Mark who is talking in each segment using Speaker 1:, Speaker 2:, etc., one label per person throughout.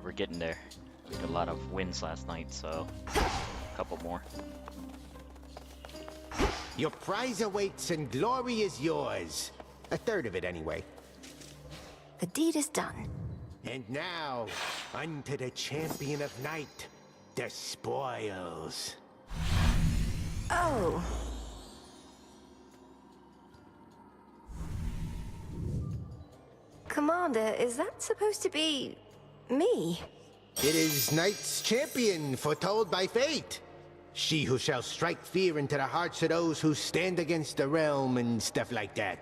Speaker 1: we're getting there. We did a lot of wins last night, so a couple more.
Speaker 2: Your prize awaits and glory is yours. A third of it, anyway.
Speaker 3: The deed is done.
Speaker 2: And now, unto the champion of night, the spoils.
Speaker 3: Oh. Commander, is that supposed to be me?
Speaker 2: It is Knight's champion, foretold by fate. She who shall strike fear into the hearts of those who stand against the realm and stuff like that.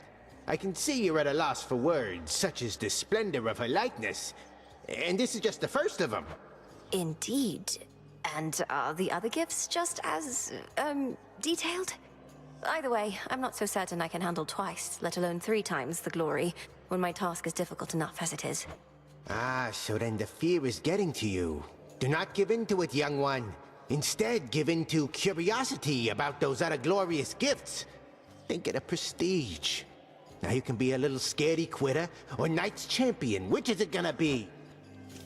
Speaker 2: I can see you're at a loss for words, such as the splendor of her likeness. And this is just the first of them.
Speaker 3: Indeed. And are the other gifts just as, detailed? Either way, I'm not so certain I can handle twice, let alone 3 times the glory, when my task is difficult enough as it is.
Speaker 2: Ah, so then the fear is getting to you. Do not give in to it, young one. Instead, give in to curiosity about those other glorious gifts. Think of the prestige. Now you can be a little scaredy quitter, or Knight's champion. Which is it gonna be?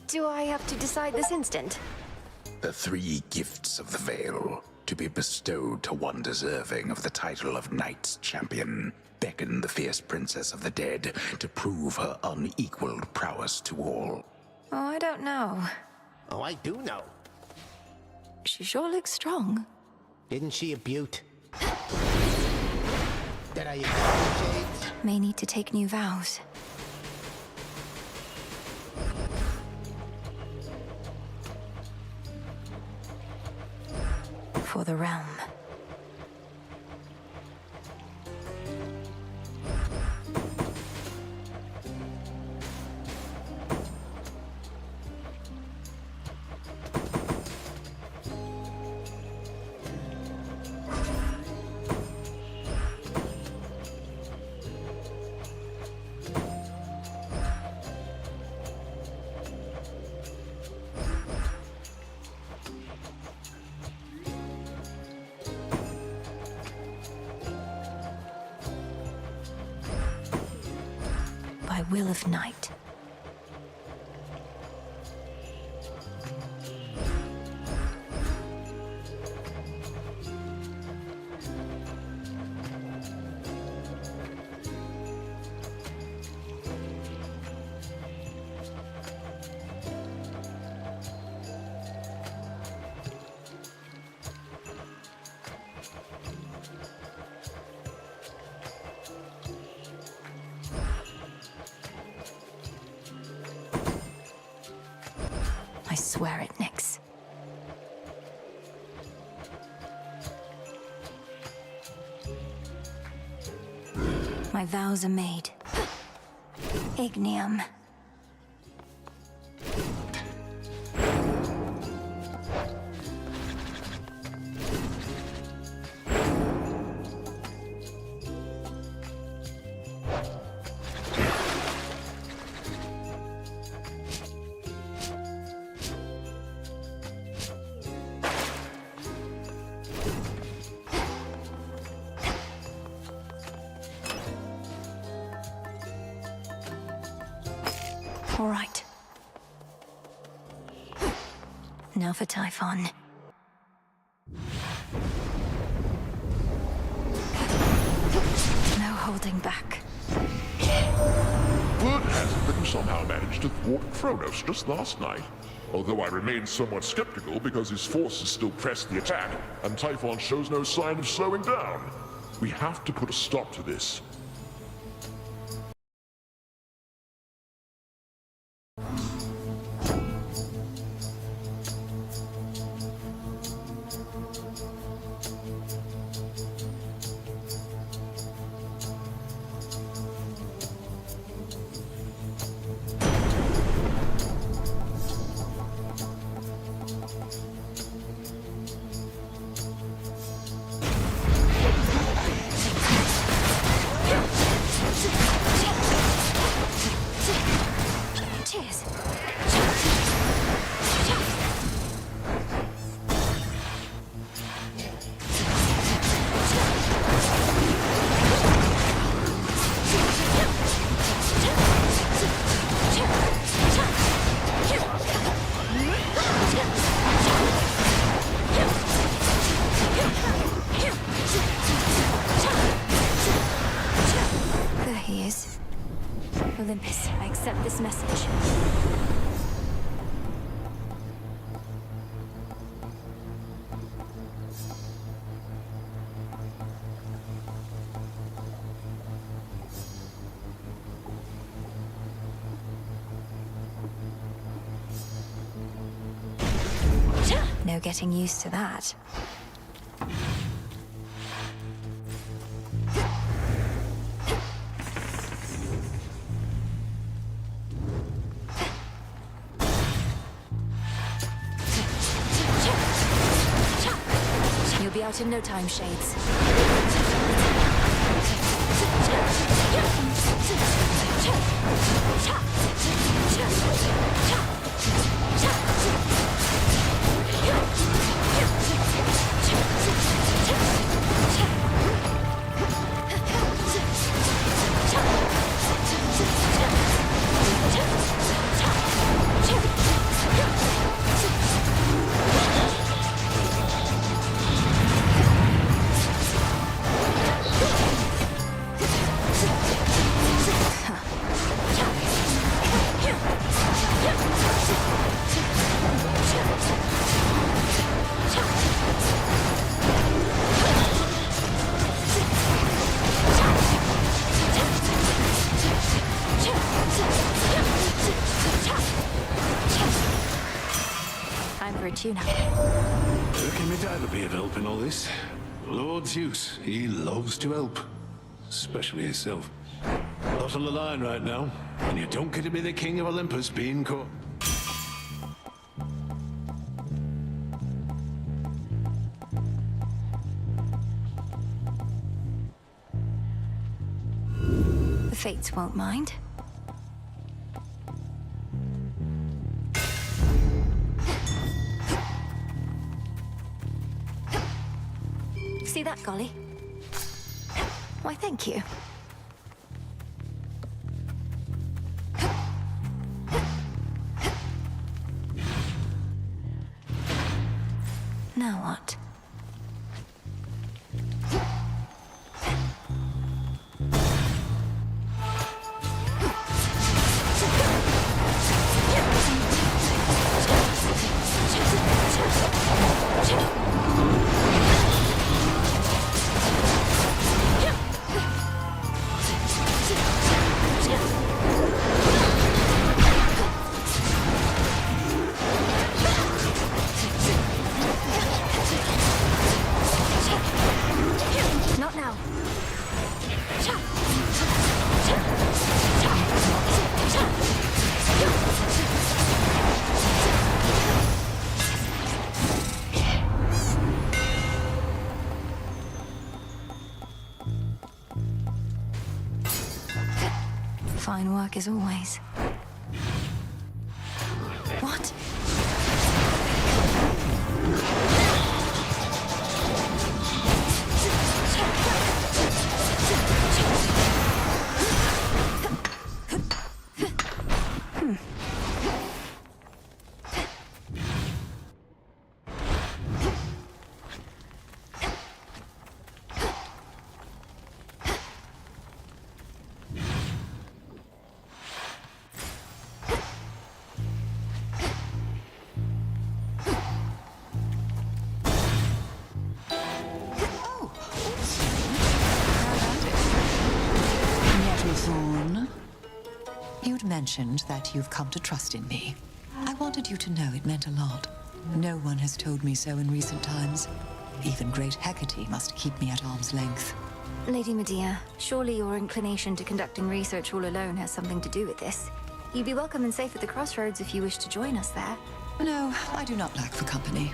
Speaker 3: Do I have to decide this instant?
Speaker 4: The 3 gifts of the Veil, to be bestowed to one deserving of the title of Knight's Champion, beckon the fierce princess of the dead to prove her unequaled prowess to all.
Speaker 3: Oh, I don't know.
Speaker 2: Oh, I do know.
Speaker 3: She sure looks strong.
Speaker 2: Isn't she a beaut? Did I agree, Shades?
Speaker 3: May need to take new vows. For the realm. By will of Night. I swear it, Nyx. My vows are made. Ignium. All right. Now for Typhon. No holding back.
Speaker 5: Word has it that you somehow managed to thwart Kronos just last night. Although I remain somewhat skeptical because his forces still press the attack, and Typhon shows no sign of slowing down. We have to put a stop to this.
Speaker 3: Cheers. no getting used to that. You'll be out in no time, Shades. I'm for a tune-up.
Speaker 6: Reckon my dad will be of help in all this. Lord Zeus, he loves to help. Especially himself. Lot on the line right now, and you don't get to be the king of Olympus being caught.
Speaker 3: The Fates won't mind. See that, Golly? Why, thank you. Now what? Not now. Fine work as always. What?
Speaker 7: You'd mentioned that you've come to trust in me. I wanted you to know it meant a lot. No one has told me so in recent times. Even great Hecate must keep me at arm's length.
Speaker 3: Lady Medea, surely your inclination to conducting research all alone has something to do with this. You'd be welcome and safe at the crossroads if you wish to join us there.
Speaker 7: No, I do not lack for company.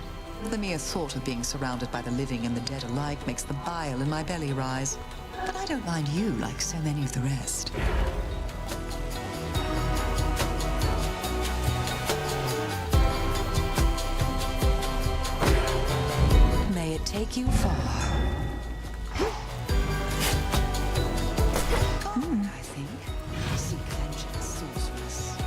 Speaker 7: The mere thought of being surrounded by the living and the dead alike makes the bile in my belly rise. But I don't mind you like so many of the rest. May it take you far. I think. Seek vengeance, sorceress.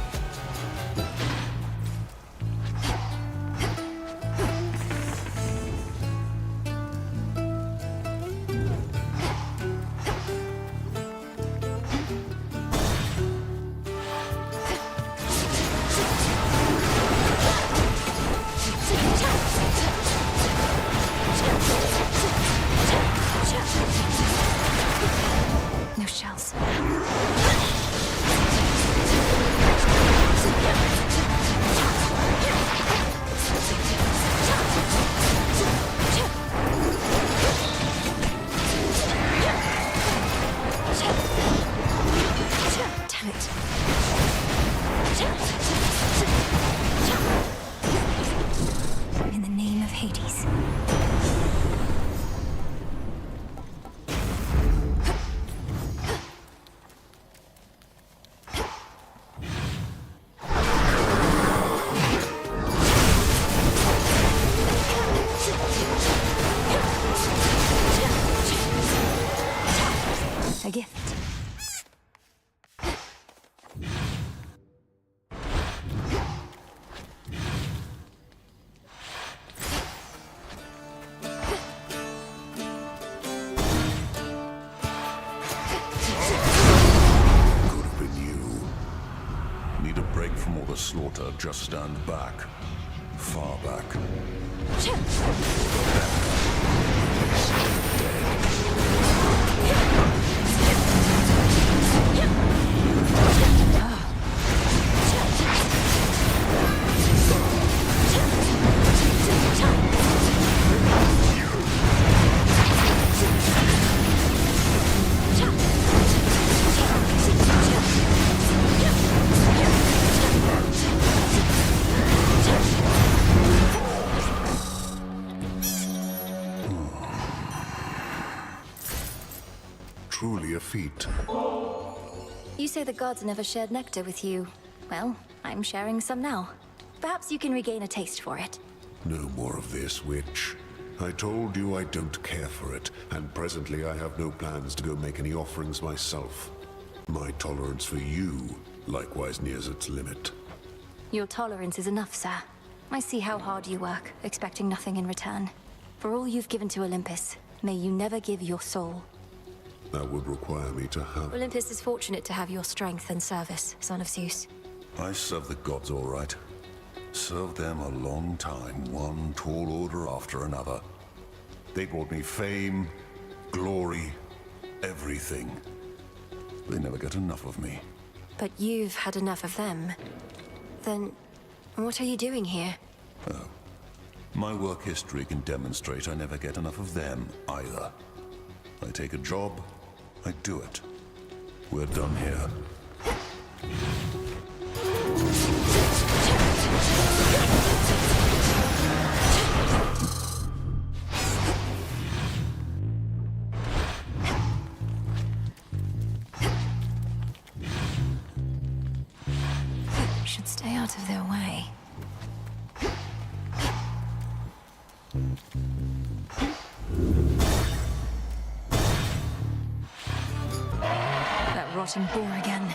Speaker 6: slaughter, just stand back. Far back. Truly a feat.
Speaker 3: You say the gods never shared nectar with you. Well, I'm sharing some now. Perhaps you can regain a taste for it.
Speaker 6: No more of this, witch. I told you I don't care for it, and presently I have no plans to go make any offerings myself. My tolerance for you likewise nears its limit.
Speaker 3: Your tolerance is enough, sir. I see how hard you work, expecting nothing in return. For all you've given to Olympus, may you never give your soul.
Speaker 6: That would require me to have...
Speaker 3: Olympus is fortunate to have your strength and service, son of Zeus.
Speaker 6: I serve the gods all right. Served them a long time, one tall order after another. They brought me fame, glory, everything. They never get enough of me.
Speaker 3: But you've had enough of them. Then, what are you doing here?
Speaker 6: Oh. My work history can demonstrate I never get enough of them, either. I take a job, I do it. We're done here.
Speaker 3: We should stay out of their way. That rotten boar again.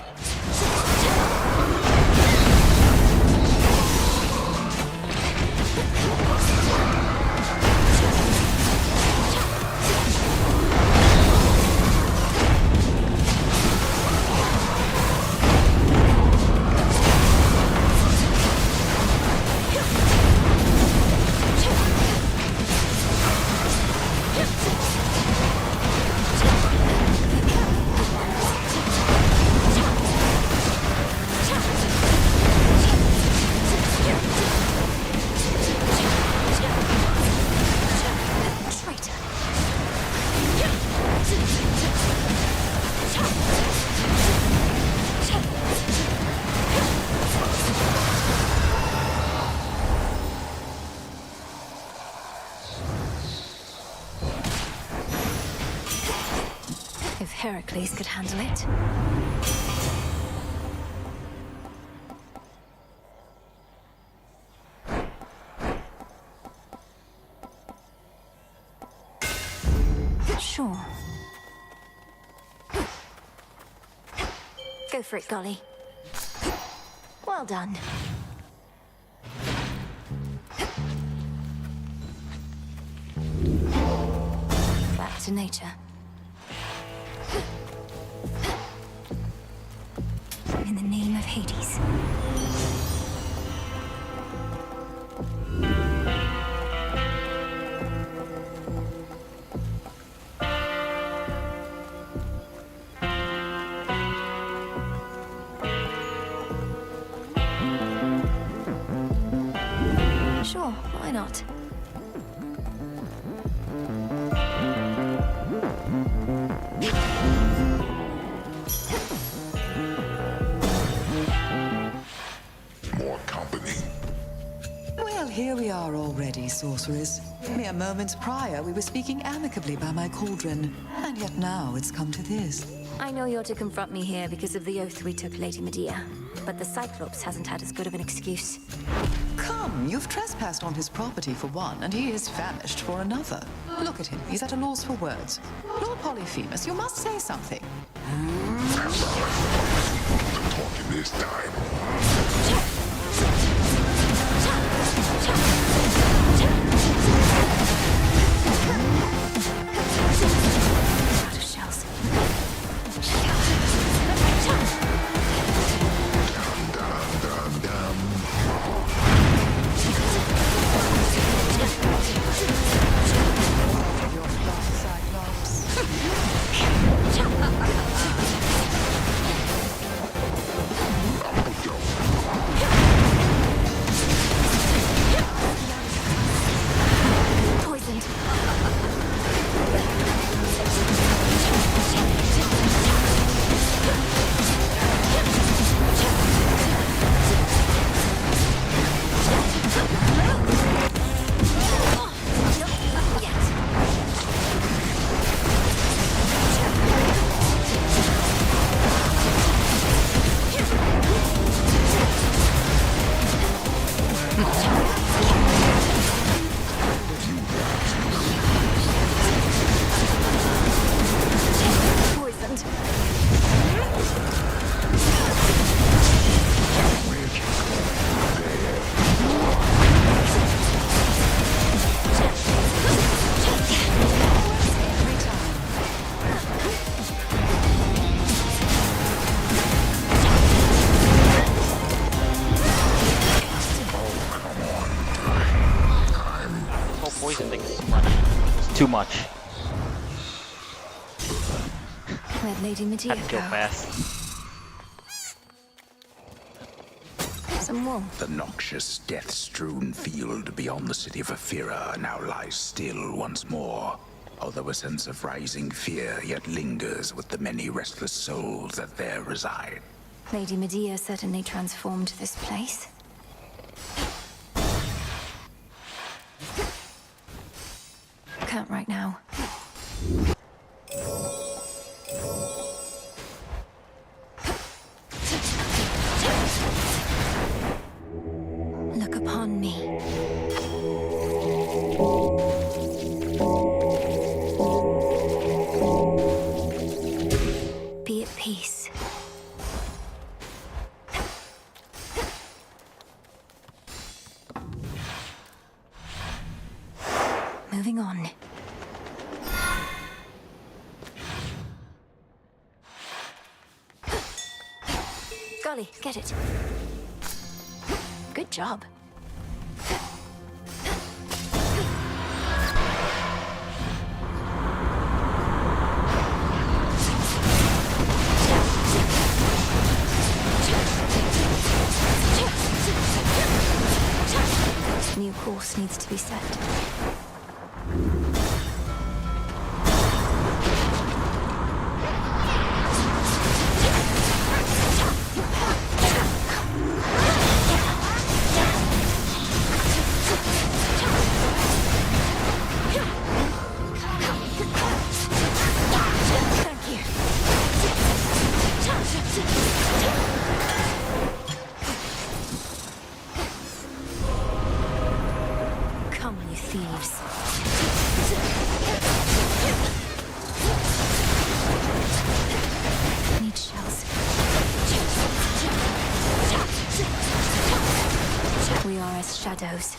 Speaker 3: If Heracles could handle it. Sure. Go for it, Golly. Well done. Back to nature. In the name of Hades. Sure, why not?
Speaker 5: More company.
Speaker 7: Well, here we are already, sorceress. Mere moments prior, we were speaking amicably by my cauldron. And yet now it's come to this.
Speaker 3: I know you're to confront me here because of the oath we took Lady Medea. But the Cyclops hasn't had as good of an excuse.
Speaker 7: Come, you've trespassed on his property for one, and he is famished for another. Look at him, he's at a loss for words. Lord Polyphemus, you must say something.
Speaker 5: Talking this time.
Speaker 3: Out of shells.
Speaker 5: Dum, dum, dum.
Speaker 3: Poisoned.
Speaker 1: Whole poison thing is too much. It's too much.
Speaker 3: Where'd Lady Medea
Speaker 1: Have to kill
Speaker 3: go?
Speaker 1: fast.
Speaker 3: Some wool.
Speaker 4: The noxious, death-strewn field beyond the city of Ephira now lies still once more, although a sense of rising fear yet lingers with the many restless souls that there reside.
Speaker 3: Lady Medea certainly transformed this place. Can't right now. Look upon me. Be at peace. Moving on. Golly, get it. Good job. New course needs to be set. Thank you. Come, you thieves. Need shells. We are as shadows.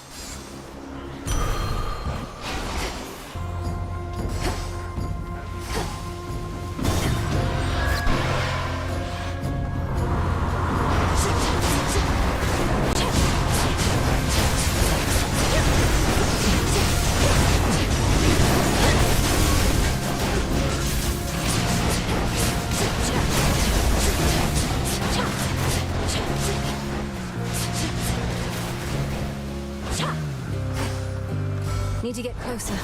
Speaker 3: Need to get closer.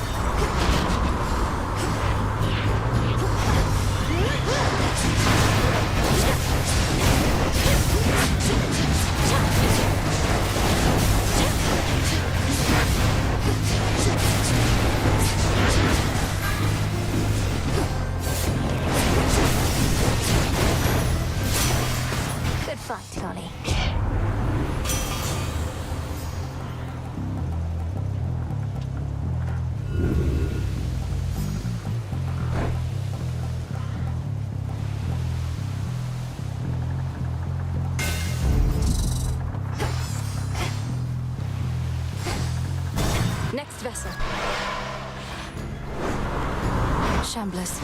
Speaker 3: Good fight, Golly. Next vessel. Shamblers.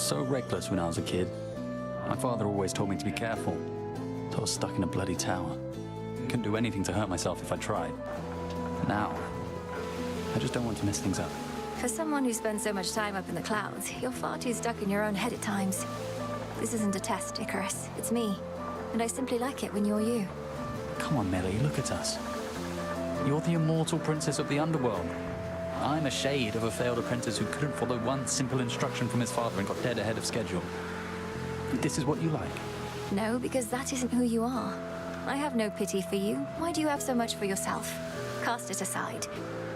Speaker 8: so reckless when I was a kid. My father always told me to be careful, so I was stuck in a bloody tower. Couldn't do anything to hurt myself if I tried. Now, I just don't want to mess things up.
Speaker 3: For someone who spends so much time up in the clouds, you're far too stuck in your own head at times. This isn't a test, Icarus. It's me. And I simply like it when you're you.
Speaker 8: Come on, Melly, look at us. You're the immortal princess of the underworld. I'm a shade of a failed apprentice who couldn't follow one simple instruction from his father and got dead ahead of schedule. This is what you like.
Speaker 3: No, because that isn't who you are. I have no pity for you. Why do you have so much for yourself? Cast it aside.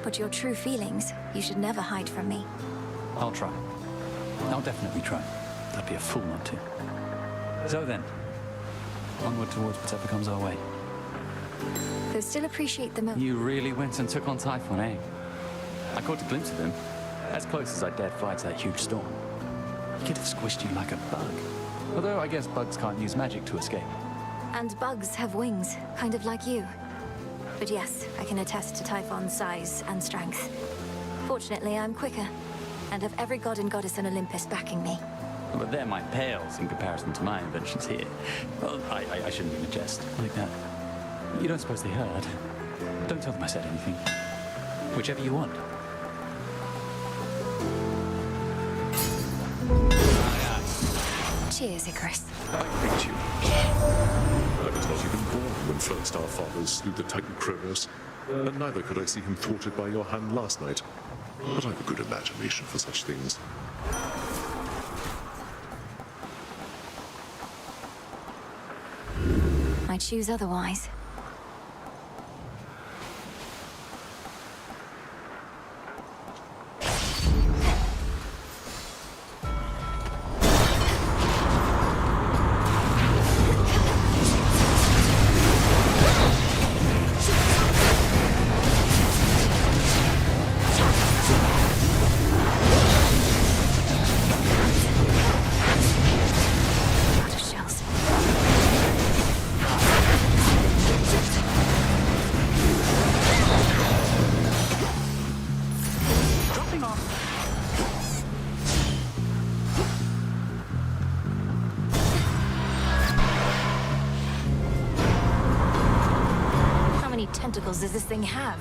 Speaker 3: But your true feelings, you should never hide from me.
Speaker 8: I'll try. I'll definitely try. I'd be a fool not to. So then, onward towards whatever comes our way.
Speaker 3: Though still appreciate the moment.
Speaker 8: You really went and took on Typhon, eh? I caught a glimpse of him, as close as I dared fly to that huge storm. He could have squished you like a bug. Although I guess bugs can't use magic to escape.
Speaker 3: And bugs have wings, kind of like you. But yes, I can attest to Typhon's size and strength. Fortunately, I'm quicker, and have every god and goddess on Olympus backing me.
Speaker 8: But they're my pales in comparison to my inventions here. Well, I shouldn't even jest like that. You don't suppose they heard? Don't tell them I said anything. Whichever you want.
Speaker 3: Cheers, Icarus.
Speaker 5: I hate you. I was not even born when first our fathers slew the Titan Kronos, and neither could I see him thwarted by your hand last night. But I've a good imagination for such things.
Speaker 3: I choose otherwise. Out of shells.
Speaker 8: Dropping off.
Speaker 3: How many tentacles does this thing have?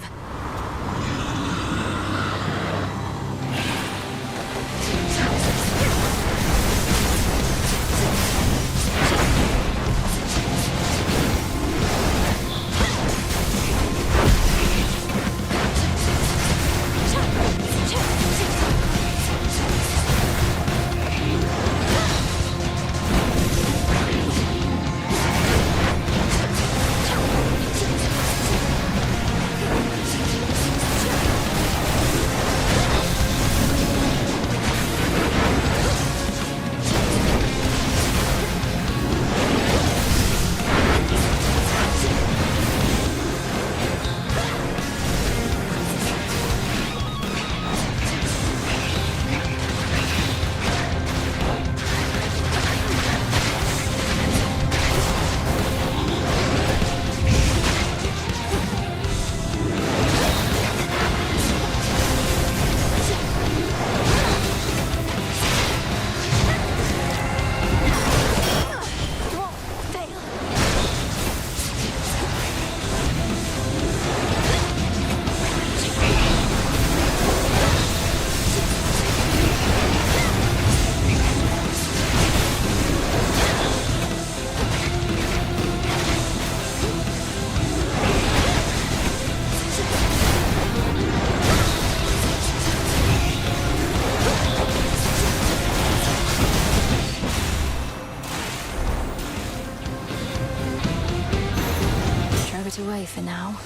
Speaker 3: Throw it away for now.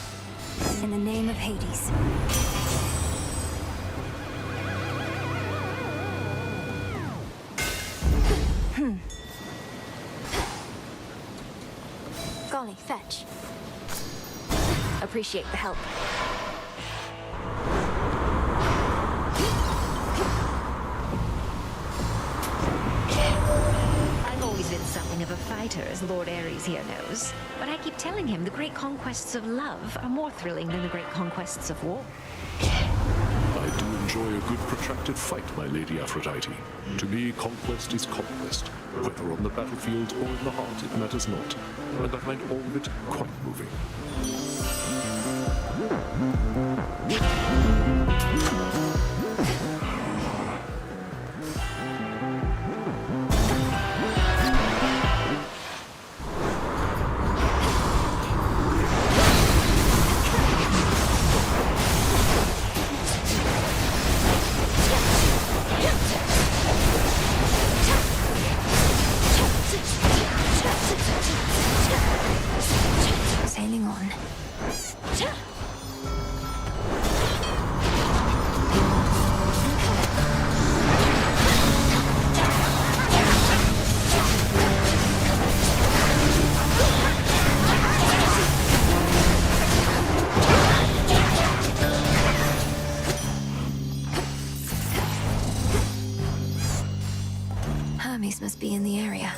Speaker 3: In the name of Hades. Golly, fetch. Appreciate the help.
Speaker 9: I've always been something of a fighter, as Lord Ares here knows. But I keep telling him the great conquests of love are more thrilling than the great conquests of war.
Speaker 5: I do enjoy
Speaker 6: enjoy a good protracted fight, my lady Aphrodite. To me, conquest is conquest. Whether on the battlefield or in the heart, it matters not. And I find all of it quite moving.
Speaker 3: Sailing on. Hermes must be in the area.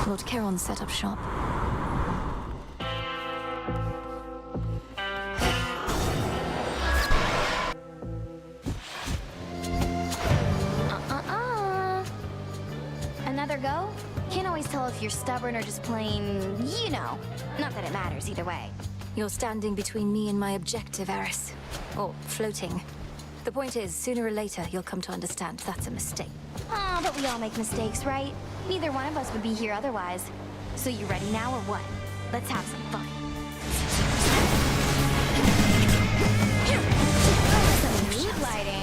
Speaker 3: Lord Charon set up shop.
Speaker 9: Another go? Can't always tell if you're stubborn or just plain, you know. Not that it matters either way.
Speaker 3: You're standing between me and my objective, Eris. Or floating. The point is, sooner or later, you'll come to understand that's a mistake.
Speaker 9: Aw, but we all make mistakes, right? Neither one of us would be here otherwise. So you ready now or what? Let's have some fun. Some mood lighting.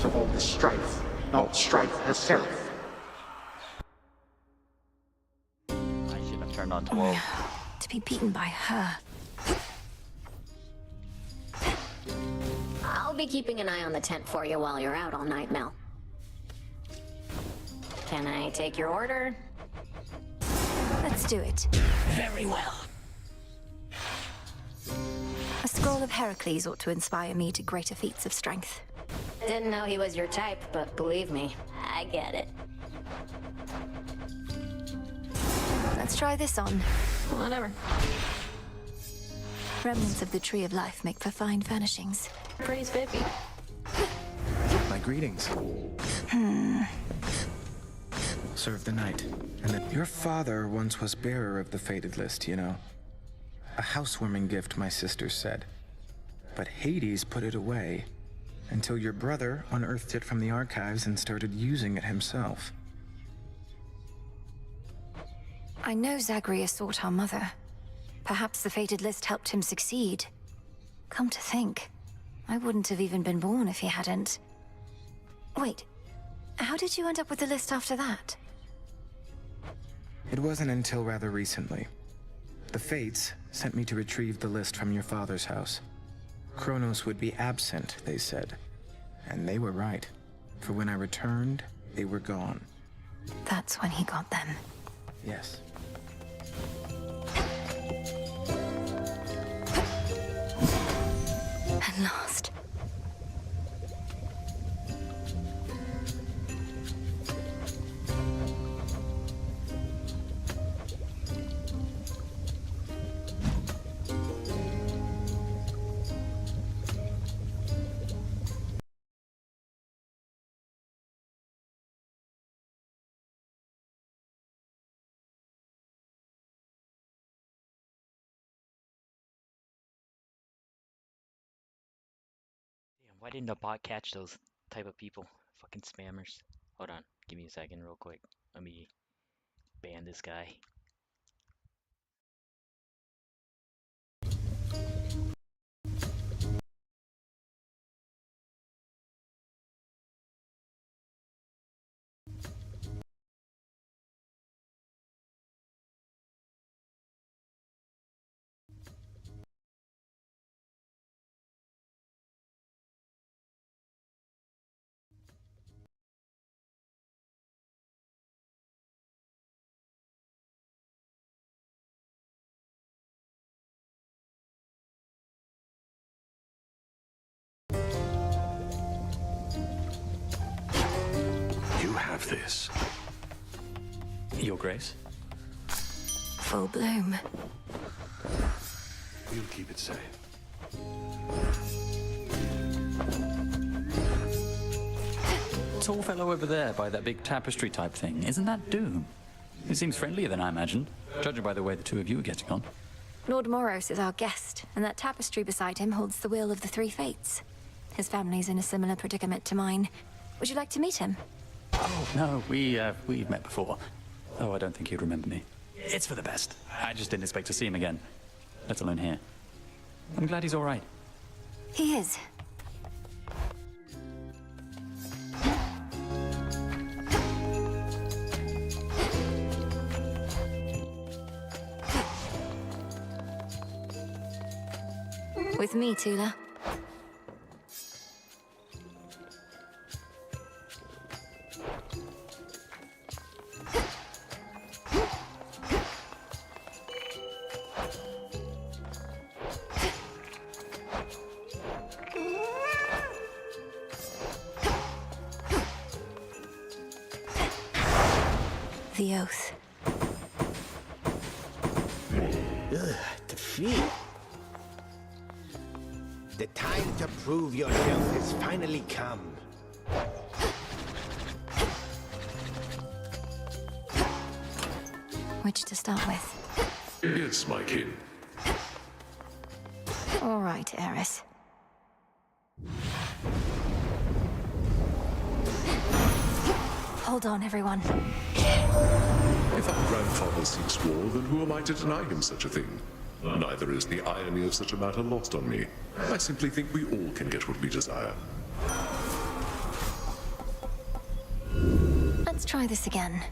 Speaker 10: Of all this strife, not strife herself.
Speaker 1: I should have turned on 12.
Speaker 3: To be beaten by her.
Speaker 11: I'll be keeping an eye on the tent for you while you're out all night, Mel. Can I take your order?
Speaker 3: Let's do it.
Speaker 11: Very well.
Speaker 3: A scroll of Heracles ought to inspire me to greater feats of strength.
Speaker 11: Didn't know he was your type, but believe me, I get it.
Speaker 3: Let's try this on.
Speaker 11: Whatever.
Speaker 3: Remnants of the Tree of Life make for fine furnishings.
Speaker 11: Pretty spiffy.
Speaker 12: My greetings. Serve the night. And that your father once was bearer of the fated list, you know. A housewarming gift, my sister said. But Hades put it away. Until your brother unearthed it from the archives and started using it himself.
Speaker 3: I know Zagreus sought our mother. Perhaps the fated list helped him succeed. Come to think, I wouldn't have even been born if he hadn't. Wait, how did you end up with the list after that?
Speaker 12: It wasn't until rather recently. The Fates sent me to retrieve the list from your father's house. Kronos would be absent, they said. And they were right. For when I returned, they were gone.
Speaker 3: That's when he got them.
Speaker 12: Yes.
Speaker 3: last.
Speaker 1: Damn, why didn't the bot catch those type of people? Fucking spammers. Hold on, give me a second real quick. Let me ban this guy.
Speaker 6: You have this.
Speaker 8: Your Grace?
Speaker 3: Full bloom.
Speaker 6: We'll keep it safe.
Speaker 8: Tall fellow over there by that big tapestry type thing. Isn't that Doom? He seems friendlier than I imagined, judging by the way the two of you are getting on.
Speaker 3: Lord Moros is our guest, and that tapestry beside him holds the Wheel of the Three Fates. His family's in a similar predicament to mine. Would you like to meet him?
Speaker 8: Oh, no, we've met before. Oh, I don't think he'd remember me. It's for the best. I just didn't expect to see him again, let alone here. I'm glad he's all right.
Speaker 3: He is. With me, Tula. The oath.
Speaker 2: Defeat. The time to prove yourself has finally come.
Speaker 3: Which to start with?
Speaker 5: Yes, my king.
Speaker 3: All right, Eris. Hold on, everyone.
Speaker 5: If our grandfather seeks war, then who am I to deny him such a thing? Neither is the irony of such a matter lost on me. I simply think we all can get what we desire.
Speaker 3: Let's try this again.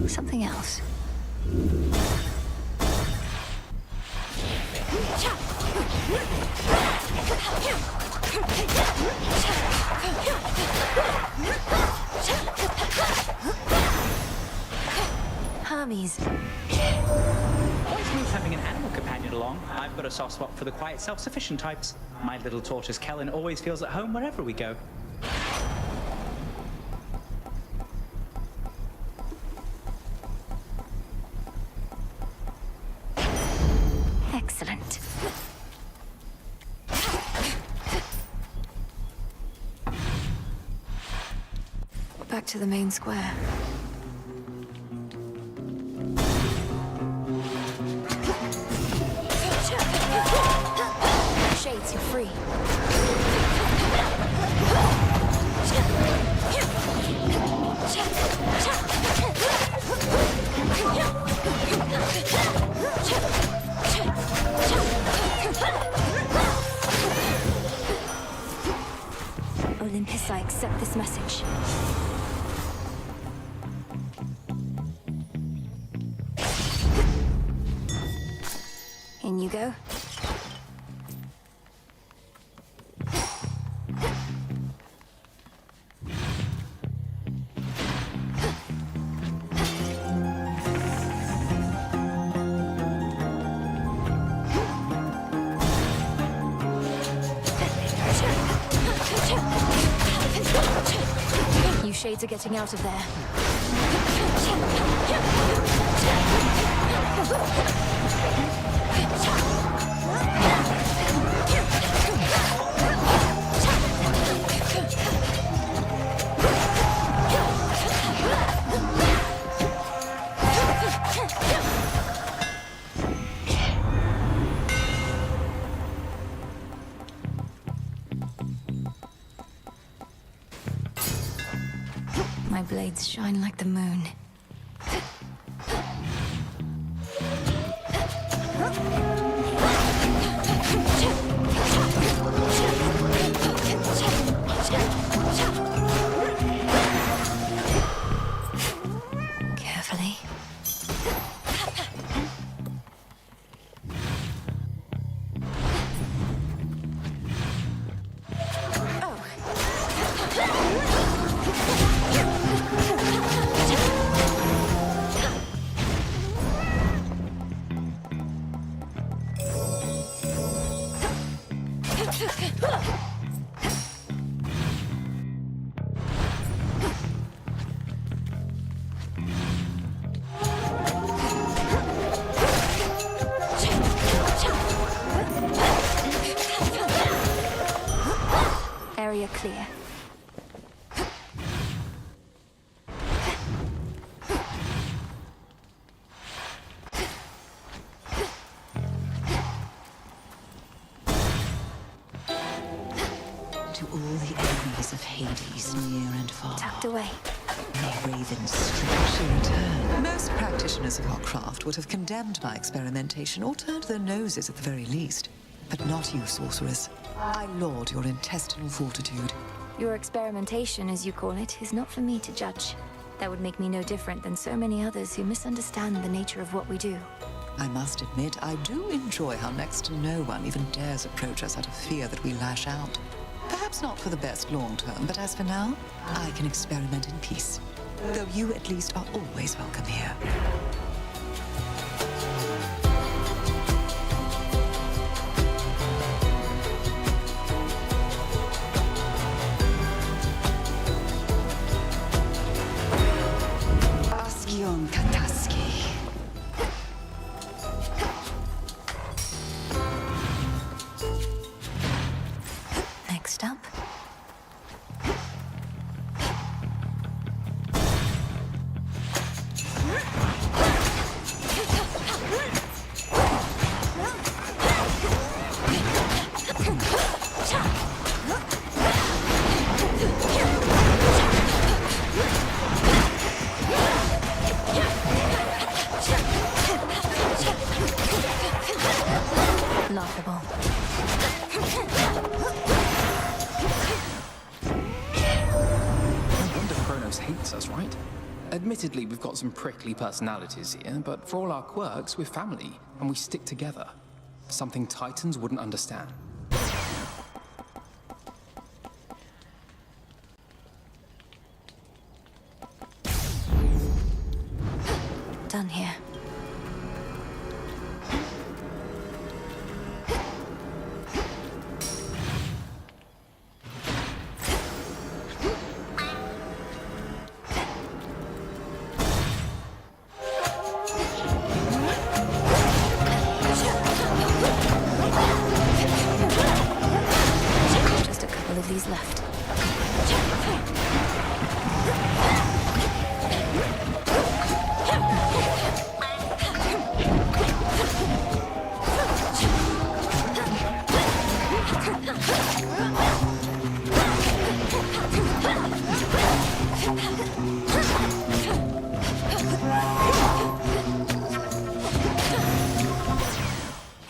Speaker 3: Something else. Hermes.
Speaker 13: Always smooth having an animal companion along. I've got a soft spot for the quiet, self-sufficient types. My little tortoise Kellen always feels at home wherever we go.
Speaker 3: Excellent. Back to the main square. Shades, you're free. In you go. You shades are getting out of there. My blades shine like the moon. Carefully. Area clear.
Speaker 7: To all the enemies of Hades, near and far.
Speaker 3: Tucked away.
Speaker 7: May ravens strangely return. Most practitioners of our craft would have condemned my experimentation or turned their noses at the very least. But not you, sorceress. I laud your intestinal fortitude.
Speaker 3: Your experimentation, as you call it, is not for me to judge. That would make me no different than so many others who misunderstand the nature of what we do.
Speaker 7: I must admit, I do enjoy how next to no one even dares approach us out of fear that we lash out. Perhaps not for the best long term, but as for now, I can experiment in peace. Though you at least are always welcome here. Ascion Kataski.
Speaker 3: Next up. Laughable.
Speaker 14: No wonder Kronos hates us, right? Admittedly, we've got some prickly personalities here, but for all our quirks, we're family, and we stick together. Something Titans wouldn't understand.
Speaker 3: Done here. Just a couple of these left.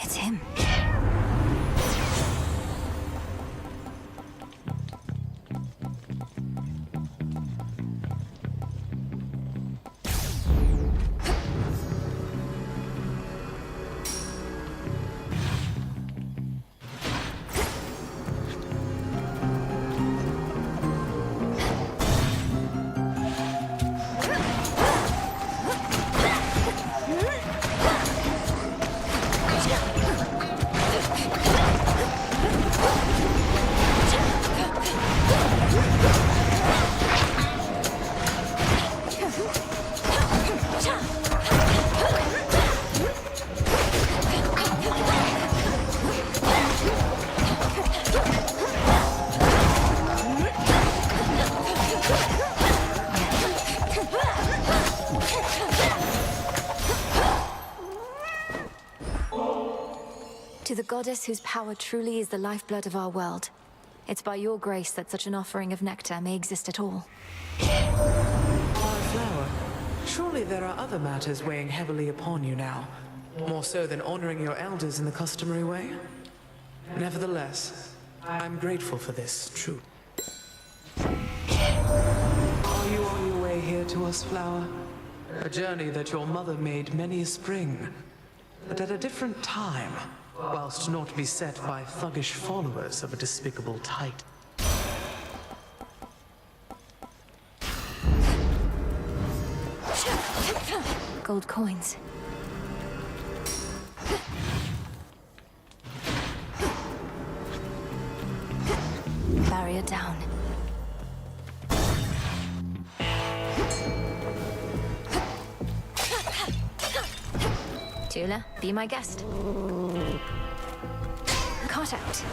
Speaker 3: It's him. To the goddess whose power truly is the lifeblood of our world. It's by your grace that such an offering of nectar may exist at all.
Speaker 15: Flower, surely there are other matters weighing heavily upon you now. More so than honoring your elders in the customary way? Nevertheless, I'm grateful for this, true. Are you on your way here to us, Flower? A journey that your mother made many a spring, but at a different time, whilst not beset by thuggish followers of a despicable Titan.
Speaker 3: Gold coins. Barrier down. Tula, be my guest. Cart out.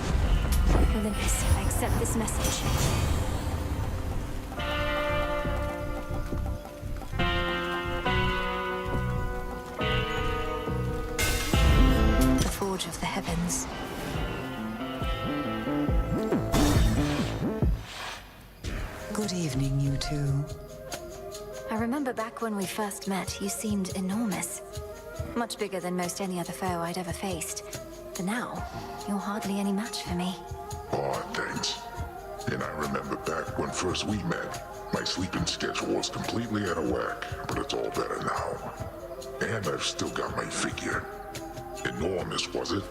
Speaker 3: Olympus, I accept this message. The Forge of the Heavens.
Speaker 7: Good evening, you two.
Speaker 3: I remember back when we first met, you seemed enormous. Much bigger than most any other foe I'd ever faced. But now, you're hardly any match for me.
Speaker 5: Aw, thanks. And I remember back when first we met, my sleeping schedule was completely out of whack, but it's all better now. And I've still got my figure. Enormous, was it?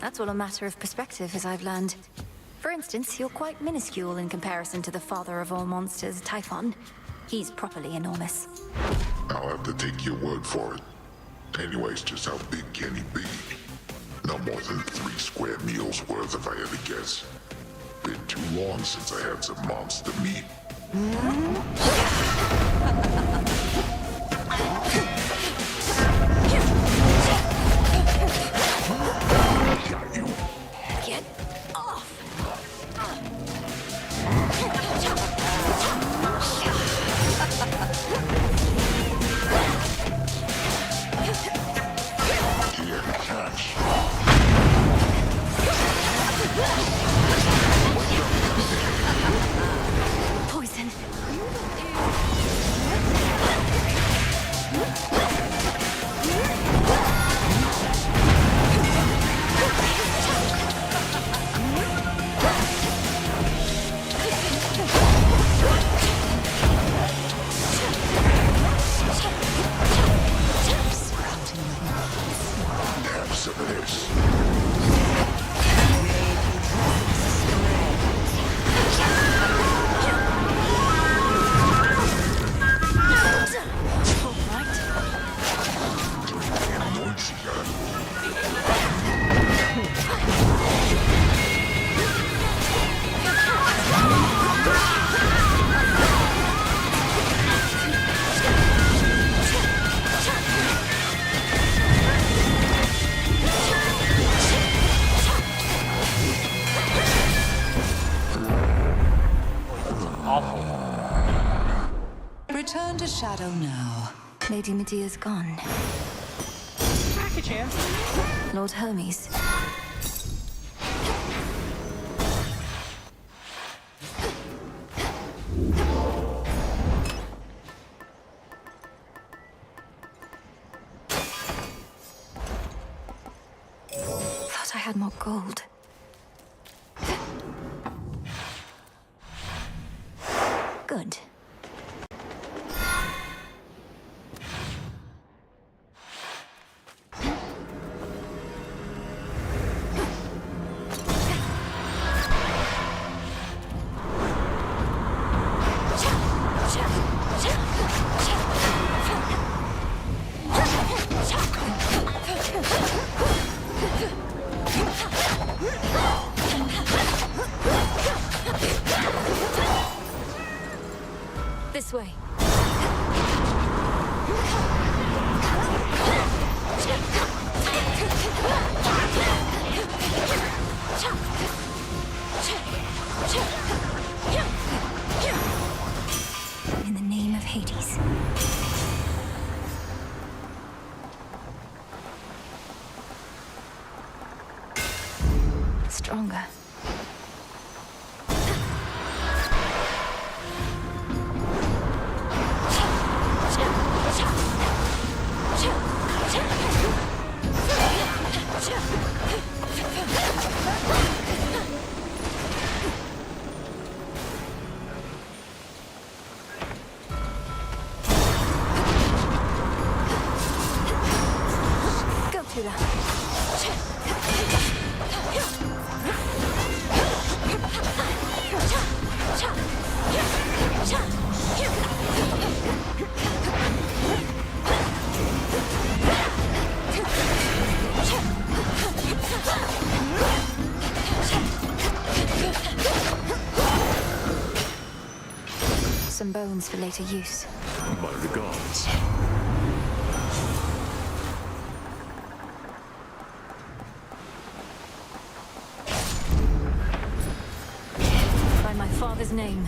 Speaker 3: That's all a matter of perspective, as I've learned. For instance, you're quite minuscule in comparison to the father of all monsters, Typhon. He's properly enormous.
Speaker 5: I'll have to take your word for it. Anyways, just how big can he be? No more than 3 square meals worth if I had to guess. Been too long since I had some monster meat. Got you.
Speaker 3: Get off! Poison.
Speaker 5: Have some of this.
Speaker 7: Return to Shadow now.
Speaker 3: Lady Medea's gone.
Speaker 13: Back a chance.
Speaker 3: Lord Hermes. Thought I had more gold. Good. This way. In the name of Hades. stronger. Go to that. Some bones for later use.
Speaker 5: My regards.
Speaker 3: By my father's name.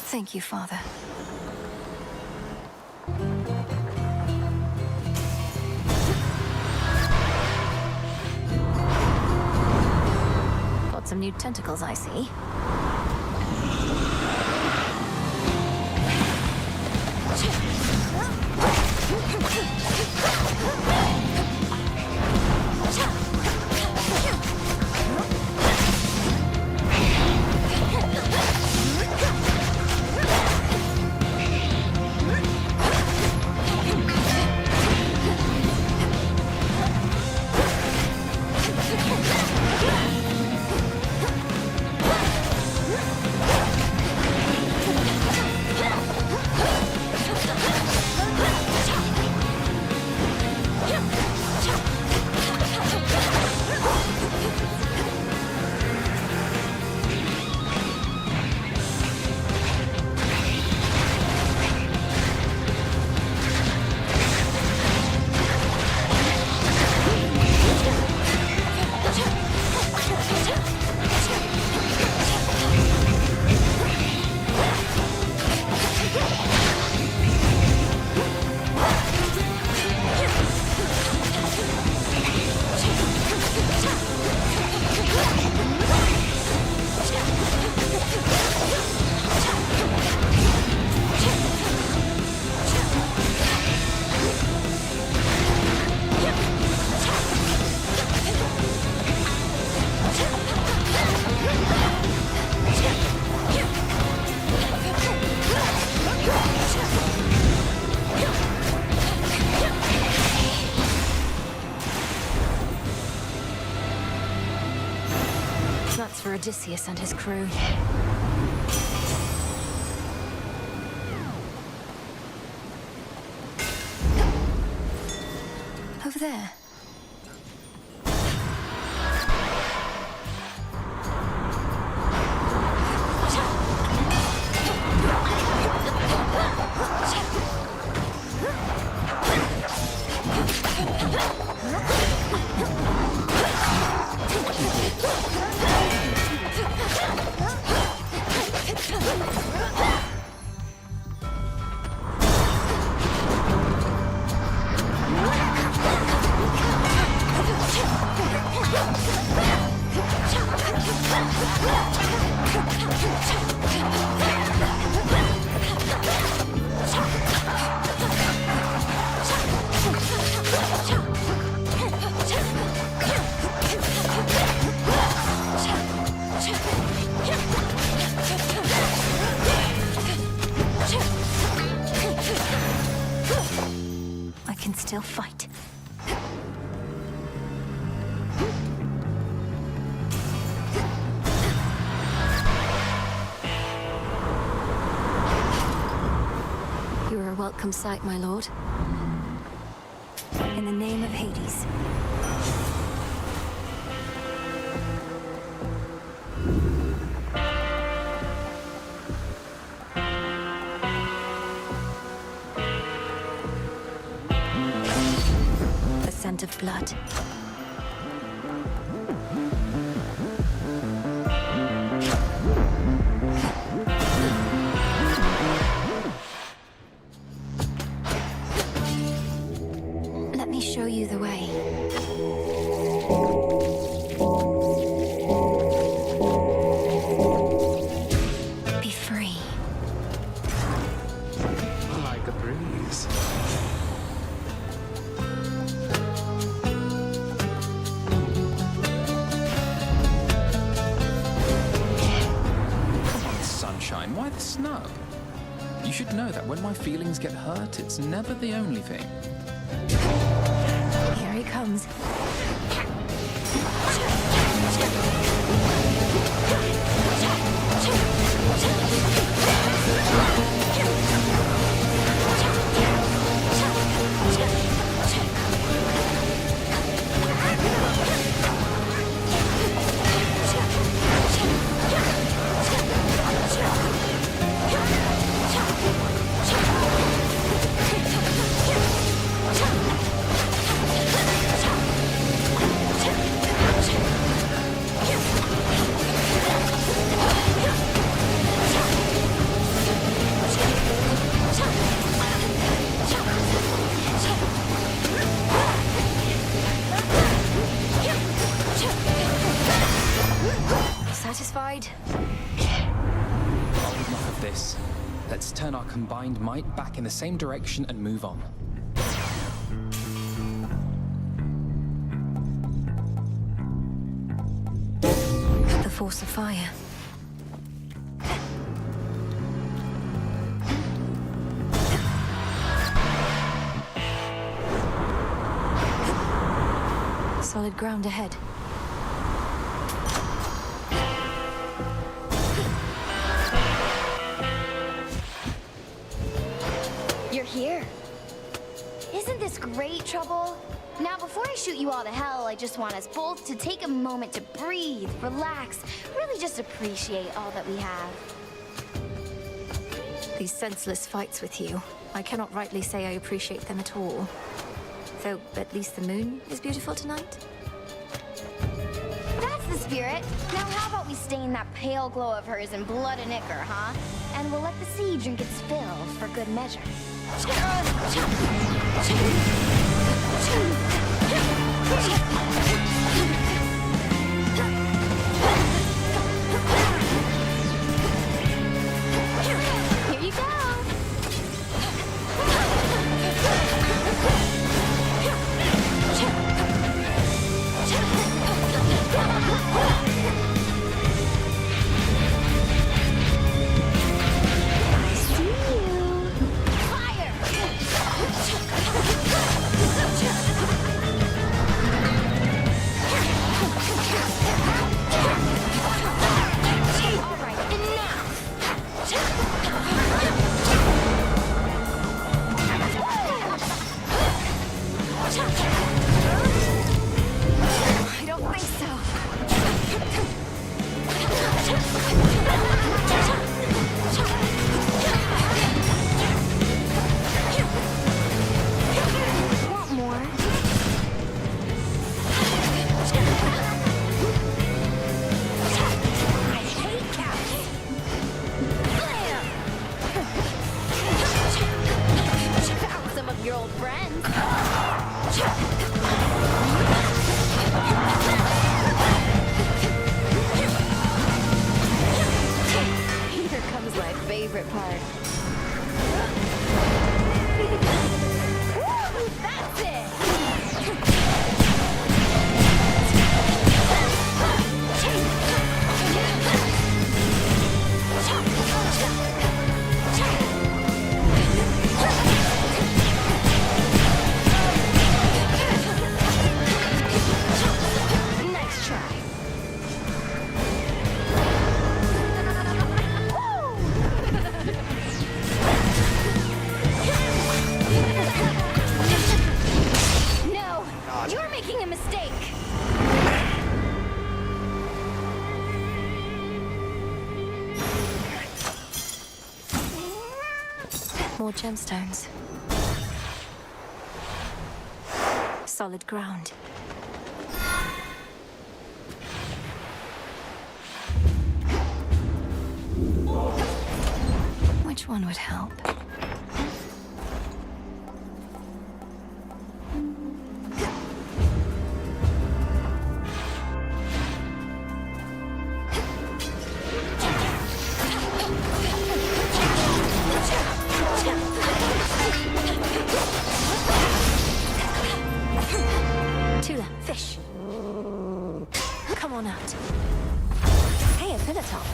Speaker 3: Thank you, Father. Got some new tentacles, I see. That's for Odysseus and his crew. Over there. I can still fight. You're a welcome sight, my lord. In the name of Hades. scent of blood. Let me show you the way. Be free.
Speaker 15: Like a breeze.
Speaker 14: Come on, sunshine, why the snub? You should know that when my feelings get hurt, it's never the only thing.
Speaker 3: Here he comes. Satisfied?
Speaker 14: Enough of this. Let's turn our combined might back in the same direction and move on.
Speaker 3: The force of fire. Solid ground ahead.
Speaker 9: You're here. Isn't this great, Trouble? Now, before I shoot you all to hell, I just want us both to take a moment to breathe, relax, really just appreciate all that we have.
Speaker 3: These senseless fights with you, I cannot rightly say I appreciate them at all. Though, at least the moon is beautiful tonight.
Speaker 9: That's the spirit. Now, how about we stain that pale glow of hers in blood and ichor, huh? And we'll let the sea drink its fill for good measure. Here you go. favorite part. Woo! That's nice try. No, you're making a mistake.
Speaker 3: More gemstones. solid ground. Which one would help? Tula, fish. Come on out. Hey, a pillar top.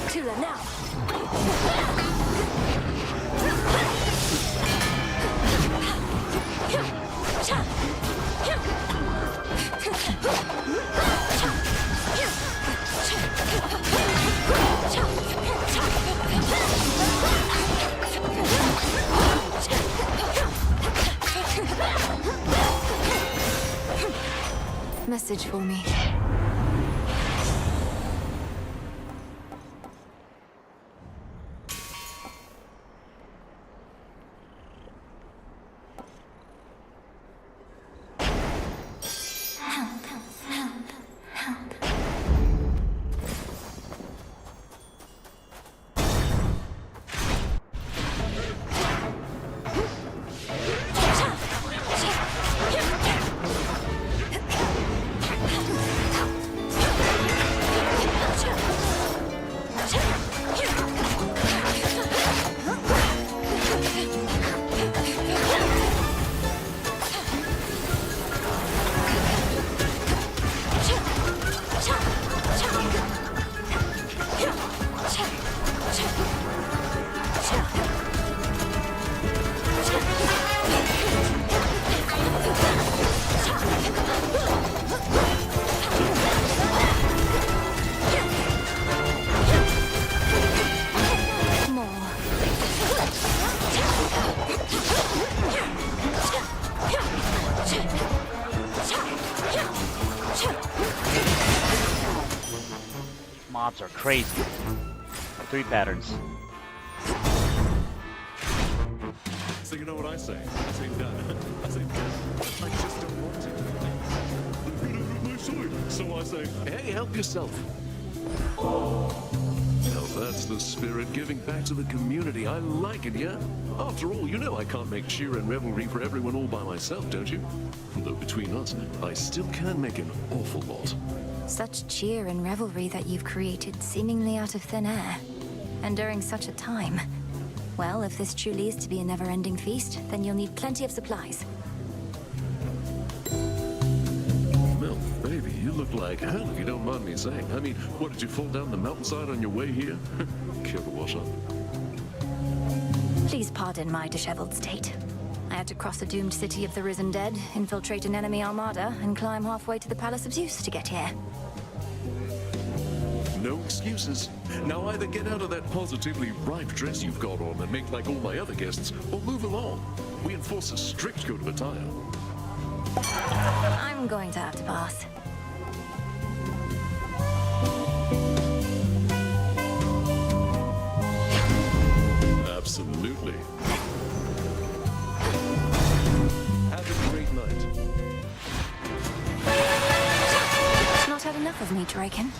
Speaker 3: Tula, now. Message for me.
Speaker 1: Mobs are crazy. 3 patterns.
Speaker 6: So you know what I say? I say done. I say done. I just don't want to. I'm gonna hurt my sword. So I say, hey, help yourself. Now that's the spirit, giving back to the community. I like it, yeah? After all, you know I can't make cheer and revelry for everyone all by myself, don't you? Though between us, I still can make an awful lot.
Speaker 3: Such cheer and revelry that you've created seemingly out of thin air. And during such a time. Well, if this truly is to be a never-ending feast, then you'll need plenty of supplies.
Speaker 6: Well, baby, you look like hell if you don't mind me saying. I mean, what, did you fall down the mountainside on your way here? Care to wash up?
Speaker 3: Please pardon my disheveled state. I had to cross the doomed city of the risen dead, infiltrate an enemy armada, and climb halfway to the Palace of Zeus to get here.
Speaker 6: No excuses. Now either get out of that positively ripe dress you've got on and make like all my other guests, or move along. We enforce a strict code of attire.
Speaker 3: I'm going to have to pass.
Speaker 6: Absolutely. Have a great night.
Speaker 3: Not had enough of me, Draken.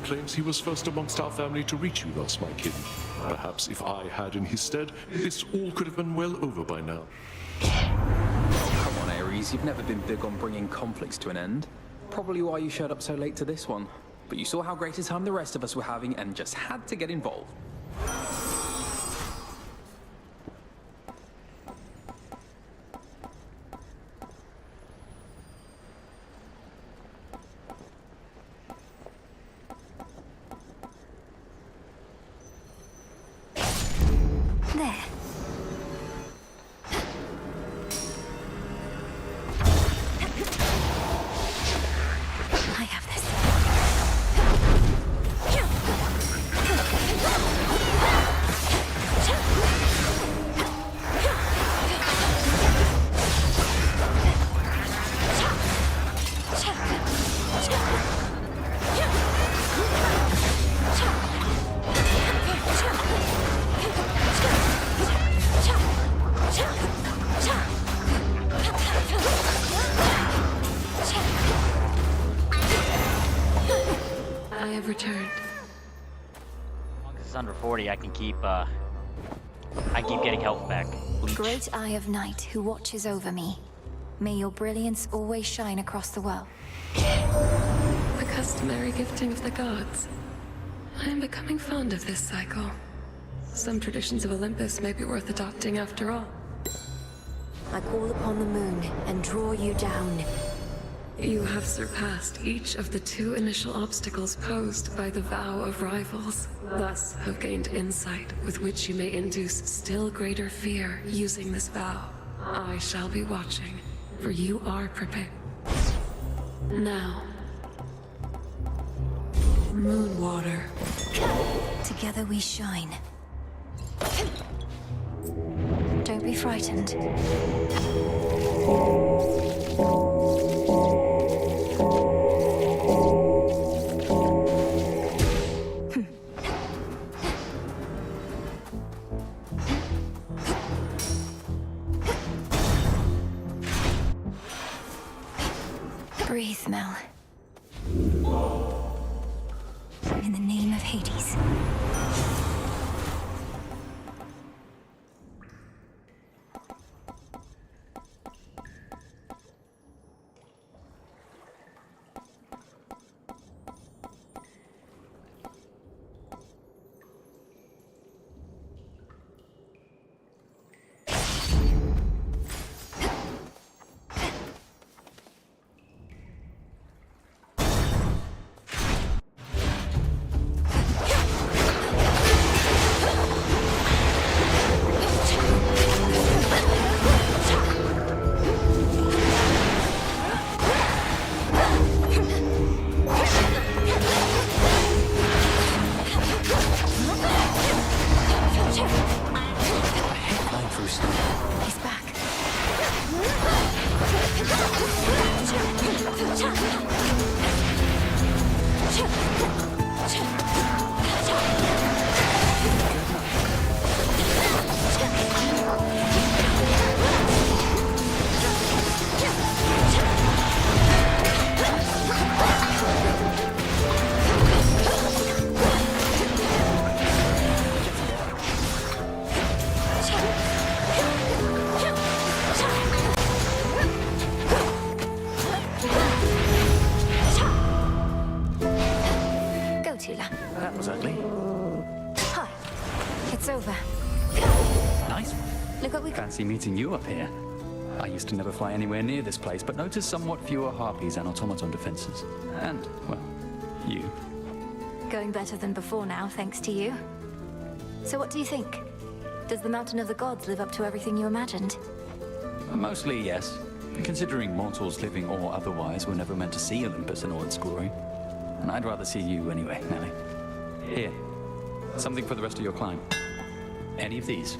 Speaker 5: claims he was first amongst our family to reach you thus, my kin. Perhaps if I had in his stead, this all could have been well over by now.
Speaker 14: Come on, Ares, you've never been big on bringing conflicts to an end. Probably why you showed up so late to this one. But you saw how great a time the rest of us were having and just had to get involved.
Speaker 3: There. I have this. I have returned.
Speaker 1: As long as it's under 40, I can keep getting health back. Bleach.
Speaker 3: Great Eye of Night, who watches over me. May your brilliance always shine across the world.
Speaker 16: The customary gifting of the gods. I am becoming fond of this cycle. Some traditions of Olympus may be worth adopting after all.
Speaker 3: I call upon the moon and draw you down.
Speaker 16: You have surpassed each of the 2 initial obstacles posed by the vow of rivals. Thus have gained insight with which you may induce still greater fear using this vow. I shall be watching, for you are prepared. Now, Moonwater.
Speaker 3: Together we shine. Don't be frightened. Breathe, Mel. In the name of Hades.
Speaker 8: That was ugly.
Speaker 3: Hi. It's over.
Speaker 8: Nice one.
Speaker 3: Look what we
Speaker 8: Fancy meeting you up here. I used to never fly anywhere near this place, but noticed somewhat fewer harpies and automaton defenses. And, well, you.
Speaker 3: Going better than before now, thanks to you. So what do you think? Does the Mountain of the Gods live up to everything you imagined?
Speaker 8: Mostly, yes. Considering mortals, living or otherwise, were never meant to see Olympus in all its glory. And I'd rather see you anyway, Nelly. Here. Something for the rest of your climb. Any of these?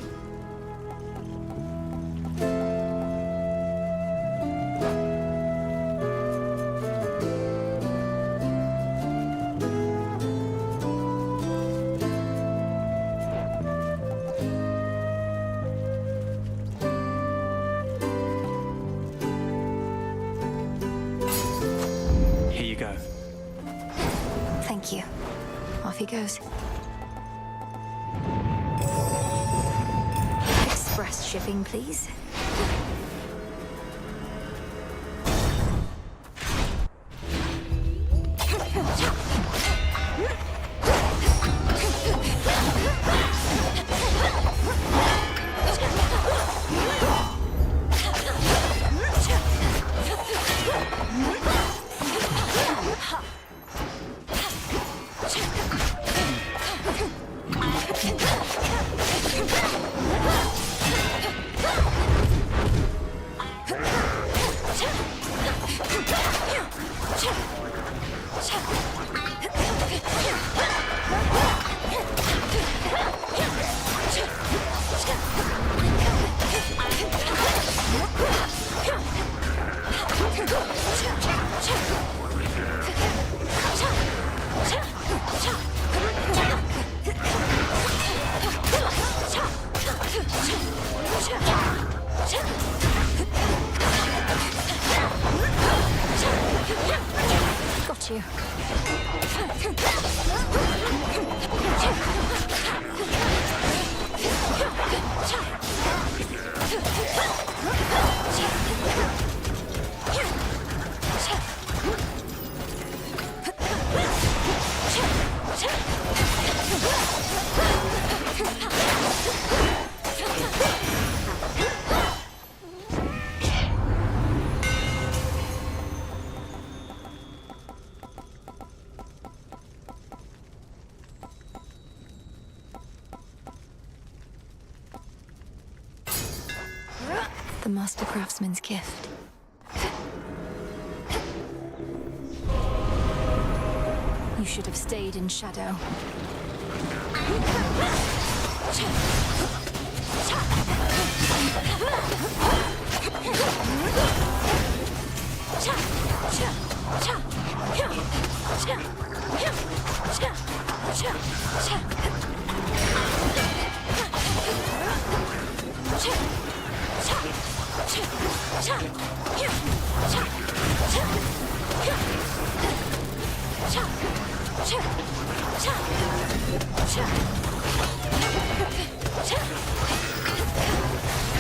Speaker 3: Thank you. off he goes. Express shipping, please. Got you. The Master Craftsman's gift. You should have stayed in shadow.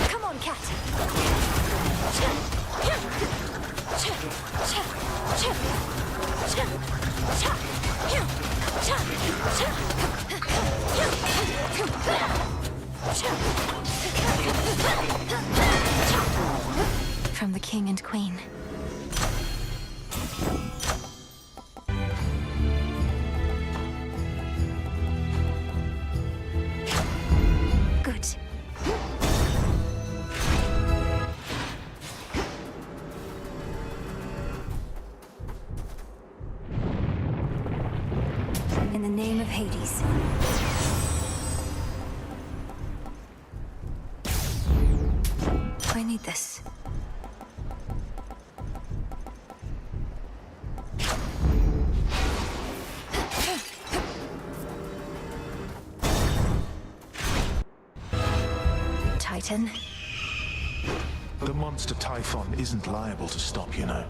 Speaker 3: Come on, cat. From the king and queen. Good. In the name of Hades. I need this. Titan.
Speaker 17: The monster Typhon isn't liable to stop, you know.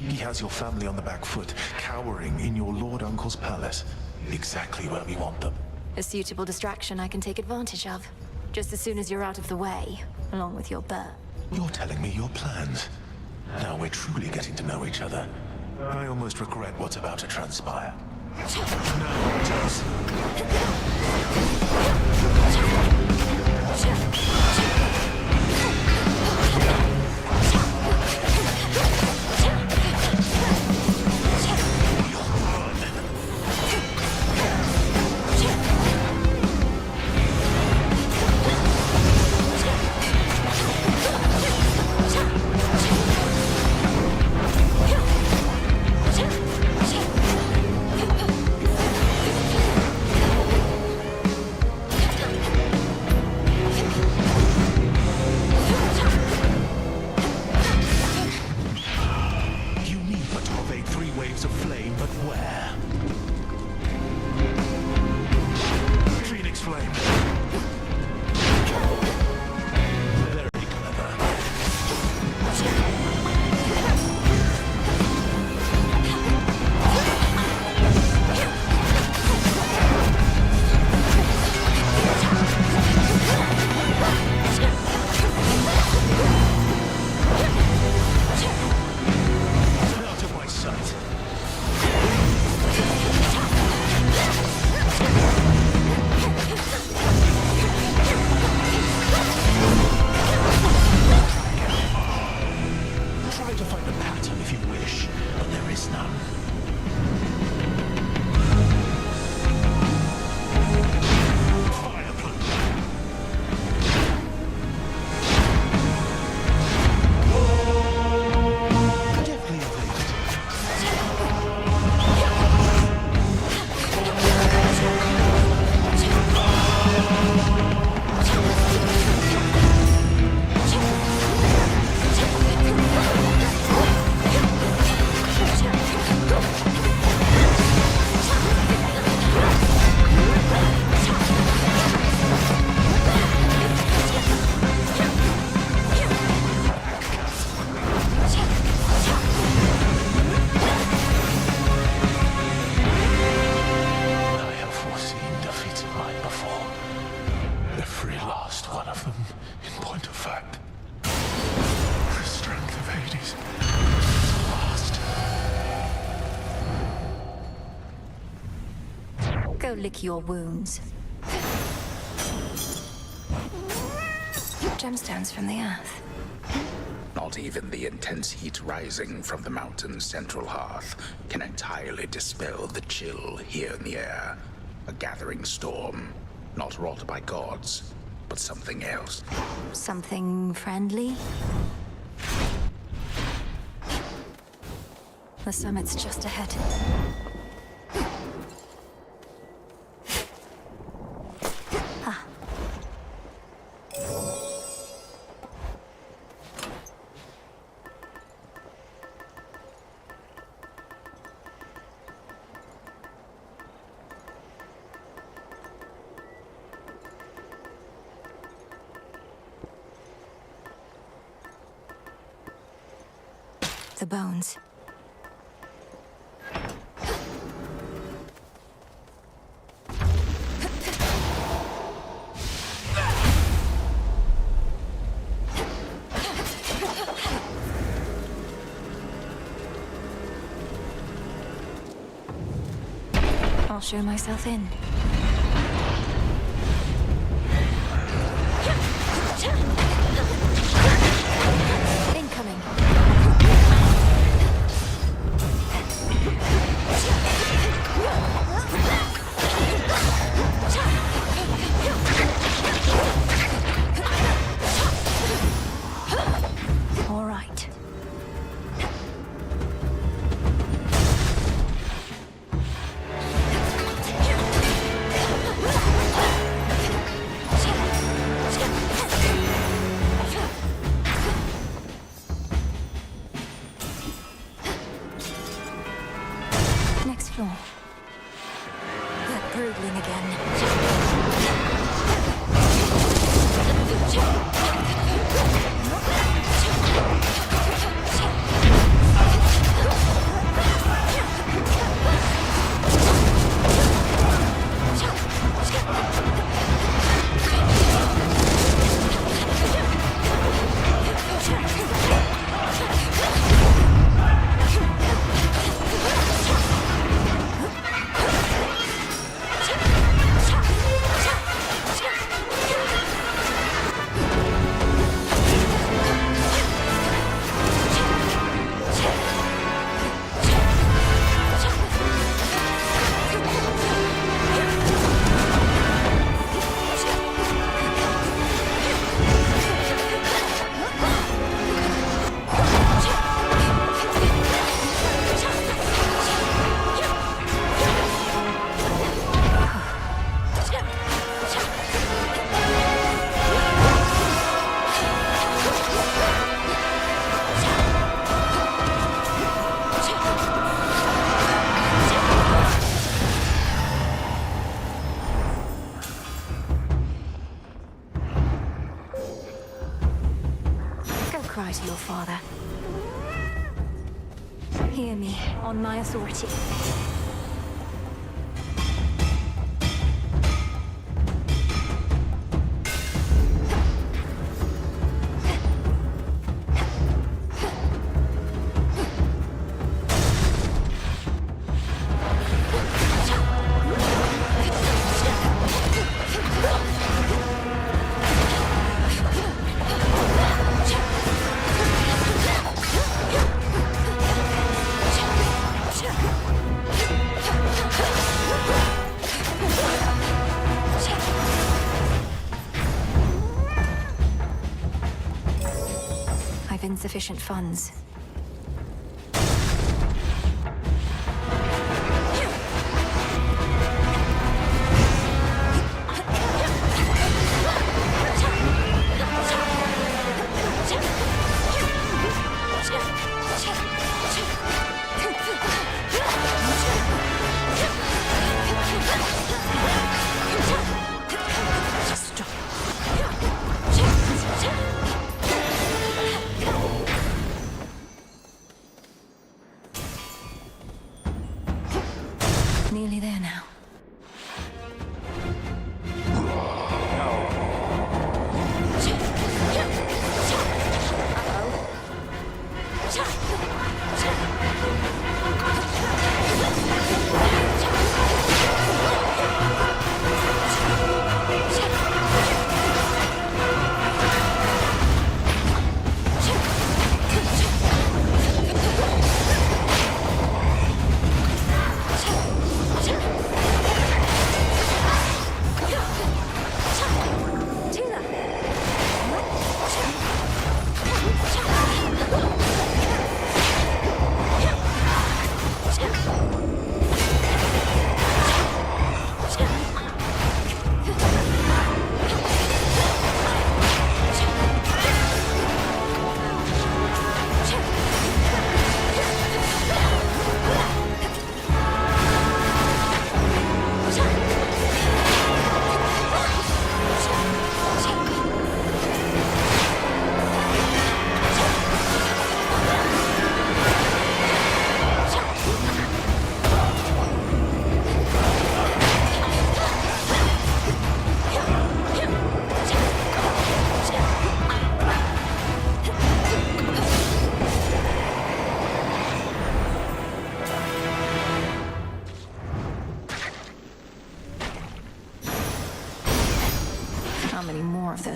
Speaker 17: He has your family on the back foot, cowering in your Lord Uncle's palace. Exactly where we want them.
Speaker 3: A suitable distraction I can take advantage of. Just as soon as you're out of the way, along with your bird.
Speaker 17: You're telling me your plans. Now we're truly getting to know each other. I almost regret what's about to transpire.
Speaker 3: Go lick your wounds. Gemstones from the earth.
Speaker 4: Not even the intense heat rising from the mountain's central hearth can entirely dispel the chill here in the air. A gathering storm, not wrought by gods, but something else.
Speaker 3: Something friendly? The summit's just ahead. Ah. The bones. I'll show myself in. Incoming. All right. Next floor. That broodling cry to your father. Hear me on my authority. I've insufficient funds.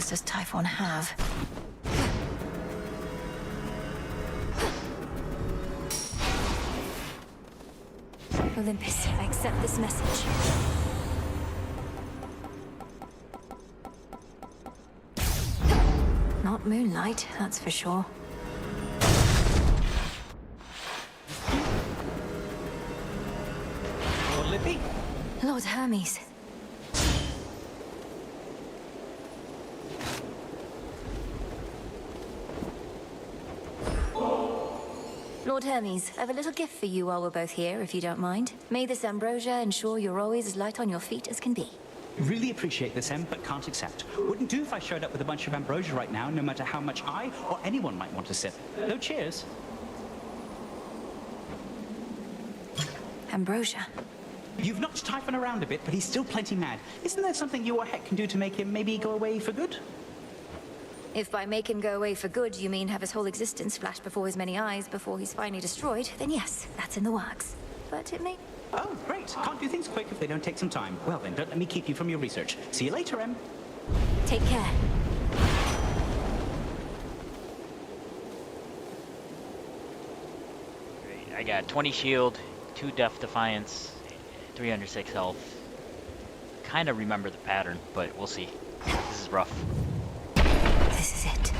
Speaker 3: else does Typhon have? Olympus, I accept this message. Not moonlight, that's for sure.
Speaker 13: Lord Lippy?
Speaker 3: Lord Hermes. Lord Hermes, I have a little gift for you while we're both here, if you don't mind. May this ambrosia ensure you're always as light on your feet as can be.
Speaker 13: Really appreciate this, Em, but can't accept. Wouldn't do if I showed up with a bunch of ambrosia right now, no matter how much I or anyone might want to sip. No cheers.
Speaker 3: Ambrosia?
Speaker 13: You've knocked Typhon around a bit, but he's still plenty mad. Isn't there something you or Heck can do to make him maybe go away for good?
Speaker 3: If by make him go away for good, you mean have his whole existence flash before his many eyes before he's finally destroyed, then yes, that's in the works. But it may...
Speaker 13: Oh, great. Can't do things quick if they don't take some time. Well then, don't let me keep you from your research. See you later, Em.
Speaker 3: Take care.
Speaker 1: Great. I got 20 shield, 2 death defiance, 306 health. Kind of remember the pattern, but we'll see. This is rough.
Speaker 3: This is it.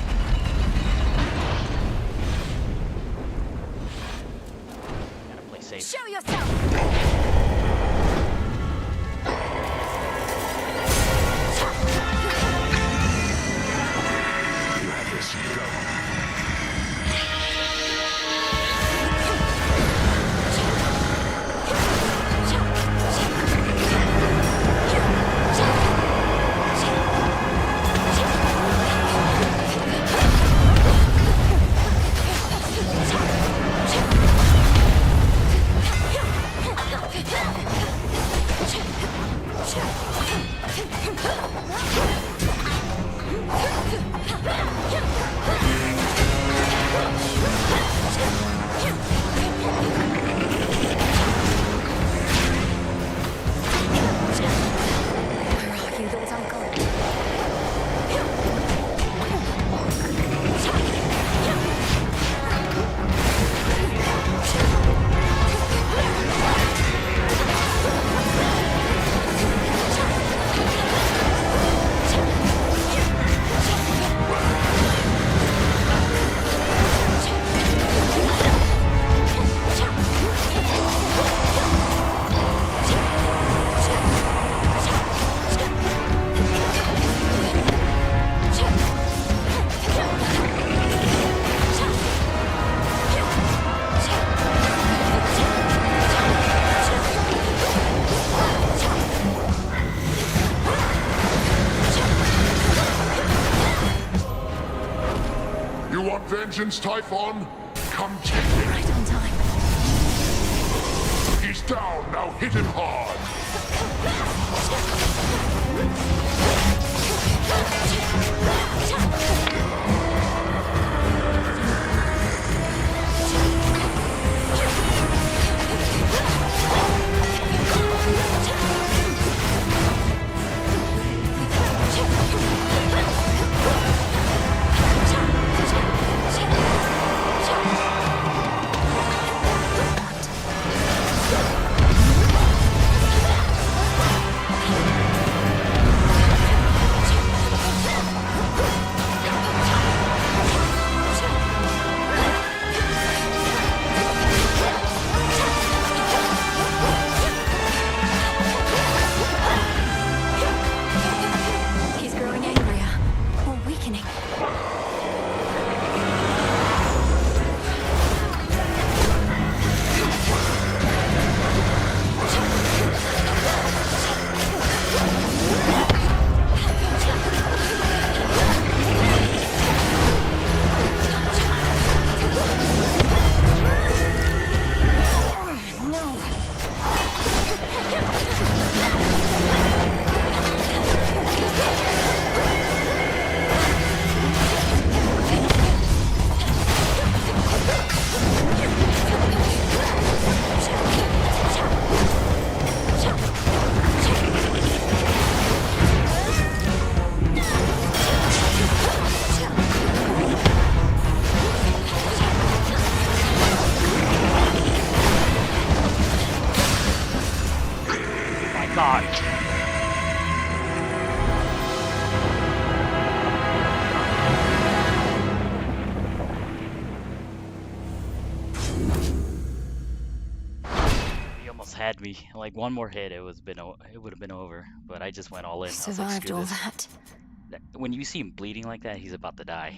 Speaker 1: Gotta play safe.
Speaker 3: Show yourself!
Speaker 17: You have this. Go.
Speaker 5: Vengeance, Typhon? Come take it.
Speaker 3: Right on time.
Speaker 5: He's down, now hit him hard.
Speaker 1: had me. Like one more hit, it would have been over. But I just went all in. I was like,
Speaker 3: Survived
Speaker 1: screw
Speaker 3: all
Speaker 1: this.
Speaker 3: that.
Speaker 1: When you see him bleeding like that, he's about to die.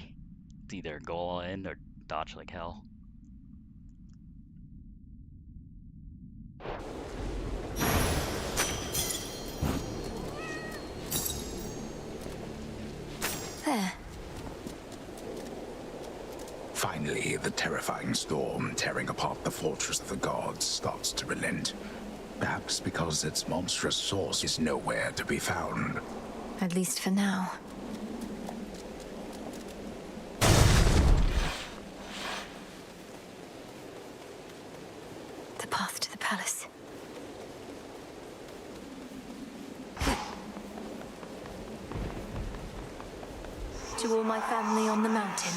Speaker 1: It's either go all in or dodge like hell.
Speaker 3: There.
Speaker 4: Finally, the terrifying storm tearing apart the fortress of the gods starts to relent. Perhaps because its monstrous source is nowhere to be found.
Speaker 3: At least for now. The path to the palace. To all my family on the mountain,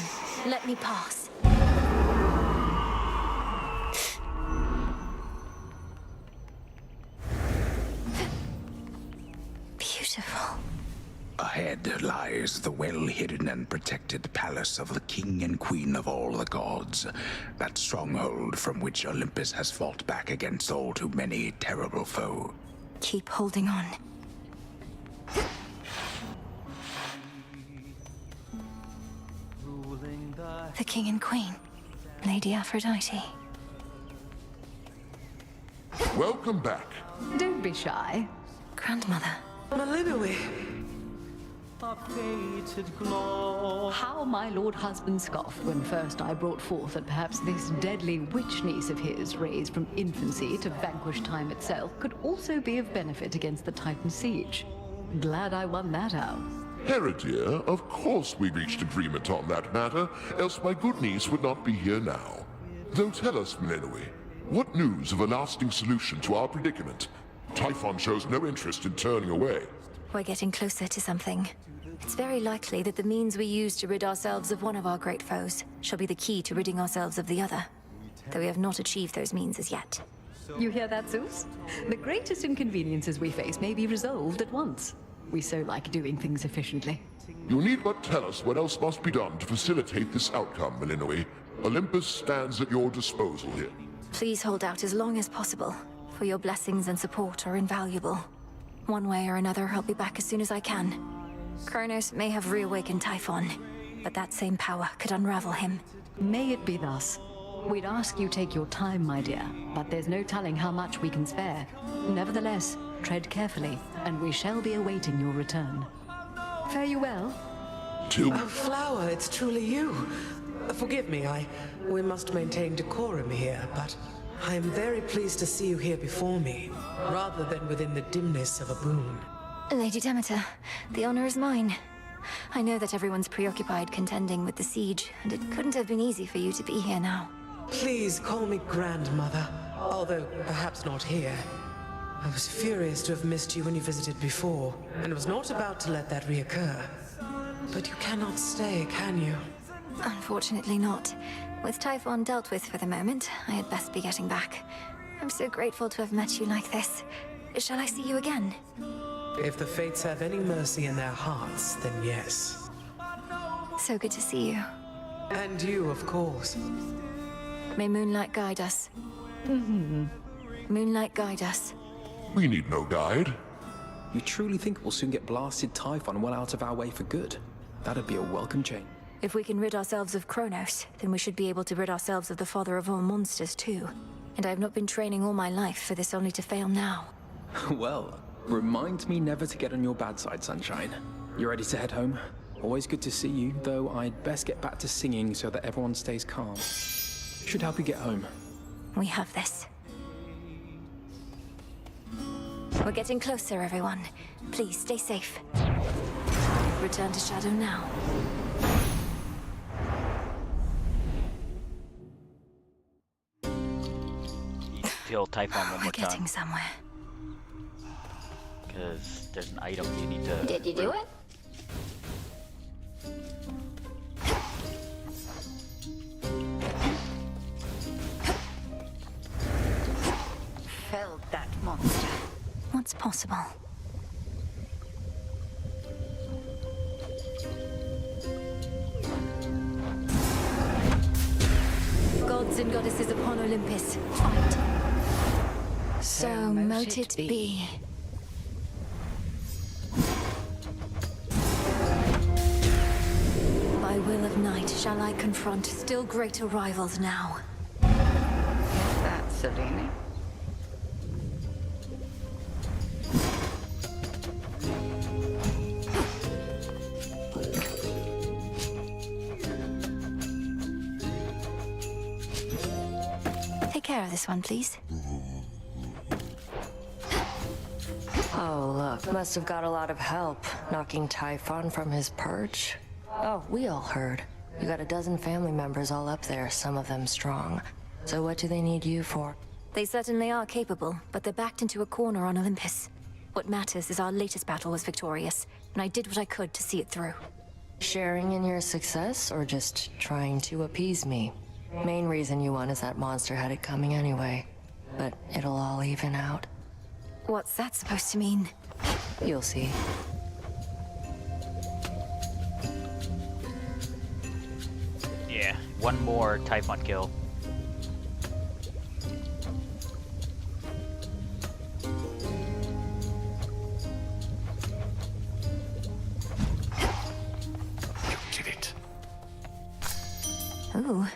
Speaker 3: let me pass. Beautiful.
Speaker 4: Ahead lies the well-hidden and protected palace of the king and queen of all the gods. That stronghold from which Olympus has fought back against all too many terrible foe.
Speaker 3: Keep holding on. The king and queen, Lady Aphrodite.
Speaker 5: Welcome back.
Speaker 18: Don't be shy.
Speaker 3: Grandmother.
Speaker 15: Malinui.
Speaker 18: How my lord husband scoffed when first I brought forth that perhaps this deadly witch niece of his, raised from infancy to vanquish time itself, could also be of benefit against the Titan siege. Glad I won that out.
Speaker 5: Hera, dear, of course we reached agreement on that matter, else my good niece would not be here now. Though tell us, Malinui, what news of a lasting solution to our predicament? Typhon shows no interest in turning away.
Speaker 3: We're getting closer to something. It's very likely that the means we use to rid ourselves of one of our great foes shall be the key to ridding ourselves of the other. Though we have not achieved those means as yet.
Speaker 18: You hear that, Zeus? The greatest inconveniences we face may be resolved at once. We so like doing things efficiently.
Speaker 5: You need but tell us what else must be done to facilitate this outcome, Malinui. Olympus stands at your disposal here.
Speaker 3: Please hold out as long as possible, for your blessings and support are invaluable. One way or another, I'll be back as soon as I can. Kronos may have reawakened Typhon, but that same power could unravel him.
Speaker 18: May it be thus. We'd ask you take your time, my dear, but there's no telling how much we can spare. Nevertheless, tread carefully, and we shall be awaiting your return. Fare you well.
Speaker 15: Oh, Flower, it's truly you. Forgive me, we must maintain decorum here, but I am very pleased to see you here before me, rather than within the dimness of a boon.
Speaker 3: Lady Demeter, the honor is mine. I know that everyone's preoccupied contending with the siege, and it couldn't have been easy for you to be here now.
Speaker 15: Please call me Grandmother, although perhaps not here. I was furious to have missed you when you visited before, and was not about to let that reoccur. But you cannot stay, can you?
Speaker 3: Unfortunately not. With Typhon dealt with for the moment, I had best be getting back. I'm so grateful to have met you like this. Shall I see you again?
Speaker 15: If the fates have any mercy in their hearts, then yes.
Speaker 3: So good to see you.
Speaker 15: And you, of course.
Speaker 3: May moonlight guide us. Moonlight guide us.
Speaker 5: We need no guide.
Speaker 14: You truly think we'll soon get blasted Typhon well out of our way for good? That'd be a welcome change.
Speaker 3: If we can rid ourselves of Kronos, then we should be able to rid ourselves of the father of all monsters too. And I have not been training all my life for this only to fail now.
Speaker 14: Well, remind me never to get on your bad side, Sunshine. You ready to head home? Always good to see you, though I'd best get back to singing so that everyone stays calm. Should help you get home.
Speaker 3: We have this. We're getting closer, everyone. Please, stay safe. Return to Shadow now.
Speaker 1: Kill Typhon one more time.
Speaker 3: We're getting somewhere.
Speaker 1: Because there's an item you need to...
Speaker 11: Did you do it?
Speaker 3: Felled that monster. What's possible? Gods and goddesses upon Olympus, fight. So mote it be. By will of night shall I confront still greater rivals now.
Speaker 18: That's Selene.
Speaker 3: Take care of this one, please.
Speaker 19: Oh, look. Must have got a lot of help knocking Typhon from his perch. Oh, we all heard. You got a dozen family members all up there, some of them strong. So what do they need you for?
Speaker 3: They certainly are capable, but they're backed into a corner on Olympus. What matters is our latest battle was victorious, and I did what I could to see it through.
Speaker 19: Sharing in your success, or just trying to appease me? Main reason you won is that monster had it coming anyway. But it'll all even out.
Speaker 3: What's that supposed to mean?
Speaker 19: You'll see.
Speaker 1: Yeah, one more Typhon kill.
Speaker 6: You did it.
Speaker 3: Ooh.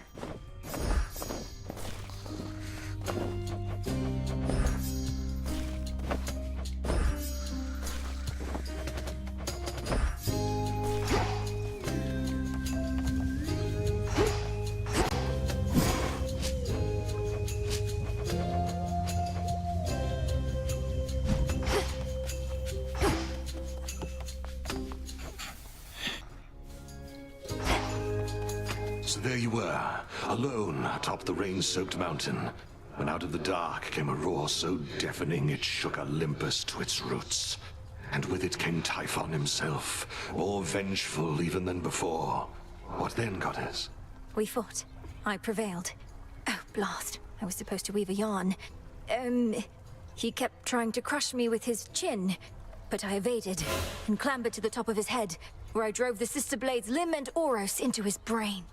Speaker 6: So there you were, alone atop the rain-soaked mountain, when out of the dark came a roar so deafening it shook Olympus to its roots. And with it came Typhon himself, more vengeful even than before. What then, goddess?
Speaker 3: We fought. I prevailed. Oh, blast. I was supposed to weave a yarn. He kept trying to crush me with his chin, but I evaded and clambered to the top of his head, where I drove the Sister Blade's limb and Oros into his brain.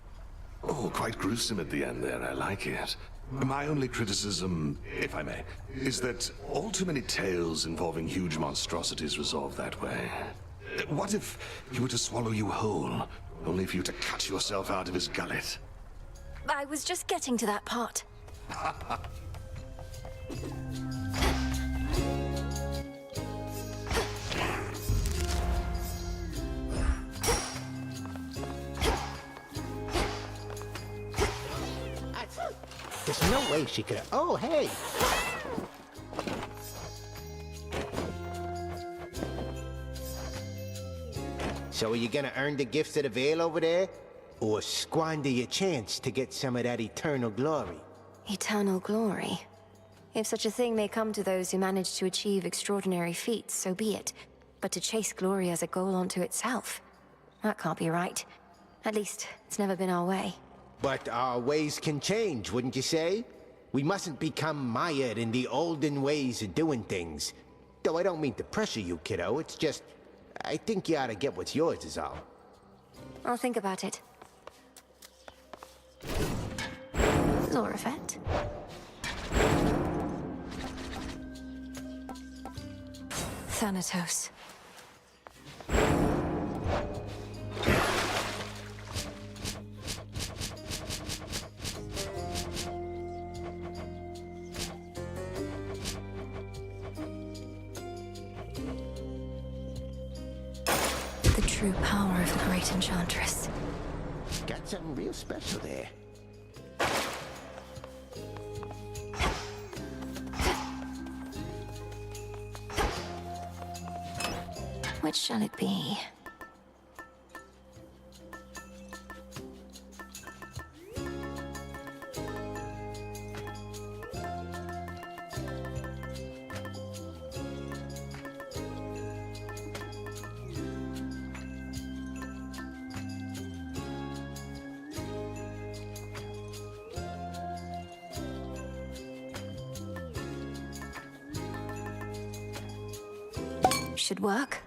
Speaker 6: Oh, quite gruesome at the end there, I like it. My only criticism, if I may, is that all too many tales involving huge monstrosities resolve that way. What if he were to swallow you whole, only for you to cut yourself out of his gullet?
Speaker 3: I was just getting to that part.
Speaker 2: There's no way she could have. Oh, hey! So are you gonna earn the gifts of the Veil over there? Or squander your chance to get some of that eternal glory?
Speaker 3: Eternal glory. If such a thing may come to those who manage to achieve extraordinary feats, so be it. But to chase glory as a goal unto itself, that can't be right. At least, it's never been our way.
Speaker 2: But our ways can change, wouldn't you say? We mustn't become mired in the olden ways of doing things. Though I don't mean to pressure you, kiddo. It's just, I think you ought to get what's yours is all.
Speaker 3: I'll think about it. Zorafet. Thanatos. The true power of the great enchantress.
Speaker 2: Got something real special there.
Speaker 3: Which shall it be? Should work.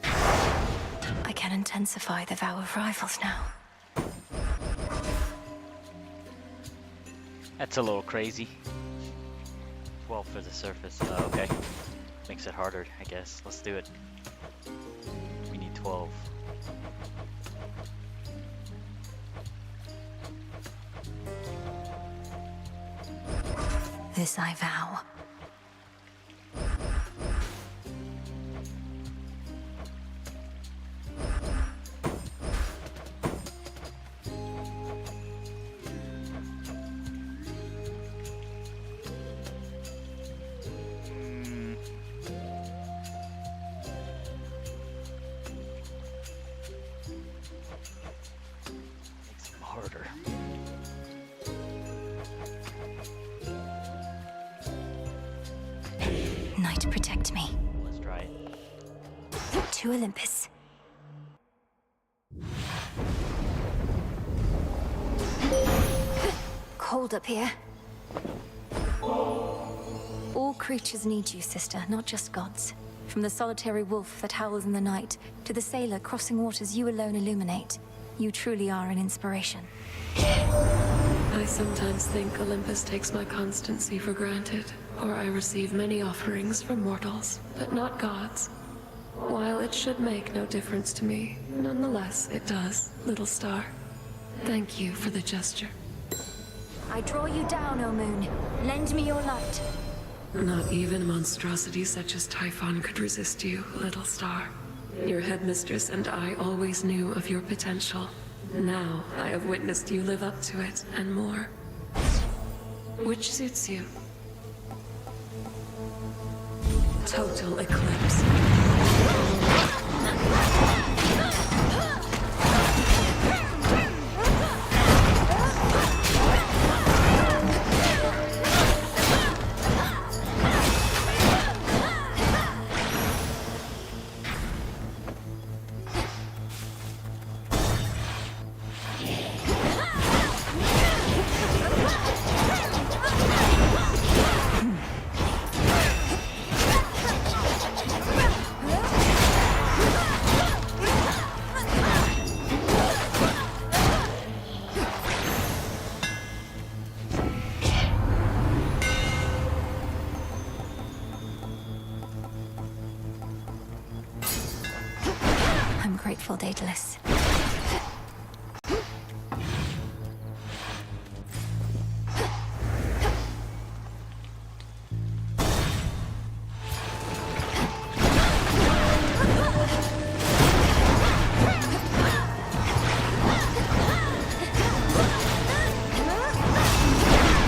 Speaker 3: I can intensify the vow of rivals now.
Speaker 1: That's a little crazy. 12 for the surface. Okay. Makes it harder, I guess. Let's do it. We need 12.
Speaker 3: This I vow.
Speaker 1: Makes it harder.
Speaker 3: Night, protect me.
Speaker 1: Let's try it.
Speaker 3: To Olympus. Cold up here. All creatures need you, sister, not just gods. From the solitary wolf that howls in the night, to the sailor crossing waters you alone illuminate. You truly are an inspiration.
Speaker 16: I sometimes think Olympus takes my constancy for granted, or I receive many offerings from mortals, but not gods. While it should make no difference to me, nonetheless it does, little star. Thank you for the gesture.
Speaker 3: I draw you down, O moon. Lend me your light.
Speaker 16: Not even a monstrosity such as Typhon could resist you, little star. Your headmistress and I always knew of your potential. Now I have witnessed you live up to it, and more. Which suits you? Total eclipse.
Speaker 3: I'm grateful, Daedalus.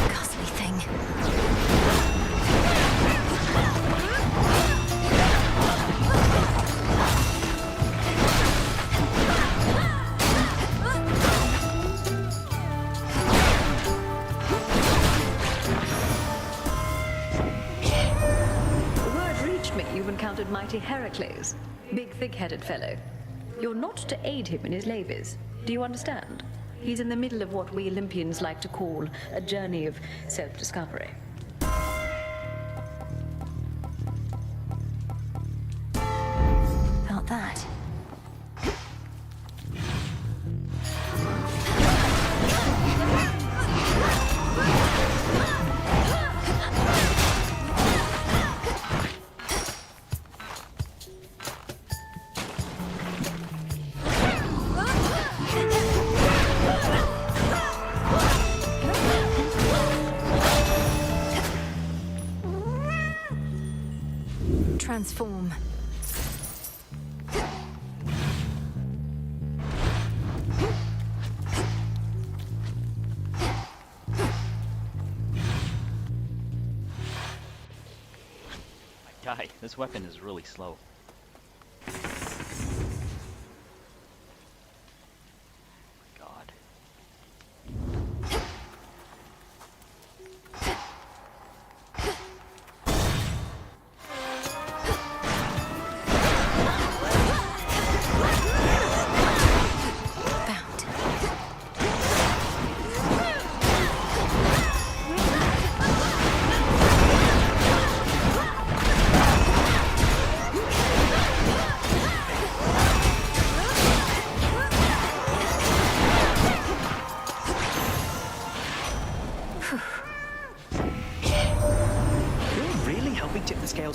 Speaker 3: Ghastly thing.
Speaker 18: Word reached me you've encountered mighty Heracles. Big, thick-headed fellow. You're not to aid him in his labours. Do you understand? He's in the middle of what we Olympians like to call a journey of self-discovery.
Speaker 3: Felt that. Transform.
Speaker 1: My guy, this weapon is really slow. God.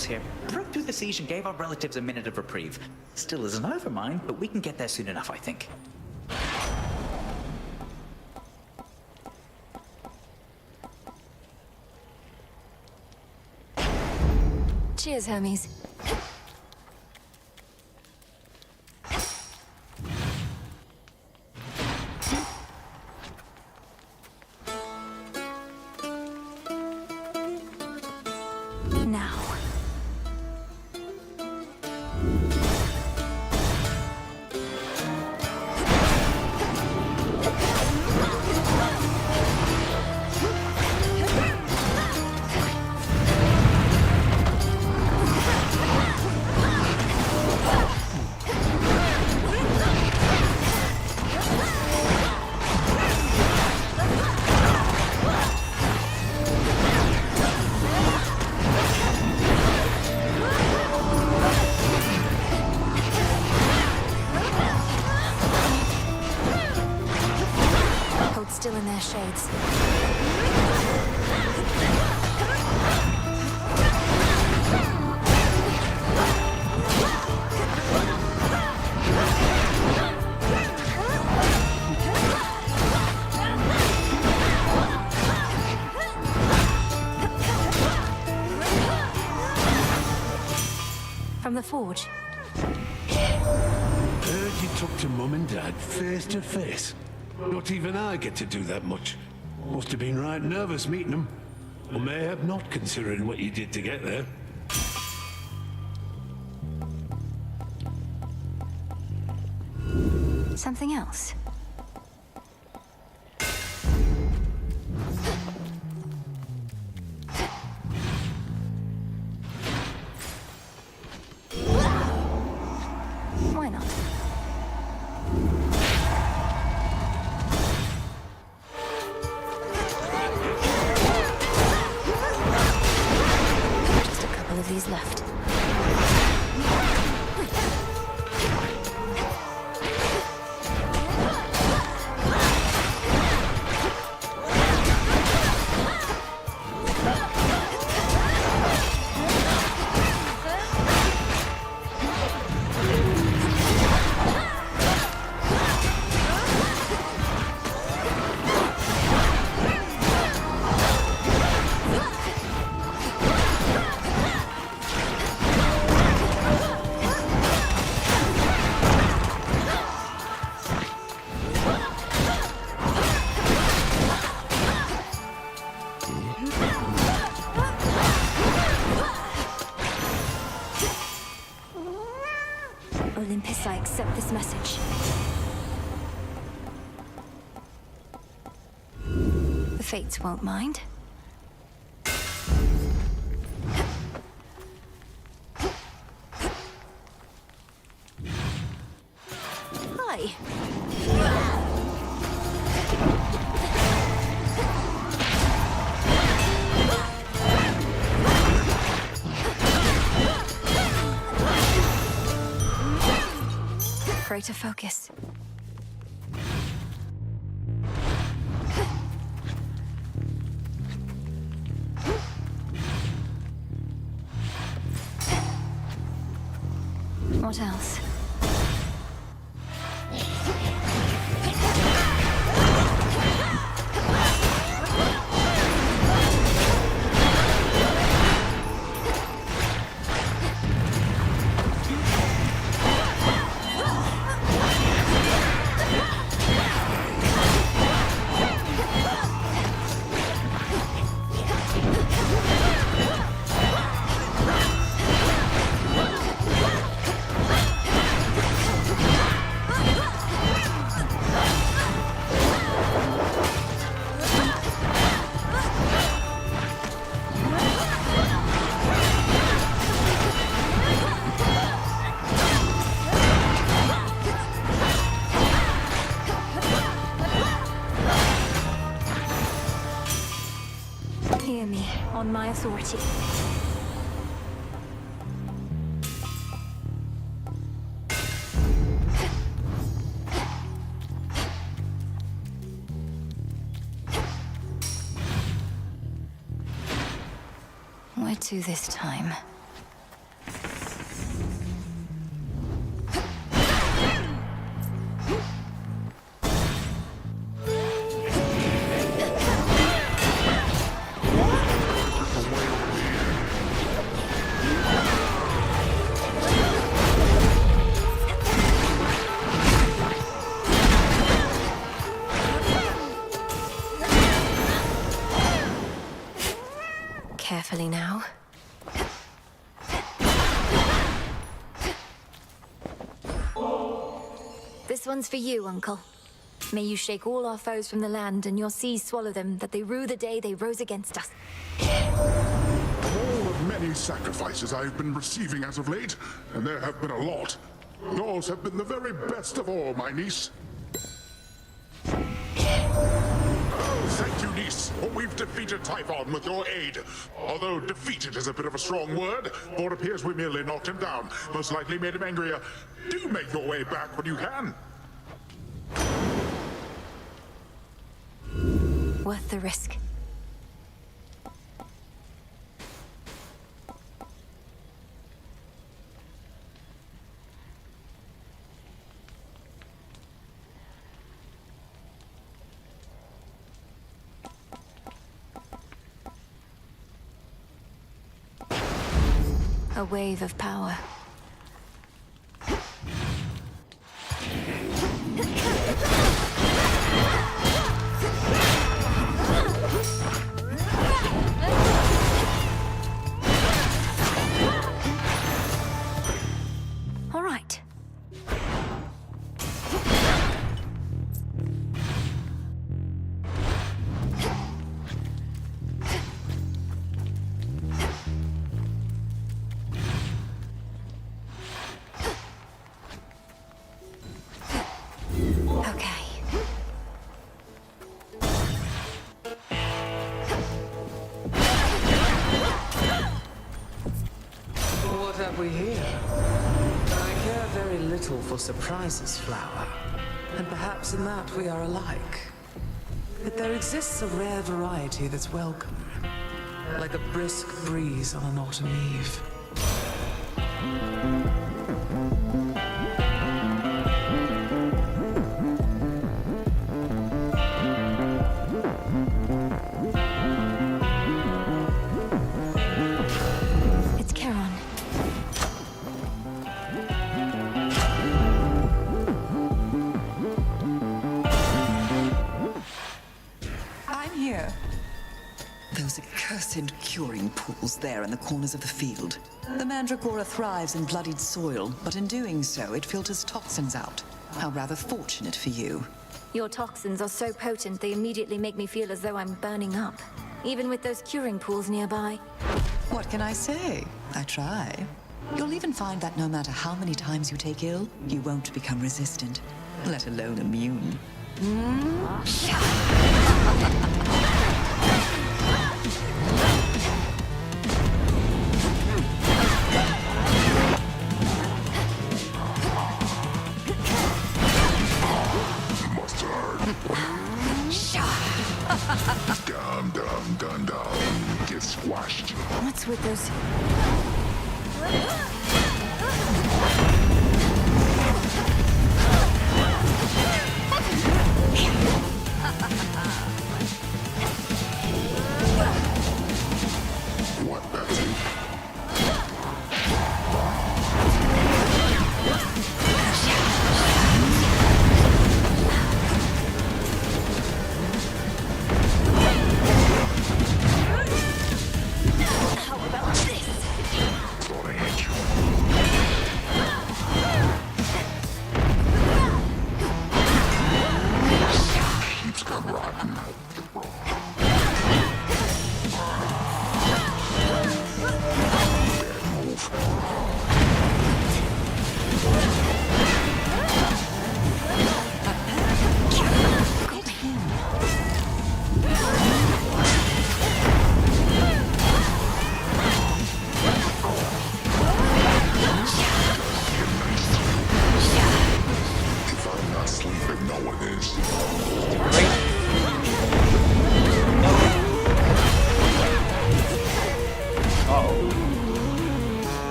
Speaker 13: rebels here. Broke through the siege and gave our relatives a minute of reprieve. Still isn't over, mind, but we can get there soon enough, I think.
Speaker 3: Cheers, Hermes. Now. Still in their shades. From the forge.
Speaker 6: Heard you talked to Mum and Dad face to face. Not even I get to do that much. Must have been right nervous meeting them. Or mayhap not, considering what you did to get there.
Speaker 3: Something else? Why not? Just a couple of these left. Olympus, I accept this message. The Fates won't mind. Hi. Greater focus. What else? Hear me, on my authority. Where to this time? carefully now. This one's for you, Uncle. May you shake all our foes from the land, and your seas swallow them, that they rue the day they rose against us.
Speaker 5: Of all the many sacrifices I've been receiving as of late, and there have been a lot, yours have been the very best of all, my niece. Thank you, niece, for we've defeated Typhon with your aid. Although defeated is a bit of a strong word, for it appears we merely knocked him down, most likely made him angrier. Do make your way back when you can.
Speaker 3: Worth the risk. A wave of power. All right. Okay.
Speaker 15: What have we here? I care very little for surprises, Flower. And perhaps in that we are alike. But there exists a rare variety that's welcome. Like a brisk breeze on an autumn eve.
Speaker 3: It's Charon.
Speaker 7: I'm here. Those accursed curing pools there in the corners of the field. The mandragora thrives in bloodied soil, but in doing so, it filters toxins out. How rather fortunate for you.
Speaker 3: Your toxins are so potent they immediately make me feel as though I'm burning up. Even with those curing pools nearby.
Speaker 7: What can I say? I try. You'll even find that no matter how many times you take ill, you won't become resistant, let alone immune.
Speaker 5: Dum, get squashed.
Speaker 3: What's with those?
Speaker 5: What, Betsy?
Speaker 3: How about this?
Speaker 5: Thought I hit you. Keeps got rotten. If I'm not sleeping, no one is.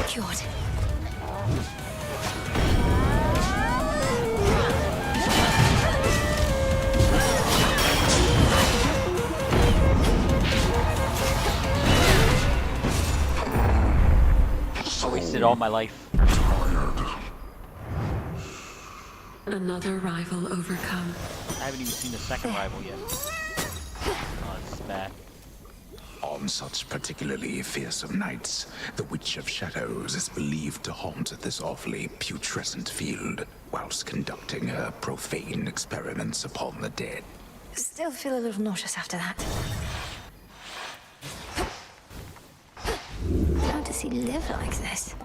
Speaker 3: Cured.
Speaker 1: I wasted all my life.
Speaker 5: Tired.
Speaker 16: Another rival overcome.
Speaker 1: I haven't even seen the second rival yet. Oh, it's bad.
Speaker 4: On such particularly fearsome nights, the Witch of Shadows is believed to haunt this awfully putrescent field, whilst conducting her profane experiments upon the dead.
Speaker 3: Still feel a little nauseous after that. How does he live like this?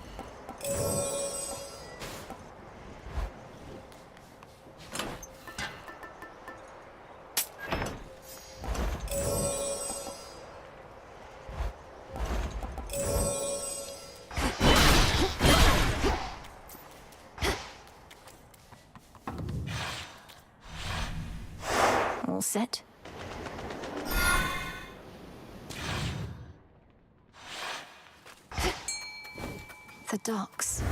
Speaker 3: All set. The docks.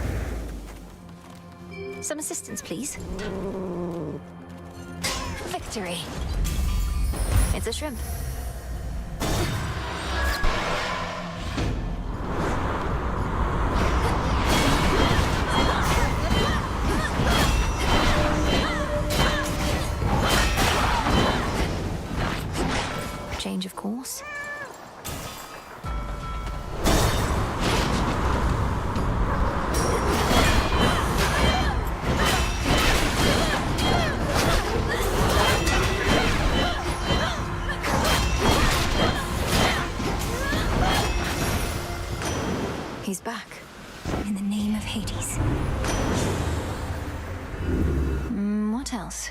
Speaker 3: Some assistance, please. Victory. It's a shrimp. Change of course. He's back. In the name of Hades. What else?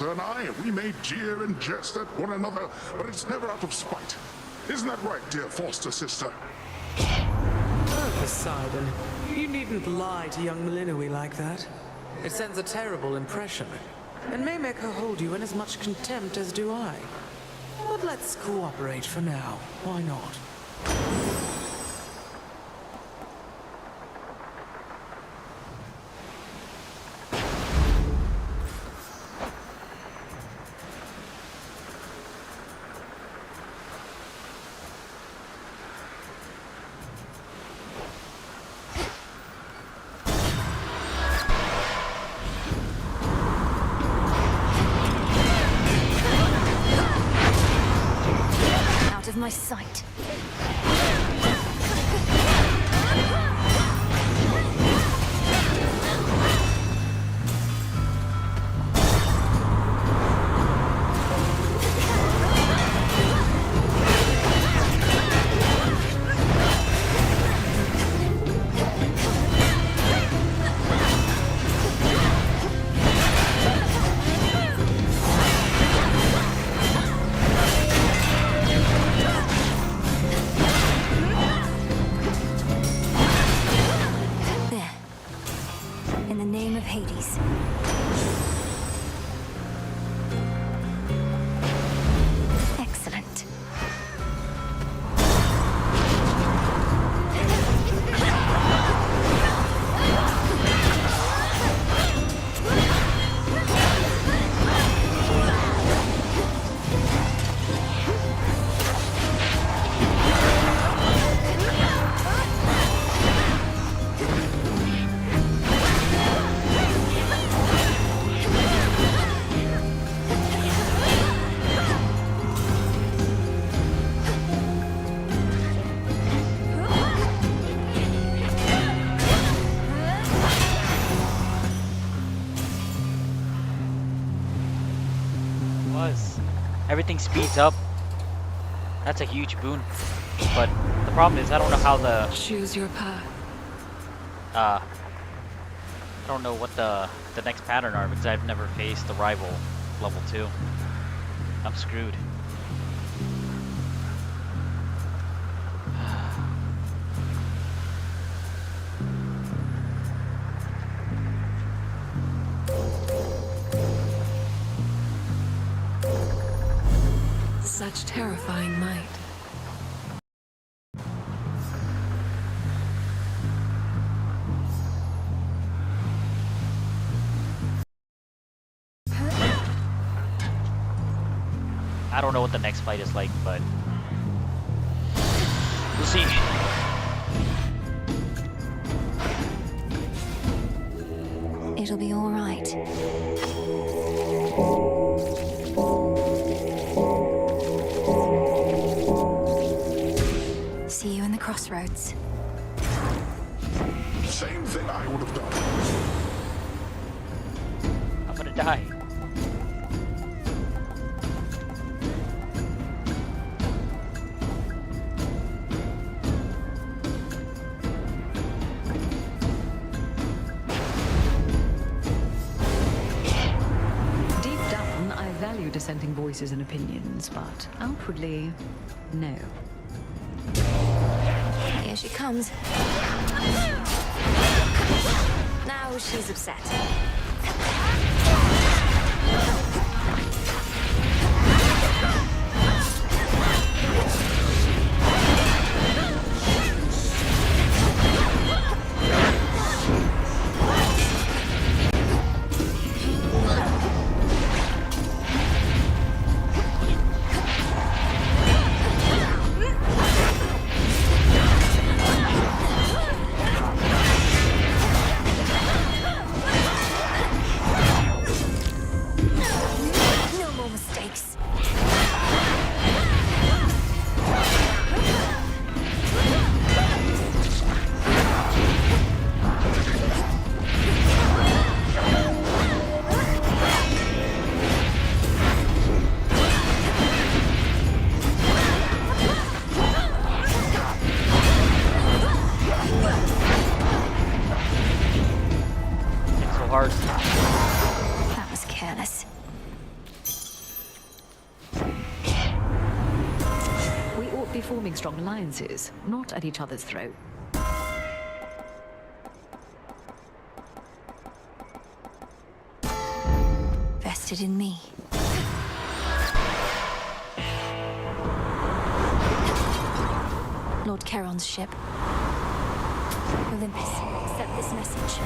Speaker 5: And I, we may jeer and jest at one another, but it's never out of spite. Isn't that right, dear foster sister?
Speaker 15: Oh, Poseidon, you needn't lie to young Melinoe like that. It sends a terrible impression, and may make her hold you in as much contempt as do I. But let's cooperate for now. Why not?
Speaker 3: Of my sight.
Speaker 1: does. Everything speeds up. That's a huge boon. But the problem is I don't know how the
Speaker 16: Choose your path.
Speaker 1: I don't know what the next pattern are because I've never faced the rival level 2. I'm screwed.
Speaker 16: Such terrifying might.
Speaker 1: I don't know what the next fight is like, but we'll see.
Speaker 3: It'll be all right. See you in the crossroads.
Speaker 5: Same thing I would have done.
Speaker 1: I'm gonna die.
Speaker 18: Deep down, I value dissenting voices and opinions, but outwardly, no.
Speaker 3: Here she comes. Now she's upset. No more mistakes.
Speaker 1: It's so hard.
Speaker 3: That was careless.
Speaker 18: We ought to be forming strong alliances, not at each other's throat.
Speaker 3: Vested in me. Lord Charon's ship. Olympus, accept this message.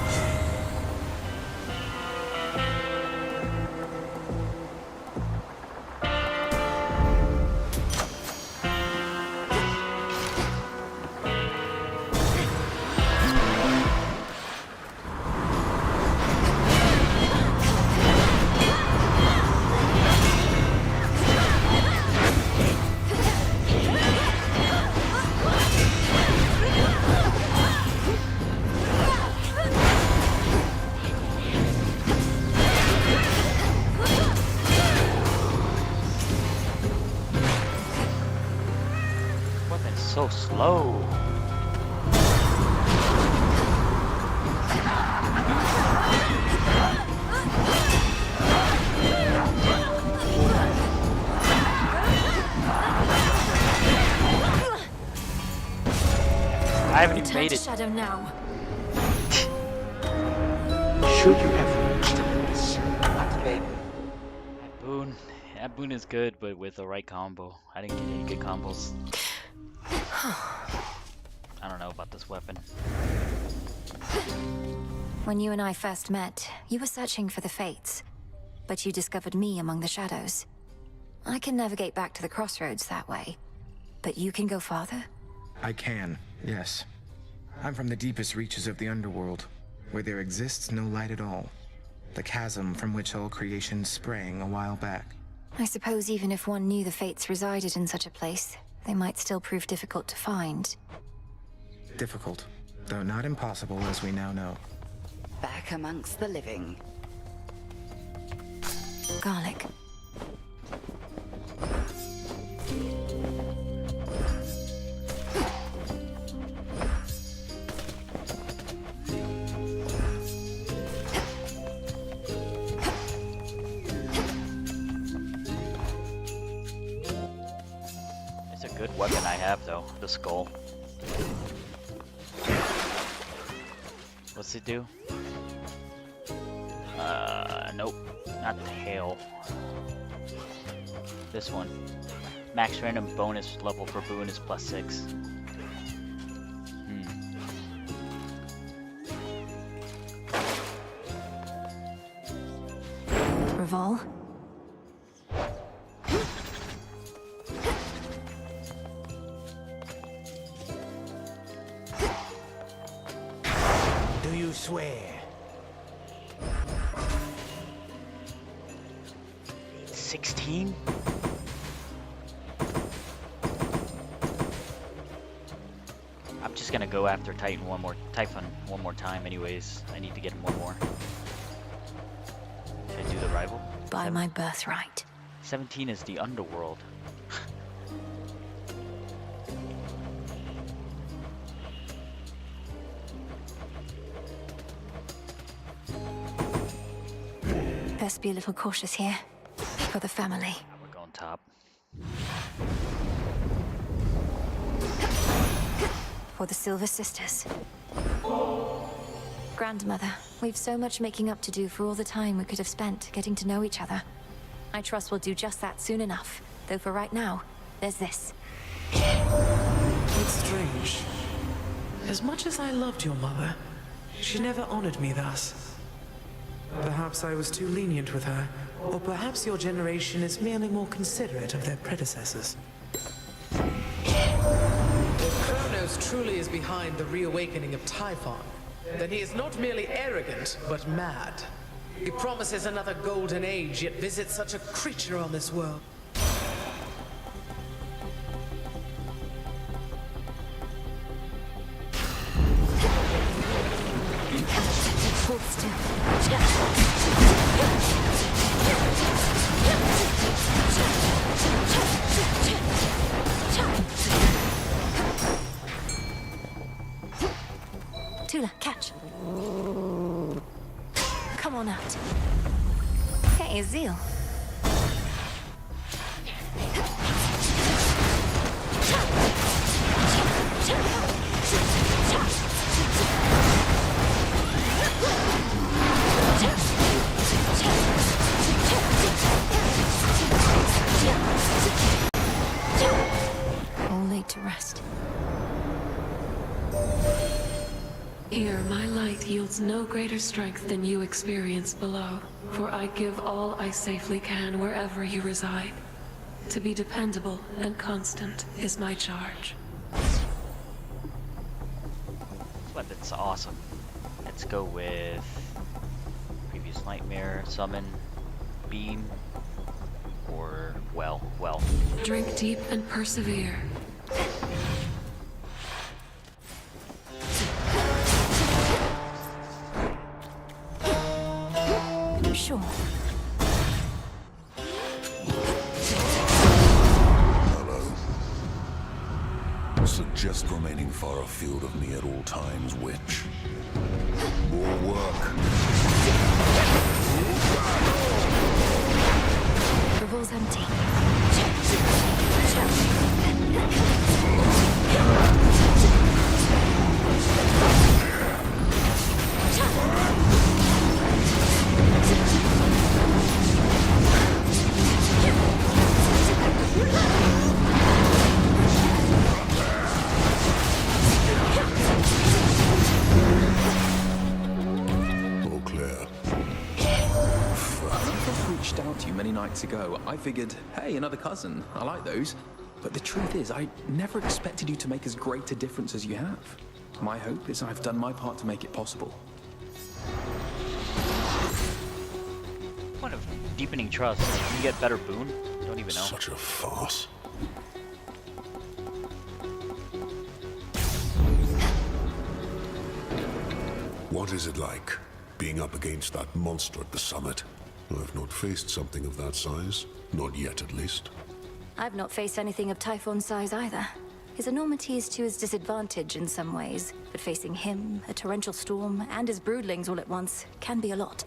Speaker 1: Weapon's so slow. I haven't even
Speaker 3: Return
Speaker 1: made
Speaker 3: to
Speaker 1: it.
Speaker 3: Shadow now.
Speaker 10: Should you have reached this, but then
Speaker 1: Boon. That boon is good, but with the right combo. I didn't get any good combos. I don't know about this weapon.
Speaker 3: When you and I first met, you were searching for the Fates, but you discovered me among the shadows. I can navigate back to the crossroads that way, but you can go farther?
Speaker 12: I can, yes. I'm from the deepest reaches of the underworld, where there exists no light at all. The chasm from which all creation sprang a while back.
Speaker 3: I suppose even if one knew the Fates resided in such a place, they might still prove difficult to find.
Speaker 12: Difficult, though not impossible as we now know.
Speaker 11: Back amongst the living.
Speaker 3: Garlic.
Speaker 1: Good weapon I have though, the skull. What's it do? Nope, not the hail. This one. Max random bonus level for boon is +6.
Speaker 3: Revol?
Speaker 2: Do you swear?
Speaker 1: 16? I'm just gonna go after Typhon one more time anyways. I need to get him one more. Should I do the rival?
Speaker 3: By my birthright.
Speaker 1: 17 is the underworld.
Speaker 3: Best be a little cautious here. For the family.
Speaker 1: We're going top.
Speaker 3: For the Silver Sisters. Grandmother, we've so much making up to do for all the time we could have spent getting to know each other. I trust we'll do just that soon enough. Though for right now, there's this.
Speaker 15: It's strange. As much as I loved your mother, she never honored me thus. Perhaps I was too lenient with her, or perhaps your generation is merely more considerate of their predecessors. If Kronos truly is behind the reawakening of Typhon, then he is not merely arrogant, but mad. He promises another golden age, yet visits such a creature on this world.
Speaker 3: Hold still. Tula, catch. Come on out. Hey, Zeal. All laid to rest.
Speaker 16: Here, my light yields no greater strength than you experience below, for I give all I safely can wherever you reside. To be dependable and constant is my charge.
Speaker 1: This weapon's awesome. Let's go with previous nightmare, summon, beam, or well.
Speaker 16: Drink deep and persevere.
Speaker 3: Sure.
Speaker 20: Hello. Suggest remaining far afield of me at all times, witch. More work.
Speaker 3: Revol's empty.
Speaker 14: Reached out to you many nights ago. I figured, hey, another cousin. I like those. But the truth is, I never expected you to make as great a difference as you have. My hope is I've done my part to make it possible.
Speaker 1: Point of deepening trust. Can you get better boon? Don't even know.
Speaker 20: Such a farce. What is it like, being up against that monster at the summit? I've not faced something of that size. Not yet, at least.
Speaker 3: I've not faced anything of Typhon's size either. His enormity is to his disadvantage in some ways, but facing him, a torrential storm, and his broodlings all at once can be a lot.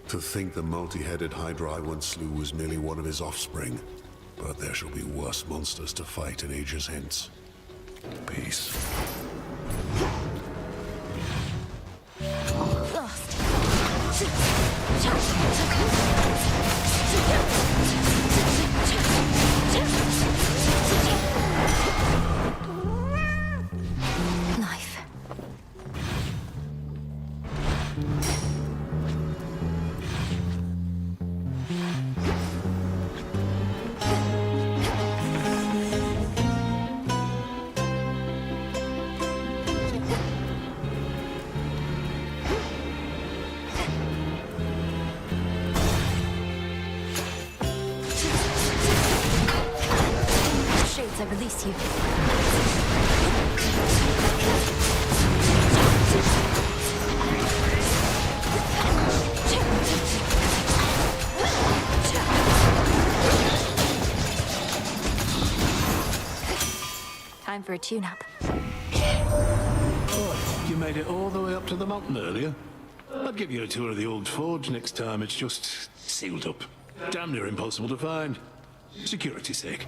Speaker 20: To think the multi-headed Hydra I once slew was merely one of his offspring. but there shall be worse monsters to fight in ages hence. Peace.
Speaker 3: Life. Shades, I release you. Time for a tune-up.
Speaker 6: You made it all the way up to the mountain earlier. I'd give you a tour of the old forge next time. It's just sealed up. Damn near impossible to find. Security's sake.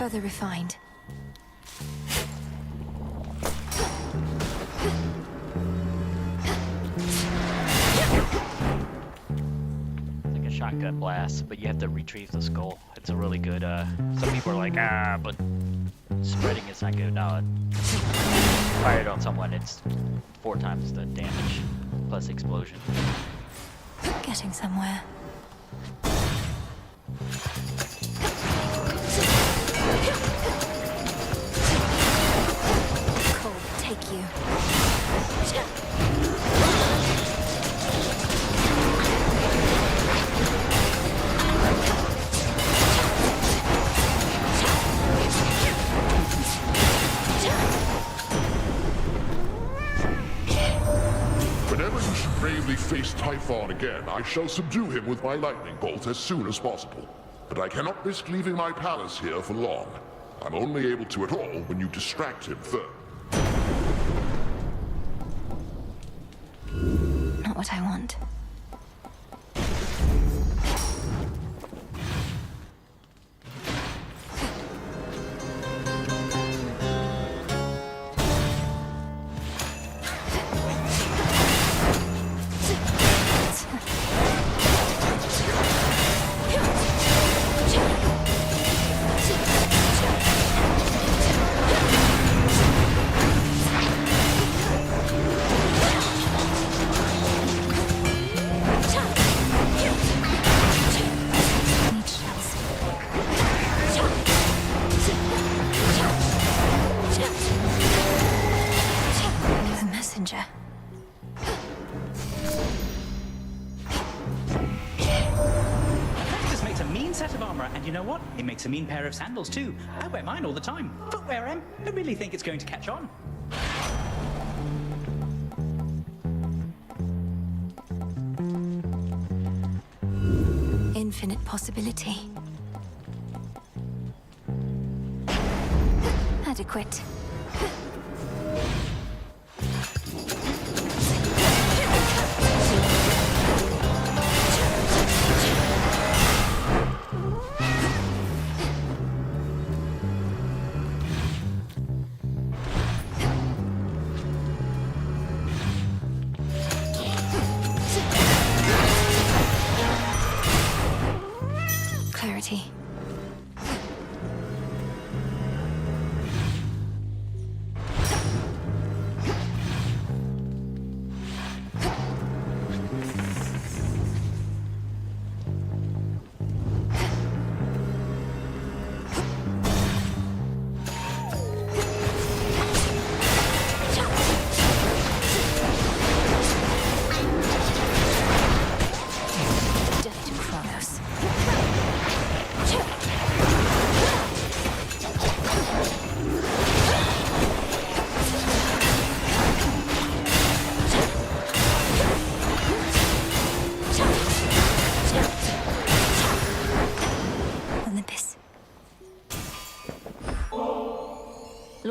Speaker 3: Further refined.
Speaker 1: Like a shotgun blast, but you have to retrieve the skull. It's a really good, some people are like, but spreading it's not good. No, fire it on someone, it's 4 times the damage, plus explosion.
Speaker 3: Getting somewhere. Cold, take you.
Speaker 5: Whenever you should bravely face Typhon again, I shall subdue him with my lightning bolt as soon as possible. But I cannot risk leaving my palace here for long. I'm only able to at all when you distract him first.
Speaker 3: Not what I want. The messenger.
Speaker 13: That just makes a mean set of armor, and you know what? It makes a mean pair of sandals too. I wear mine all the time. Footwear, Em. I really think it's going to catch on.
Speaker 3: Infinite possibility. Adequate.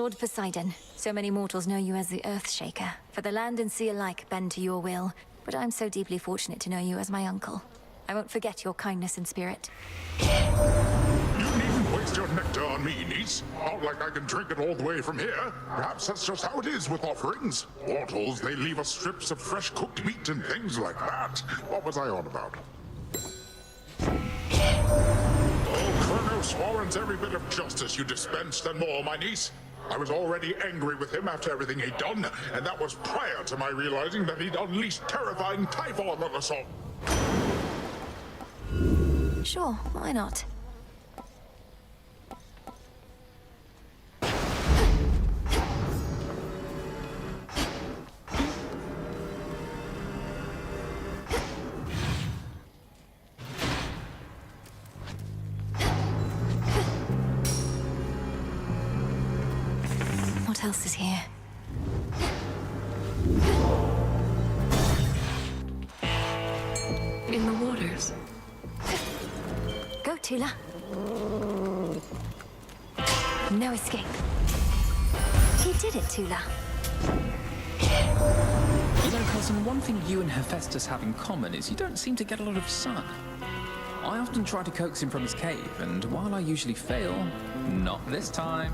Speaker 3: Lord Poseidon, so many mortals know you as the Earthshaker, for the land and sea alike bend to your will, but I'm so deeply fortunate to know you as my uncle. I won't forget your kindness and spirit.
Speaker 5: You needn't waste your nectar on me, niece. Not like I can drink it all the way from here. Perhaps that's just how it is with offerings. Mortals, they leave us strips of fresh cooked meat and things like that. What was I on about? Oh, Kronos warrants every bit of justice you dispensed and more, my niece. I was already angry with him after everything he'd done, and that was prior to my realizing that he'd unleashed terrifying Typhon on us all.
Speaker 3: Sure, why not? What else is here?
Speaker 16: In the waters.
Speaker 3: Go, Tula. No escape. You did it, Tula.
Speaker 14: You know, cousin, one thing you and Hephaestus have in common is you don't seem to get a lot of sun. I often try to coax him from his cave, and while I usually fail, not this time.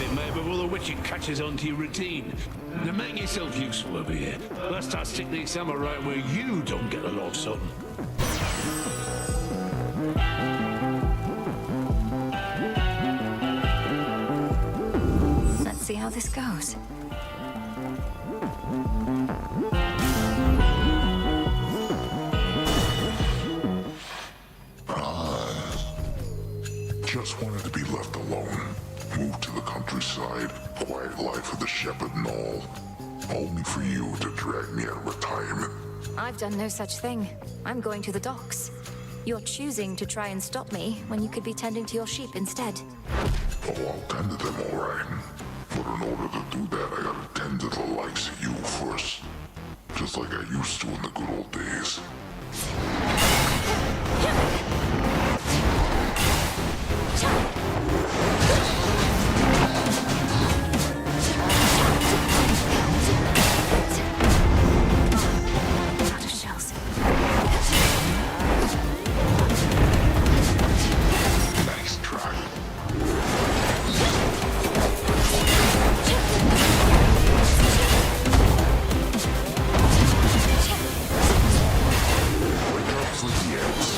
Speaker 6: It may be the witching catches on to your routine. Now make yourself useful over here. Let's start stick these summer right where you don't get a lot of sun.
Speaker 3: Let's see how this goes.
Speaker 5: Just wanted to be left alone. Moved to the countryside, quiet life of the shepherd and all. Only for you to drag me out of retirement.
Speaker 3: I've done no such thing. I'm going to the docks. You're choosing to try and stop me when you could be tending to your sheep instead.
Speaker 5: Oh, I'll tend to them all right. But in order to do that, I gotta tend to the likes of you first. Just like I used to in the good old days.
Speaker 3: Out of shells.
Speaker 5: Nice try. Wake up, sleepyheads.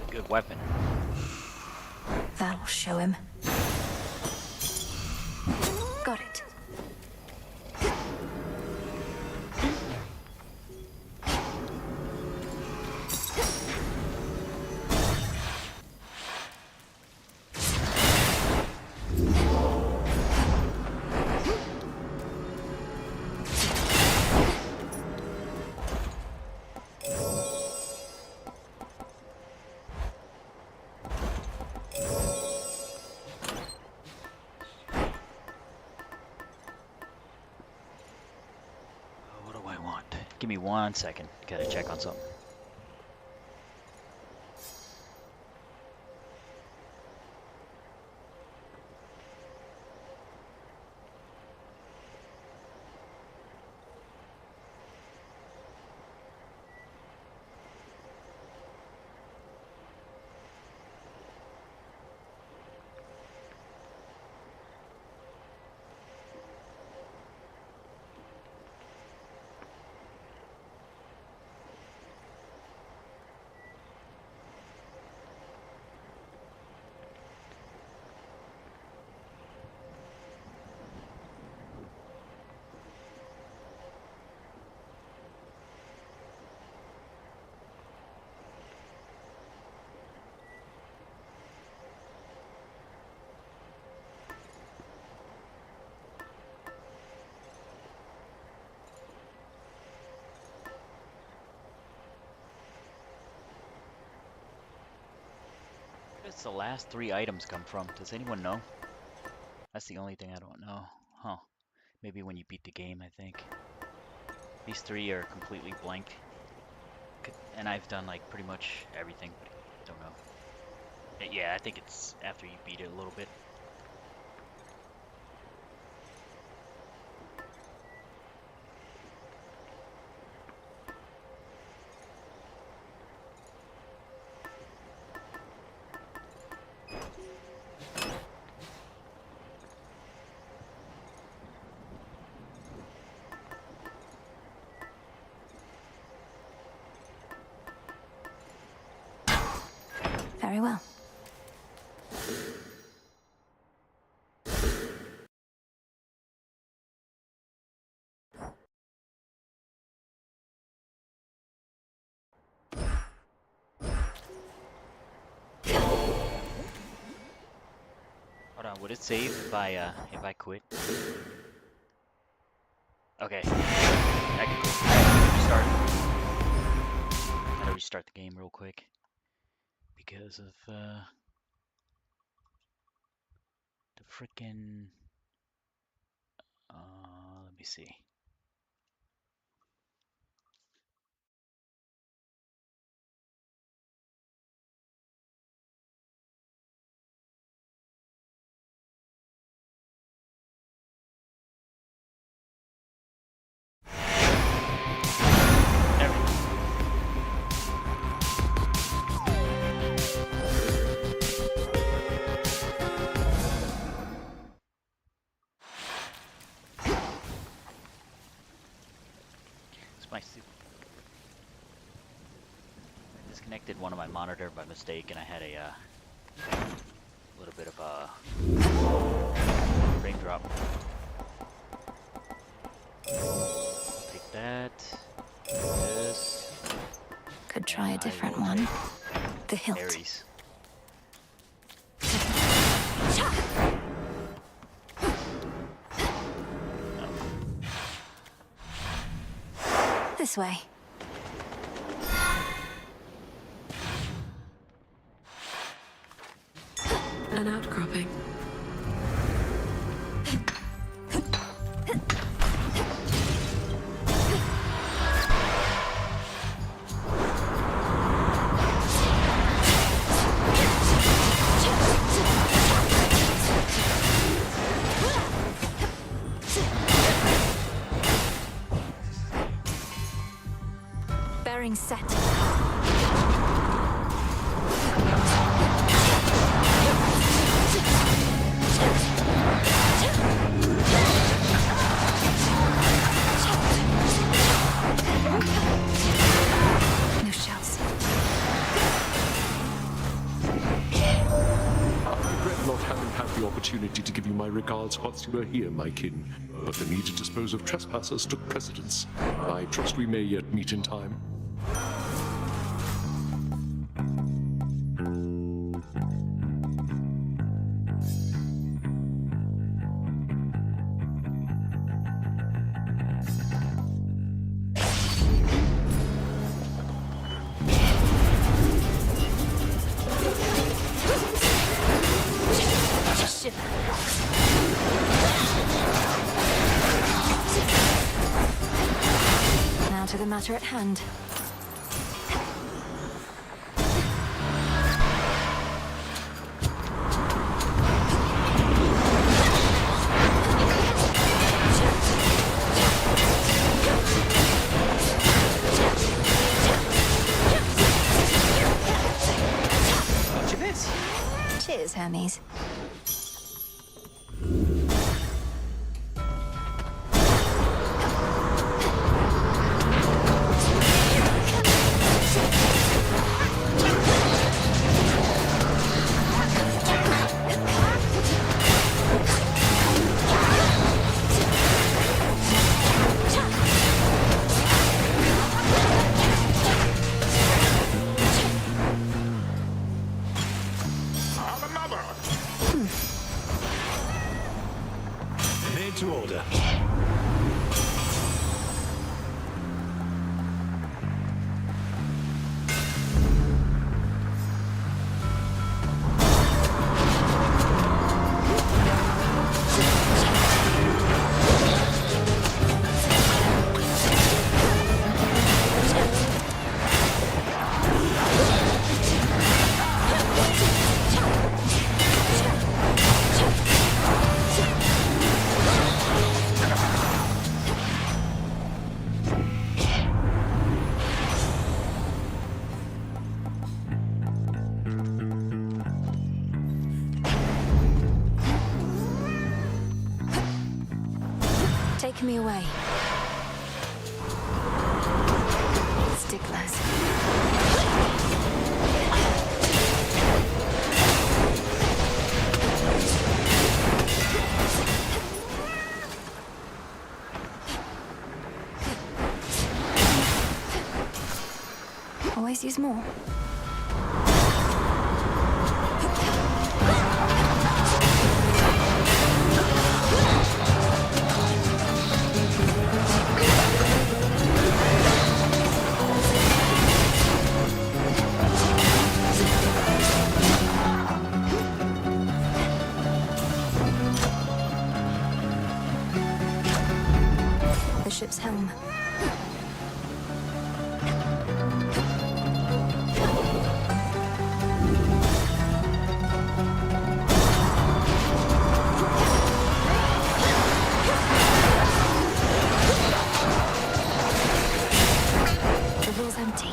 Speaker 1: Good weapon.
Speaker 3: That'll show him. Got it.
Speaker 1: What do I want? Give me 1 second. Gotta check on something. the last 3 items come from? Does anyone know? That's the only thing I don't know. Huh. Maybe when you beat the game, I think. These 3 are completely blank. And I've done like pretty much everything, but I don't know. Yeah, I think it's after you beat it a little bit.
Speaker 3: Very well.
Speaker 1: Hold on, would it save if I quit? Okay. I can quit. Gotta restart the game real quick. Because of the frickin' let me see. There we go. It's my soup. I disconnected one of my monitor by mistake, and I had a little bit of a frame drop. Take that. This.
Speaker 3: Could try a different one. The hilt.
Speaker 1: Aries.
Speaker 3: This way.
Speaker 16: An outcropping.
Speaker 3: Bearing set. No shells.
Speaker 5: I regret not having had the opportunity to give you my regards whilst you were here, my kin. But the need to dispose of trespassers took precedence. I trust we may yet meet in time.
Speaker 3: Now to the matter at hand.
Speaker 13: Much of this.
Speaker 3: Cheers, Hermes.
Speaker 6: Made to order.
Speaker 3: Take me away. Sticklers. Always use more. The ship's helm. The roll's empty.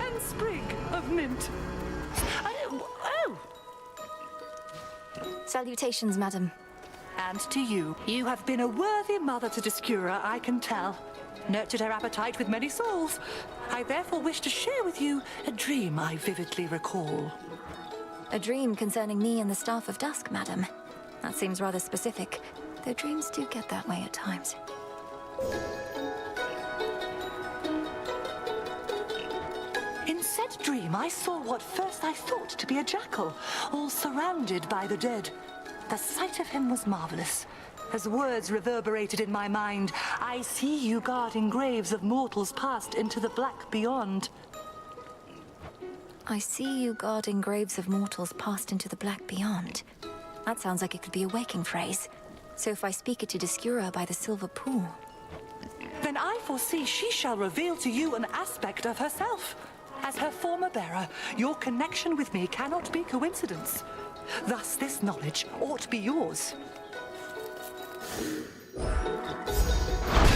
Speaker 15: And sprig of mint. Oh!
Speaker 3: Salutations, madam.
Speaker 15: And to you. You have been a worthy mother to Discura, I can tell. Nurtured her appetite with many souls. I therefore wish to share with you a dream I vividly recall.
Speaker 3: A dream concerning me and the Staff of Dusk, madam. That seems rather specific, though dreams do get that way at times.
Speaker 15: In said dream, I saw what first I thought to be a jackal, all surrounded by the dead. The sight of him was marvelous. As words reverberated in my mind, I see you guarding graves of mortals passed into the black beyond.
Speaker 3: I see you guarding graves of mortals passed into the black beyond. That sounds like it could be a waking phrase. So if I speak it to Discura by the silver pool...
Speaker 15: Then I foresee she shall reveal to you an aspect of herself. As her former bearer, your connection with me cannot be coincidence. Thus, this knowledge ought be yours.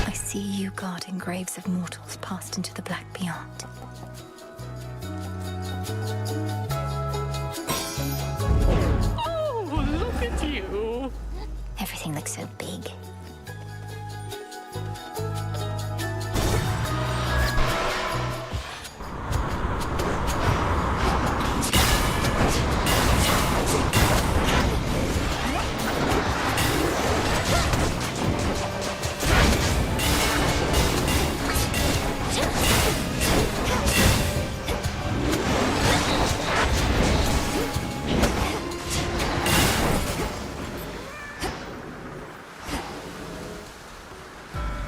Speaker 3: I see you guarding graves of mortals passed into the black beyond.
Speaker 15: Oh, look at you!
Speaker 3: Everything looks so big.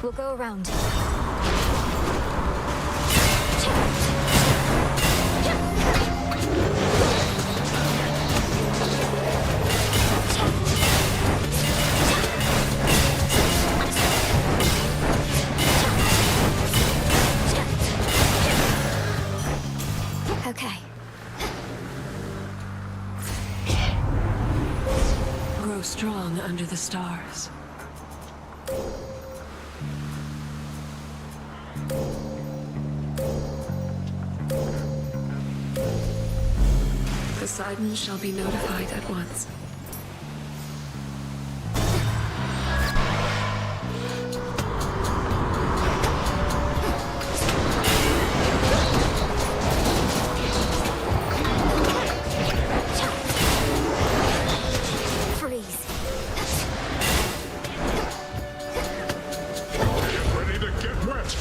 Speaker 3: We'll go around. Okay.
Speaker 16: Grow strong under the stars. Poseidon shall be notified at once.
Speaker 3: Freeze.
Speaker 5: Get ready to get wet!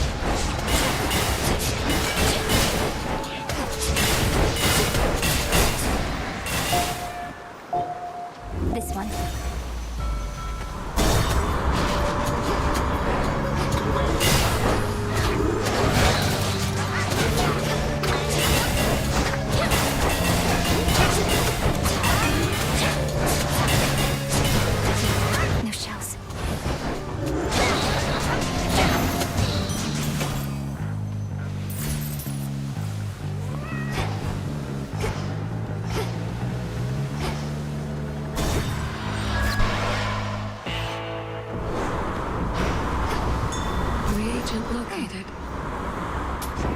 Speaker 16: located.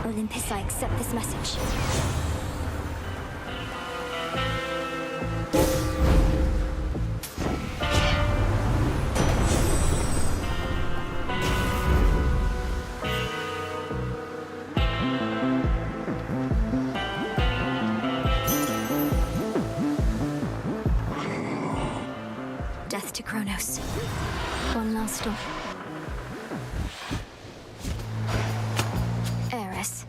Speaker 9: Olympus, I accept this message. Death to Kronos. One last stop. Eris.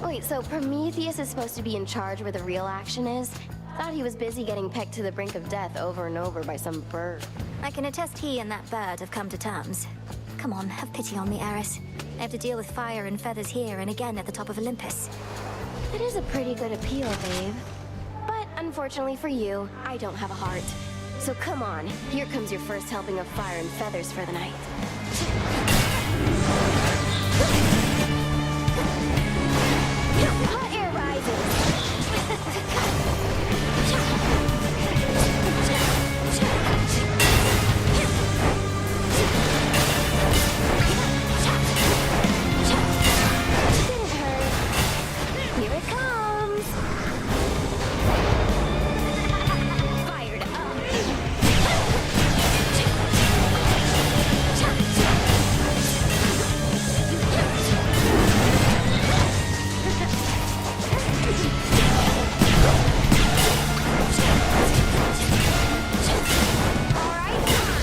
Speaker 9: Wait, so Prometheus is supposed to be in charge where the real action is? Thought he was busy getting pegged to the brink of death over and over by some bird.
Speaker 3: I can attest he and that bird have come to terms. Come on, have pity on me, Eris. I have to deal with fire and feathers here and again at the top of Olympus.
Speaker 9: It is a pretty good appeal, babe. But unfortunately for you, I don't have a heart. So come on, here comes your first helping of fire and feathers for the night. Hot air Didn't hurt. Here it comes. Fired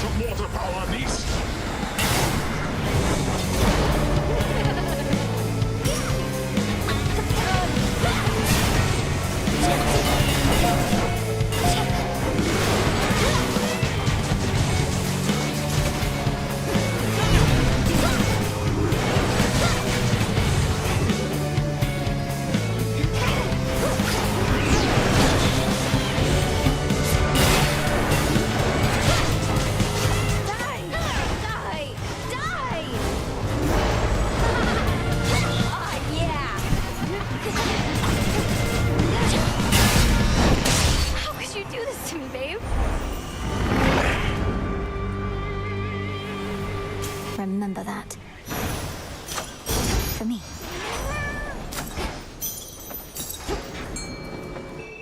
Speaker 5: Some water power, niece.
Speaker 3: Remember that. For me.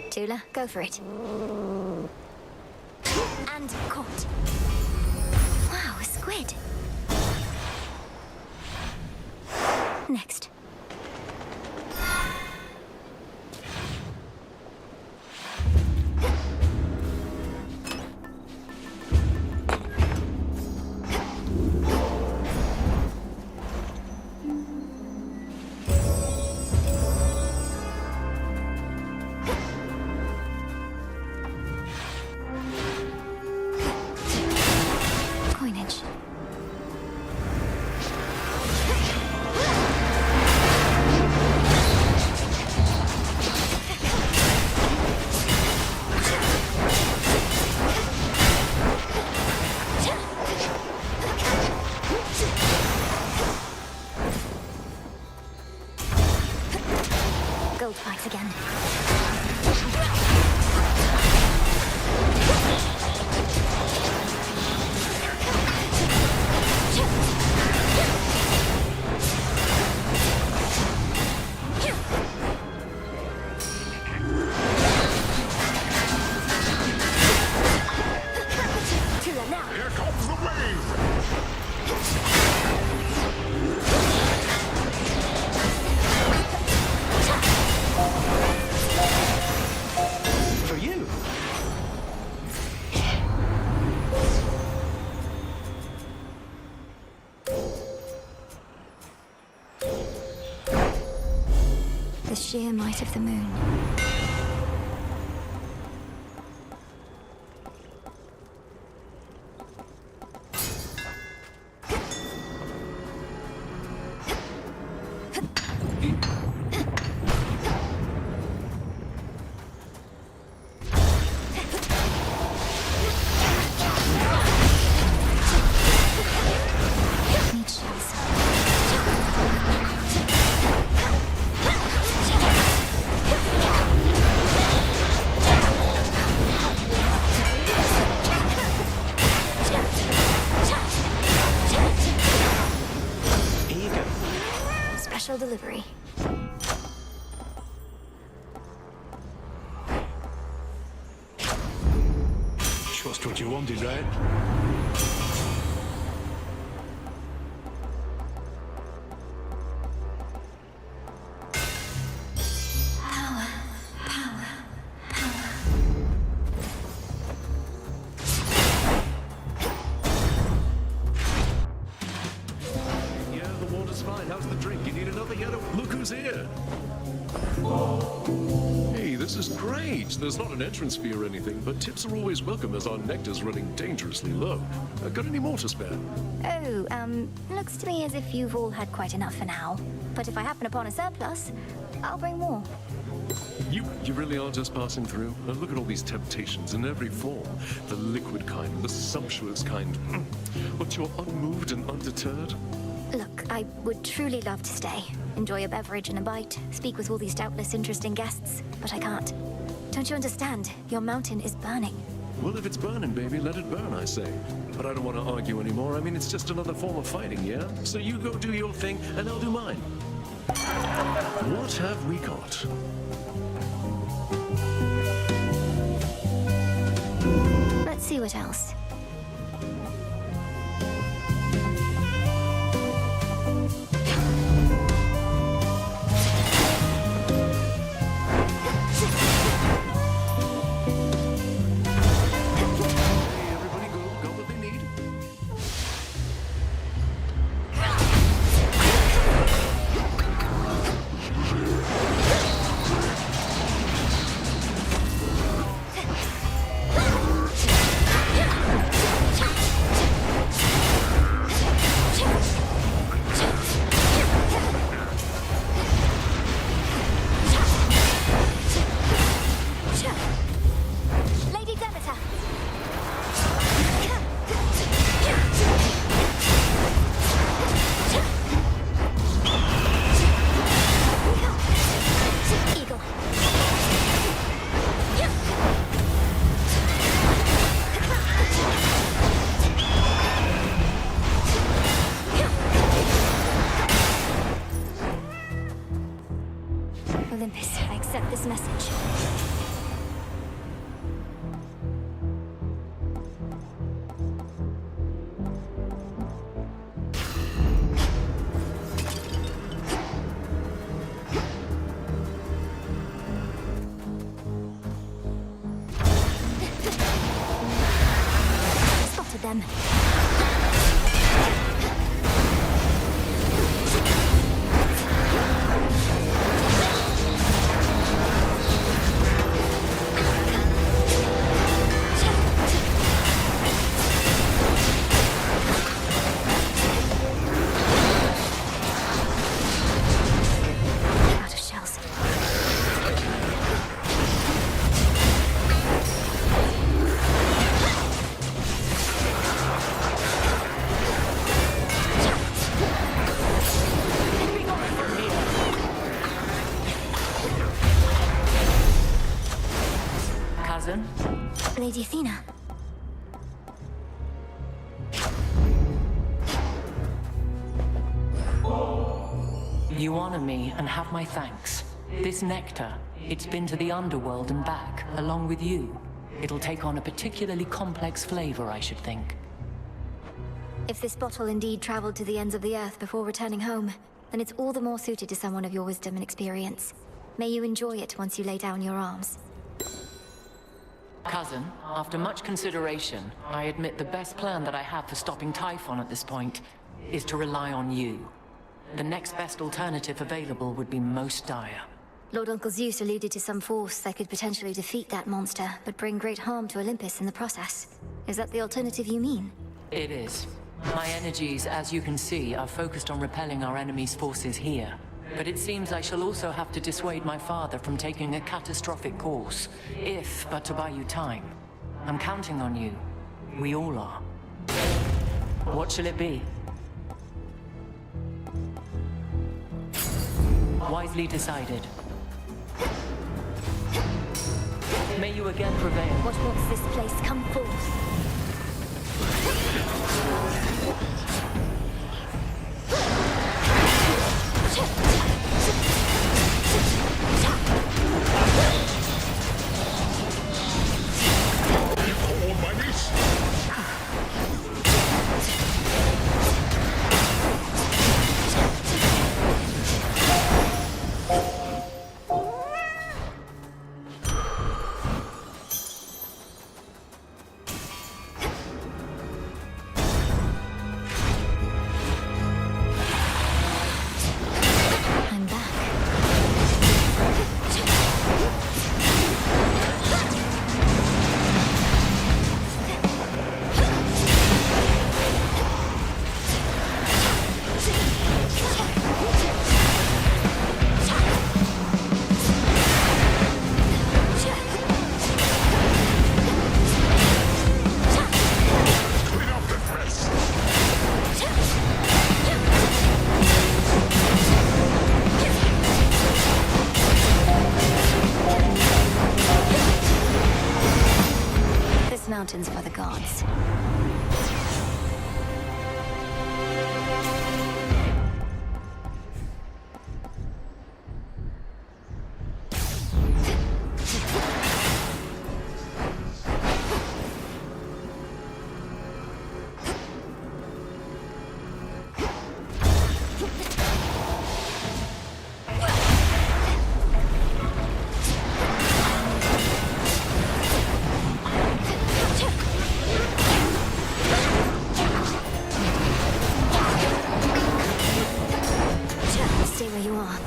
Speaker 3: Tula, go for it. And caught. Wow, a squid. Next. Coinage. Gold spikes again. Tula, now.
Speaker 5: Here comes the wave.
Speaker 10: For you.
Speaker 3: The sheer might of the moon. Need shells.
Speaker 9: Special delivery.
Speaker 6: Just what you wanted, right? Yeah, the water's fine. How's the drink? You need another yellow? Look who's here!
Speaker 21: Hey, this is great. There's not an entrance fee or anything, but tips are always welcome as our nectar's running dangerously low. Got any more to spare?
Speaker 9: Oh, looks to me as if you've all had quite enough for now. But if I happen upon a surplus, I'll bring more.
Speaker 21: You really are just passing through? Look at all these temptations in every form. The liquid kind, the sumptuous kind. But you're unmoved and undeterred?
Speaker 9: Look, I would truly love to stay. Enjoy a beverage and a bite. Speak with all these doubtless interesting guests. But I can't. Don't you understand? Your mountain is burning.
Speaker 21: Well, if it's burning, baby, let it burn, I say. But I don't want to argue anymore. I mean, it's just another form of fighting, yeah? So you go do your thing, and I'll do mine. What have we got?
Speaker 9: Let's see what else. Olympus, I accept this message. Spotted them. Out of shells.
Speaker 18: Cousin?
Speaker 9: Lady Athena.
Speaker 18: You honor me and have my thanks. This nectar, it's been to the underworld and back, along with you. It'll take on a particularly complex flavor, I should think.
Speaker 9: If this bottle indeed traveled to the ends of the earth before returning home, then it's all the more suited to someone of your wisdom and experience. May you enjoy it once you lay down your arms.
Speaker 18: Cousin, after much consideration, I admit the best plan that I have for stopping Typhon at this point is to rely on you. The next best alternative available would be most dire.
Speaker 9: Lord Uncle Zeus alluded to some force that could potentially defeat that monster, but bring great harm to Olympus in the process. Is that the alternative you mean?
Speaker 18: It is. My energies, as you can see, are focused on repelling our enemy's forces here. But it seems I shall also have to dissuade my father from taking a catastrophic course, if but to buy you time. I'm counting on you. We all are. What shall it be? Wisely decided. May you again prevail.
Speaker 9: What wants this place come forth? mountains for the gods. Stay where you are.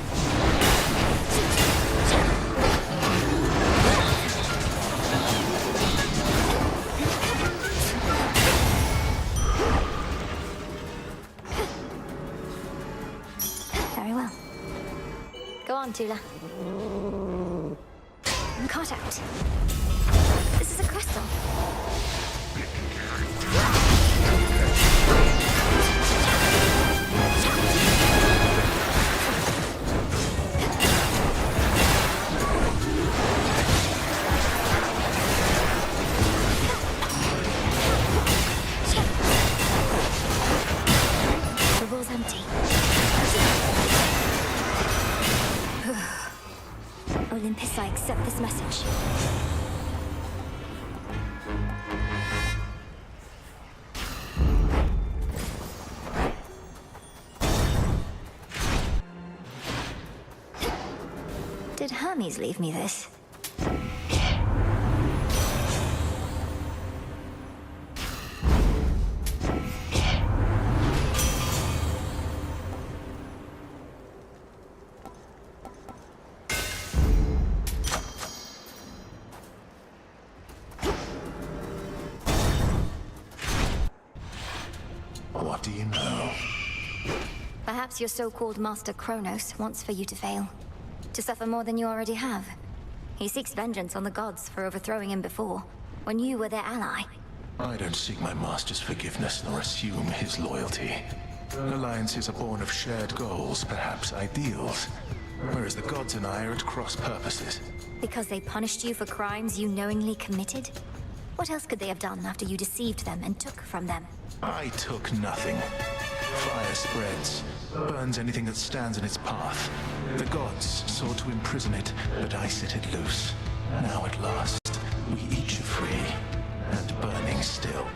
Speaker 9: Very well. Go on, Tula. Caught out. This is a crystal. The ball's empty. Olympus, I accept this message. Did Hermes leave me this?
Speaker 17: What do you know?
Speaker 9: Perhaps your so-called Master Kronos wants for you to fail. To suffer more than you already have. He seeks vengeance on the gods for overthrowing him before, when you were their ally.
Speaker 17: I don't seek my master's forgiveness nor assume his loyalty. Alliances are born of shared goals, perhaps ideals. Whereas the gods and I are at cross purposes.
Speaker 9: Because they punished you for crimes you knowingly committed? What else could they have done after you deceived them and took from them?
Speaker 17: I took nothing. Fire spreads, burns anything that stands in its path. The gods sought to imprison it, but I set it loose. Now at last, we each are free, and burning still.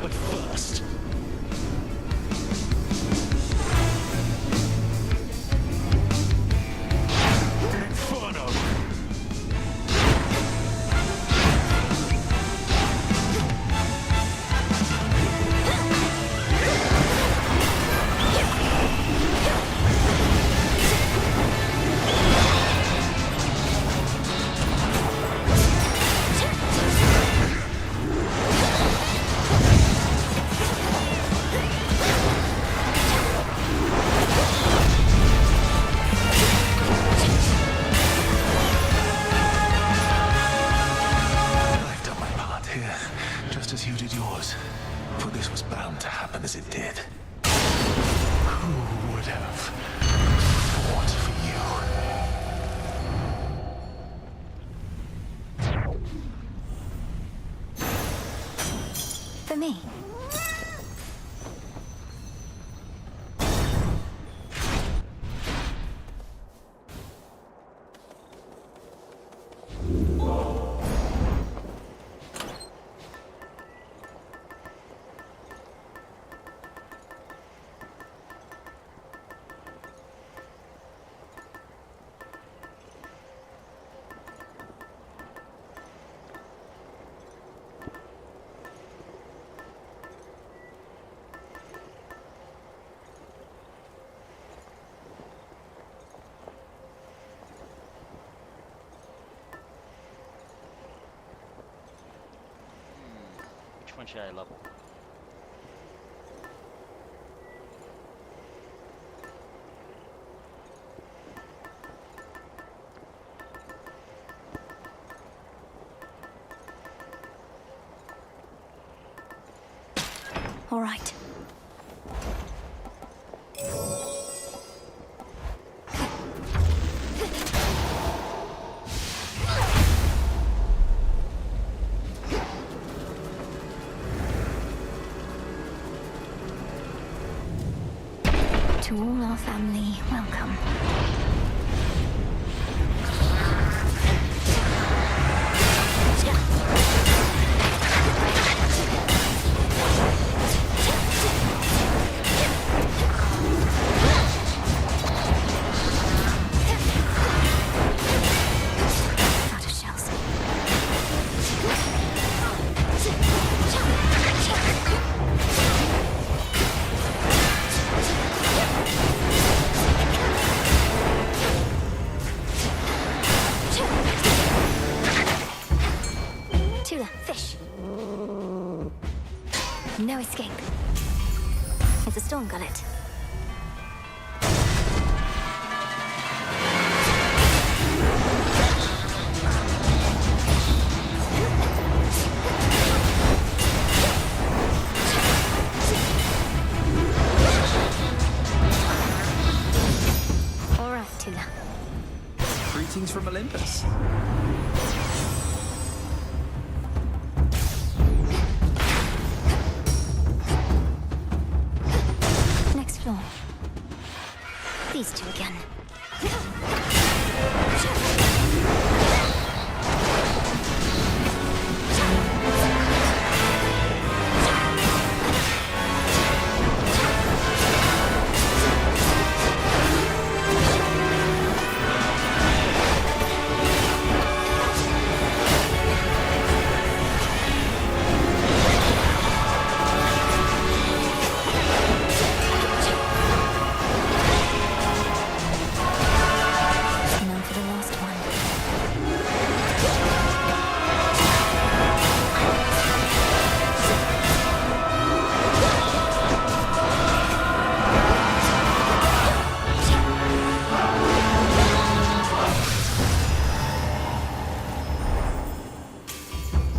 Speaker 17: But first... Inferno!
Speaker 3: for me.
Speaker 1: Which one should I level?
Speaker 3: All right. To all our family, welcome. Out of shells. Tula, fish. No escape. It's a storm gullet. All right, Tula.
Speaker 13: Greetings from Olympus.
Speaker 3: Next floor. These two again. Now for the last one.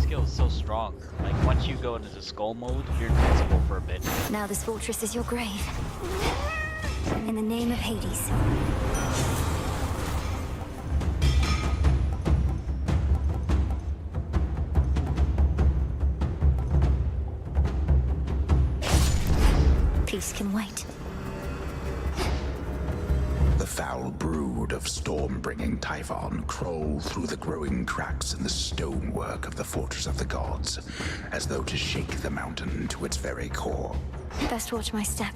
Speaker 1: Skill is so strong. Like once you go into the skull mode, you're invincible for a bit.
Speaker 3: Now this fortress is your grave. In the name of Hades. Peace can wait.
Speaker 4: The foul brood of storm-bringing Typhon crawl through the growing cracks in the stonework of the Fortress of the Gods, as though to shake the mountain to its very core.
Speaker 3: Best watch my step.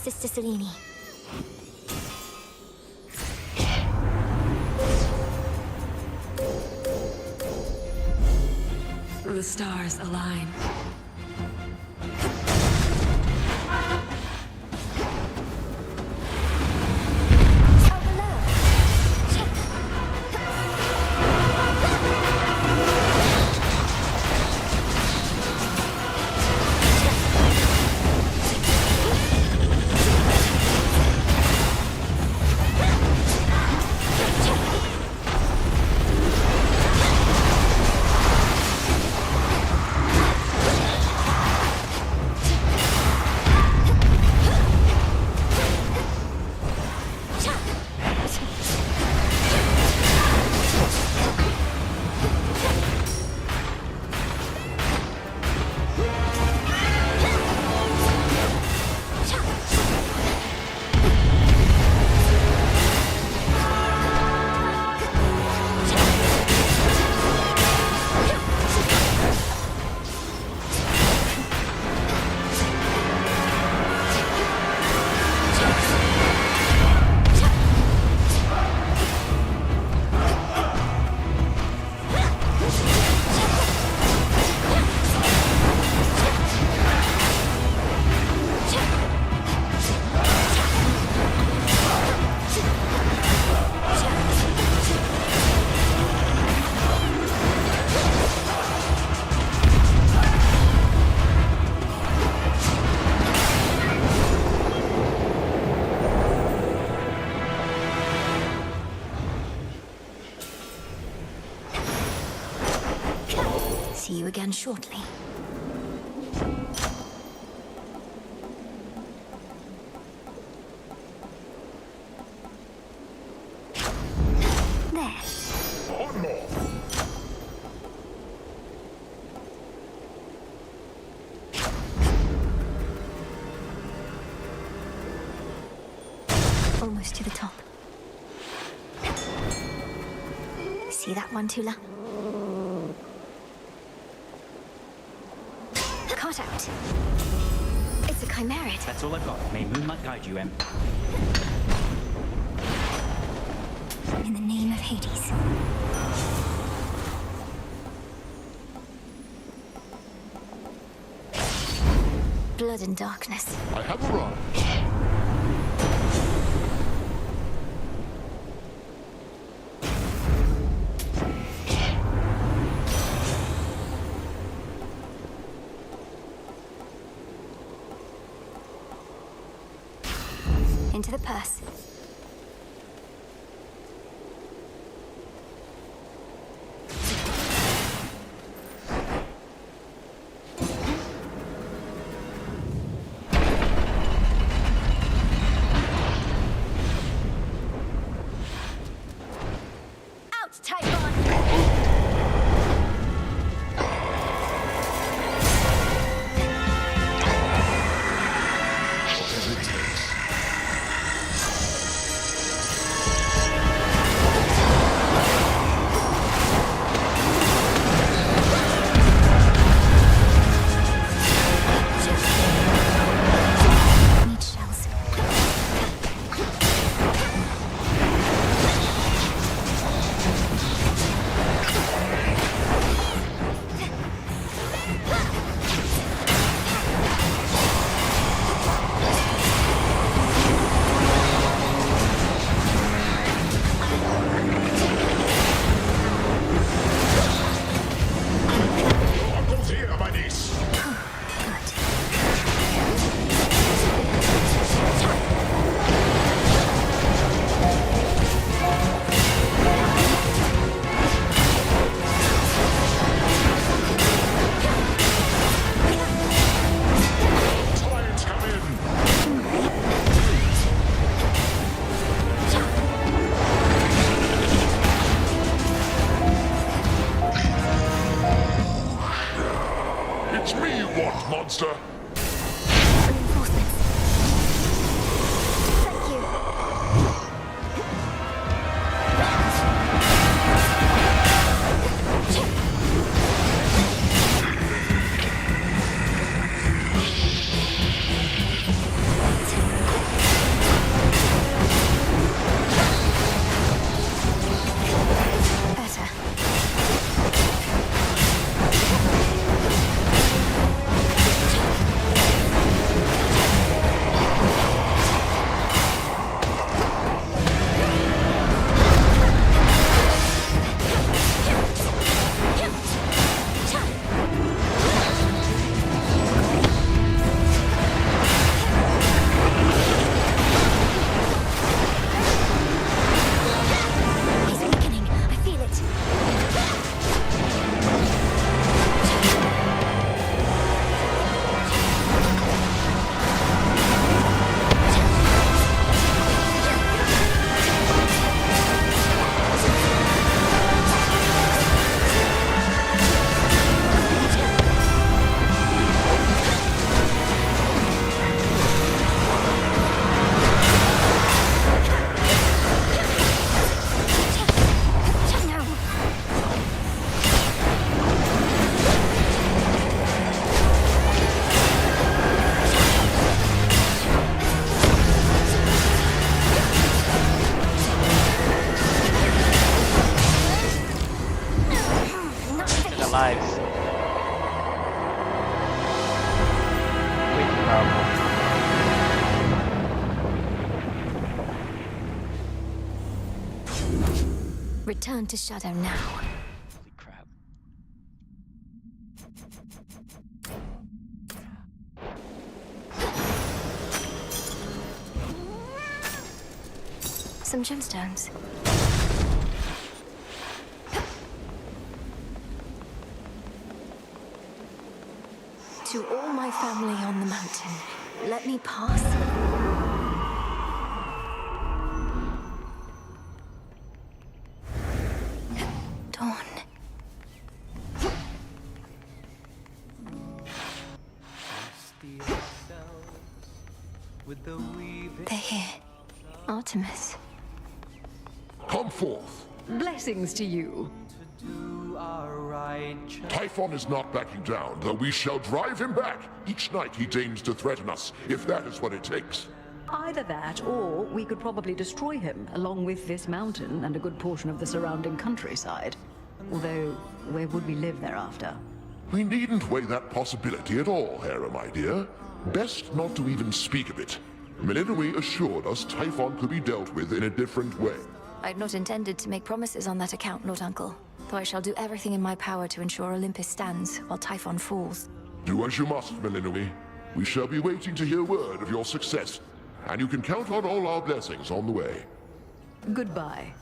Speaker 9: Sister Selene.
Speaker 16: The stars align.
Speaker 3: See you again shortly. There. Almost to the top. See that one, Tula? Caught out. It's a chimerid.
Speaker 13: That's all I've got. May moonlight guide you, Em.
Speaker 3: In the name of Hades. Blood and darkness.
Speaker 5: I have arrived.
Speaker 3: Into the purse. Out, Typhon!
Speaker 21: Whatever it takes.
Speaker 3: Return to Shadow now.
Speaker 1: Holy crap.
Speaker 3: Some gemstones. To all my family on the mountain, let me pass. Dawn. They're here. Artemis.
Speaker 5: Come forth.
Speaker 18: Blessings to you.
Speaker 5: Typhon is not backing down, though we shall drive him back each night he deigns to threaten us, if that is what it takes.
Speaker 18: Either that, or we could probably destroy him, along with this mountain and a good portion of the surrounding countryside. Although, where would we live thereafter?
Speaker 5: We needn't weigh that possibility at all, Hera, my dear. Best not to even speak of it. Melinoi assured us Typhon could be dealt with in a different way.
Speaker 3: I'd not intended to make promises on that account, Lord Uncle. Though I shall do everything in my power to ensure Olympus stands while Typhon falls.
Speaker 5: Do as you must, Melinoi. We shall be waiting to hear word of your success, and you can count on all our blessings on the way.
Speaker 18: Goodbye.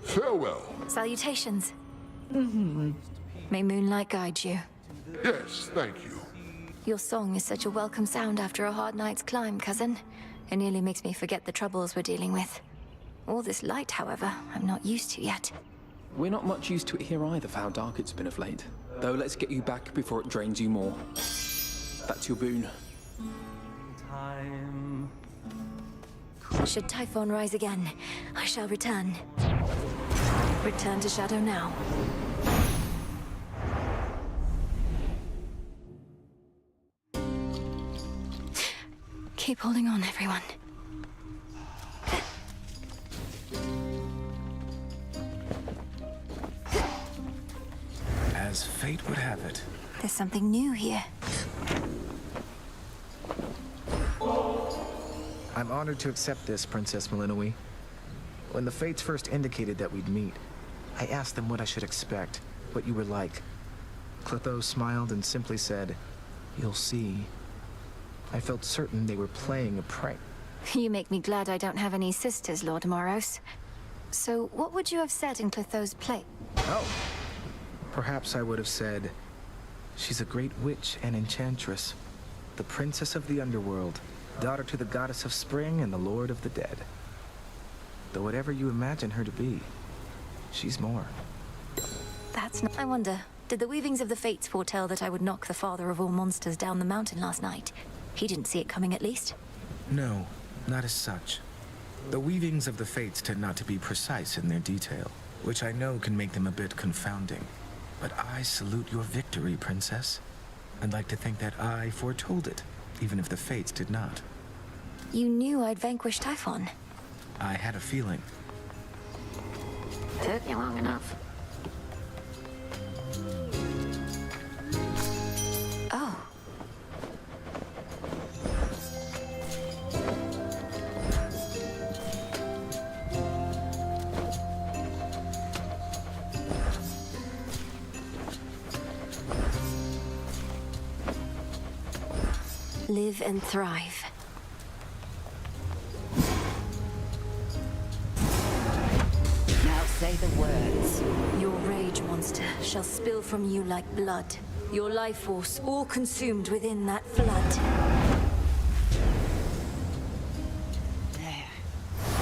Speaker 5: Farewell.
Speaker 3: Salutations. May moonlight guide you.
Speaker 5: Yes, thank you.
Speaker 3: Your song is such a welcome sound after a hard night's climb, cousin. It nearly makes me forget the troubles we're dealing with. All this light, however, I'm not used to yet.
Speaker 14: We're not much used to it here either for how dark it's been of late. Though let's get you back before it drains you more. That's your boon.
Speaker 3: Should Typhon rise again, I shall return. Return to Shadow now. Keep holding on, everyone.
Speaker 12: As fate would have it.
Speaker 3: There's something new here.
Speaker 12: I'm honored to accept this, Princess Melinoi. When the Fates first indicated that we'd meet, I asked them what I should expect, what you were like. Clotho smiled and simply said, "You'll see." I felt certain they were playing a prank.
Speaker 3: You make me glad I don't have any sisters, Lord Moros. So, what would you have said in Clotho's play?
Speaker 12: Oh. Perhaps I would have said, "She's a great witch and enchantress, the princess of the underworld, daughter to the goddess of spring and the lord of the dead. Though whatever you imagine her to be, she's more."
Speaker 3: That's not... I wonder, did the weavings of the Fates foretell that I would knock the father of all monsters down the mountain last night? He didn't see it coming, at least.
Speaker 12: No, not as such. The weavings of the Fates tend not to be precise in their detail, which I know can make them a bit confounding. But I salute your victory, Princess. I'd like to think that I foretold it, even if the Fates did not.
Speaker 3: You knew I'd vanquish Typhon.
Speaker 12: I had a feeling.
Speaker 11: Took you long enough.
Speaker 3: Oh. Live and thrive.
Speaker 18: Now say the words.
Speaker 3: Your rage, monster, shall spill from you like blood. Your life force all consumed within that flood.
Speaker 8: There.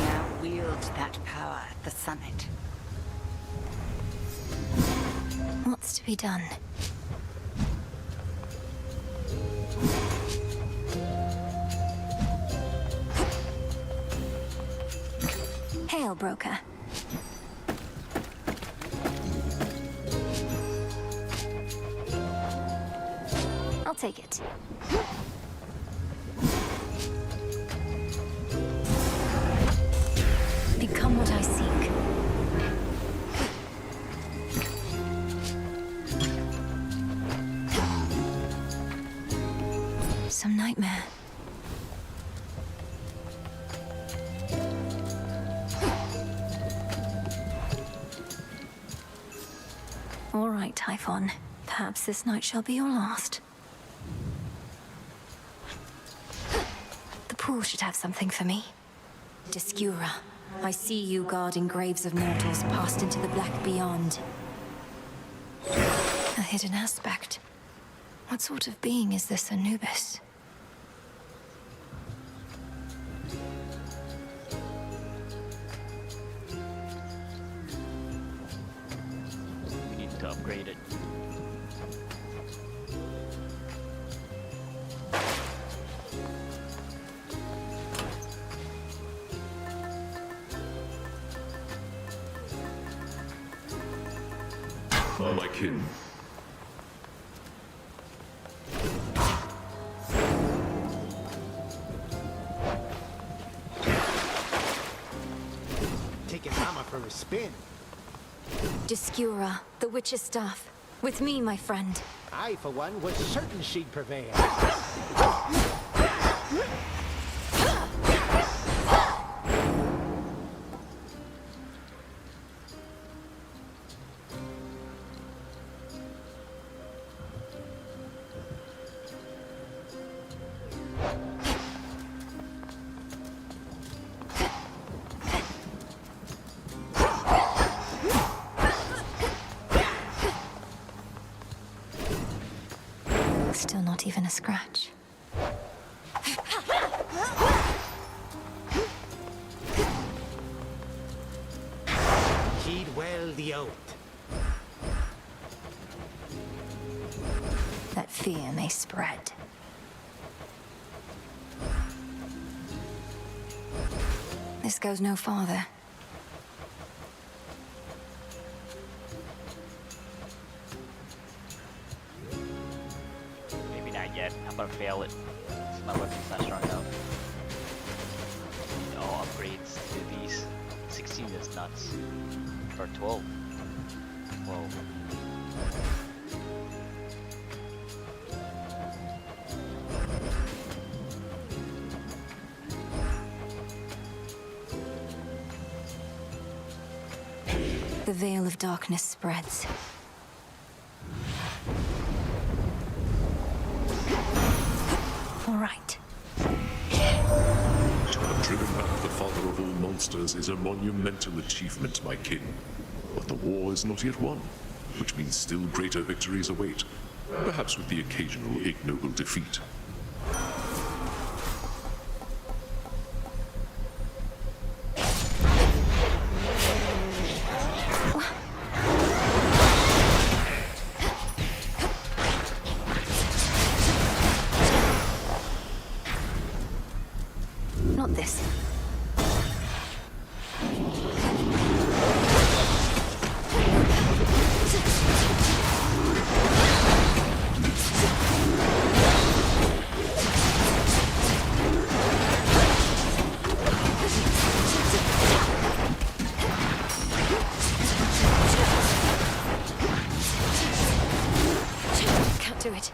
Speaker 8: Now wield that power at the summit.
Speaker 3: What's to be done? Hail, broker. I'll take it. Become what I seek. Some nightmare. Typhon. Perhaps this night shall be your last. The pool should have something for me. Discura, I see you guarding graves of mortals passed into the black beyond. A hidden aspect. What sort of being is this Anubis?
Speaker 1: We need to upgrade it.
Speaker 5: My kin.
Speaker 2: Taking Mama for a spin.
Speaker 3: Discura, the witch's staff. With me, my friend.
Speaker 2: I, for one, was certain she'd prevail.
Speaker 3: Still not even a scratch.
Speaker 2: Heed well the oath.
Speaker 3: That fear may spread. This goes no farther.
Speaker 1: Maybe not yet. I'm gonna fail it. My weapon's not strong enough. No upgrades to these. 16 is nuts. Or 12. Whoa.
Speaker 3: The veil of darkness spreads. All right.
Speaker 5: To have driven back the father of all monsters is a monumental achievement, my kin. But the war is not yet won, which means still greater victories await. Perhaps with the occasional ignoble defeat.
Speaker 3: Not this. Can't do it.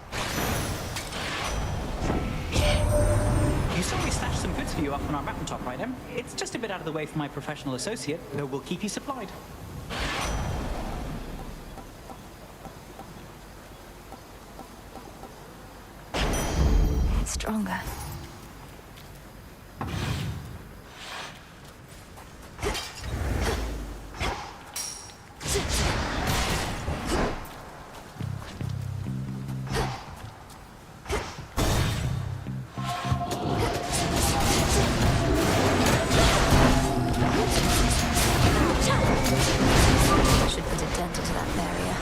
Speaker 13: You saw we stashed some goods for you up on our mountaintop, right, Em? It's just a bit out of the way for my professional associate, though we'll keep you supplied.
Speaker 3: It's stronger. Should put a dent into that barrier.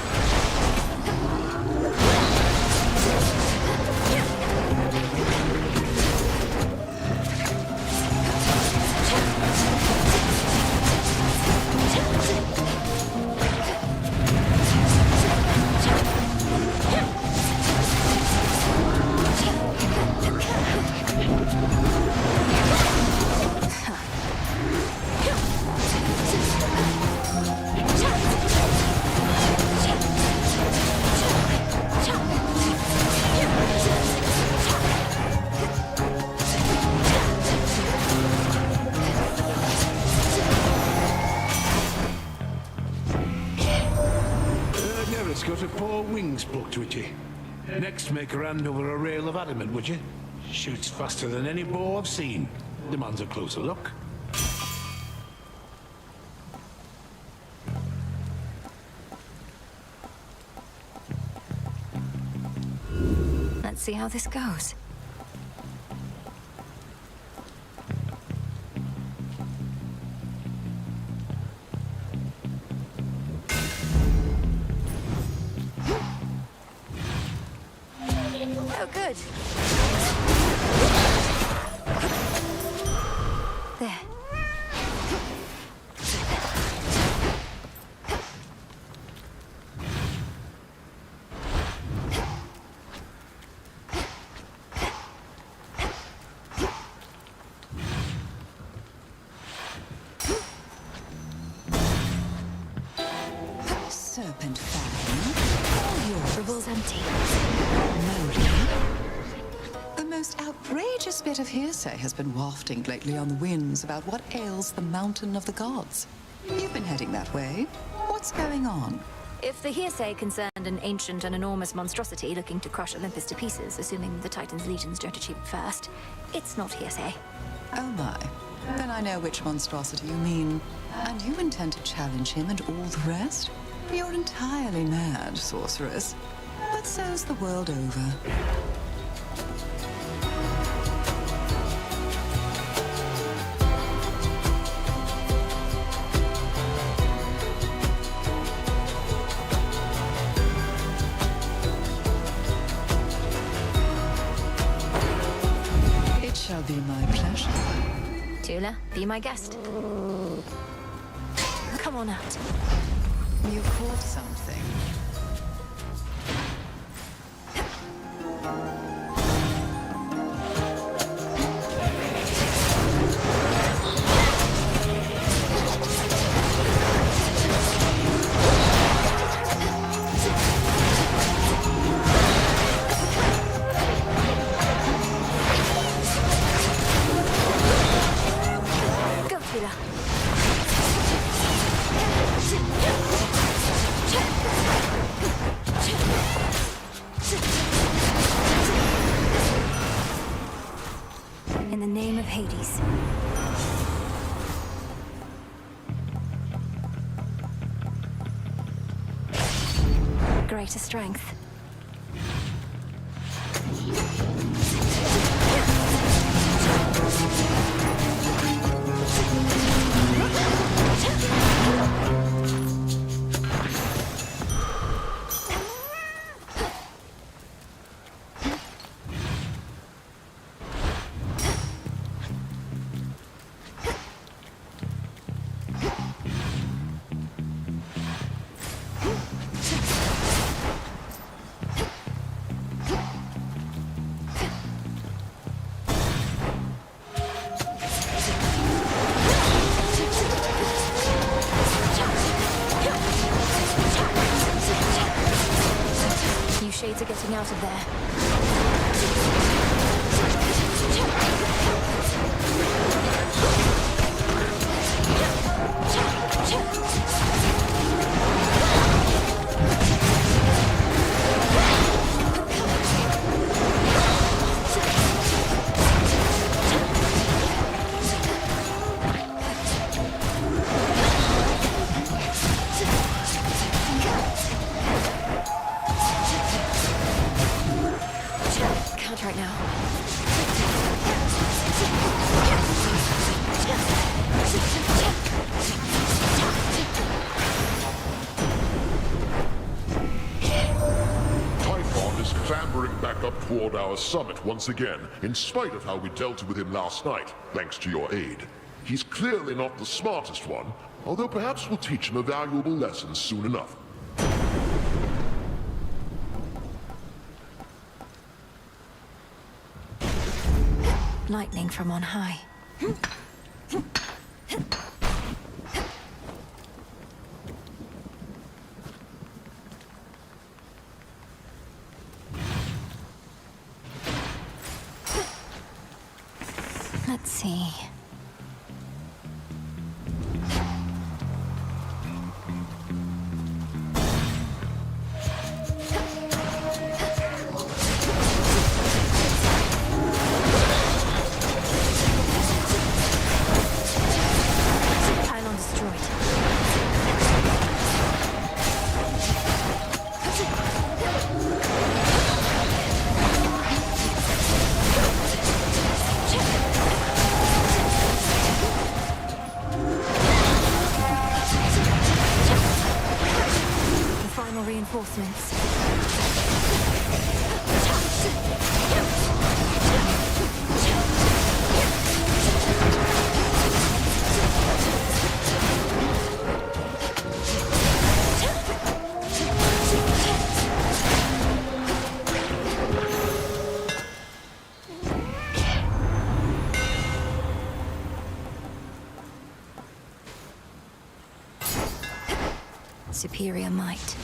Speaker 6: poor wings plucked, would you? Next, make her hand over a rail of adamant, would you? Shoots faster than any bow I've seen. Demands a closer look.
Speaker 3: Let's see how this goes. Oh, good. There.
Speaker 7: Serpent fang. All yours.
Speaker 3: Ribble's empty.
Speaker 7: The most outrageous bit of hearsay has been wafting lately on the winds about what ails the mountain of the gods. You've been heading that way. What's going on?
Speaker 3: If the hearsay concerned an ancient and enormous monstrosity looking to crush Olympus to pieces, assuming the Titan's legions don't achieve it first, it's not hearsay.
Speaker 7: Oh my. Then I know which monstrosity you mean. And you intend to challenge him and all the rest? You're entirely mad, sorceress. But so's the world over. It shall be my pleasure.
Speaker 3: Tula, be my guest. Come on out.
Speaker 7: You caught something.
Speaker 3: Go, Tula. In the name of Hades. Greater strength. You shades are getting out of there. Can't right now.
Speaker 5: Typhon is clambering back up toward our summit once again, in spite of how we dealt with him last night, thanks to your aid. He's clearly not the smartest one, although perhaps we'll teach him a valuable lesson soon enough.
Speaker 3: Lightning from on high. Let's see. superior might.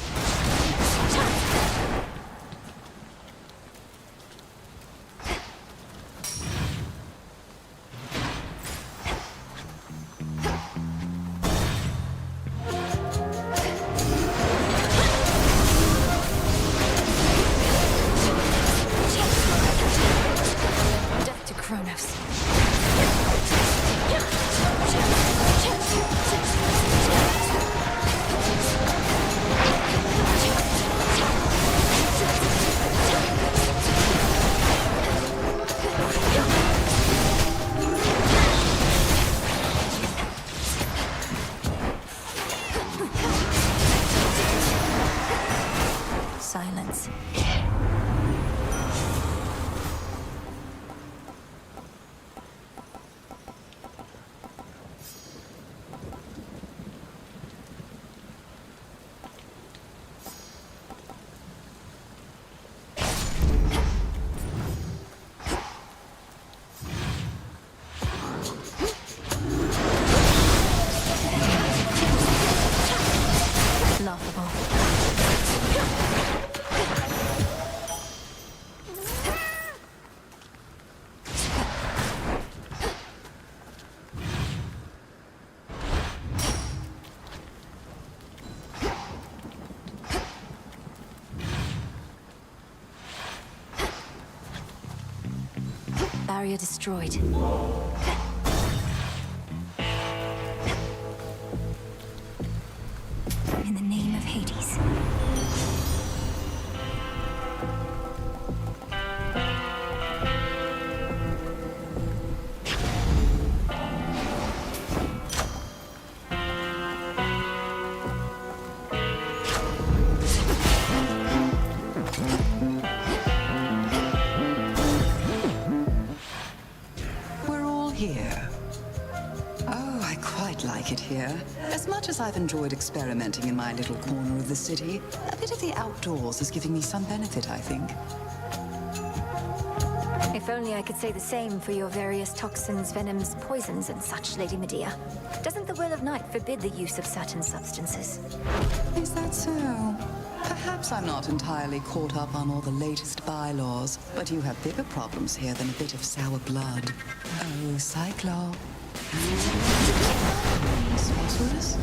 Speaker 3: Death to Kronos. Silence. Laughable. Barrier destroyed. In the name of Hades.
Speaker 7: We're all here. Oh, I quite like it here. As much as I've enjoyed experimenting in my little corner of the city, a bit of the outdoors is giving me some benefit, I think.
Speaker 3: If only I could say the same for your various toxins, venoms, poisons, and such, Lady Medea. Doesn't the will of Night forbid the use of certain substances?
Speaker 7: Is that so? Perhaps I'm not entirely caught up on all the latest bylaws, but you have bigger problems here than a bit of sour blood. Oh, Cyclops. Sorceress?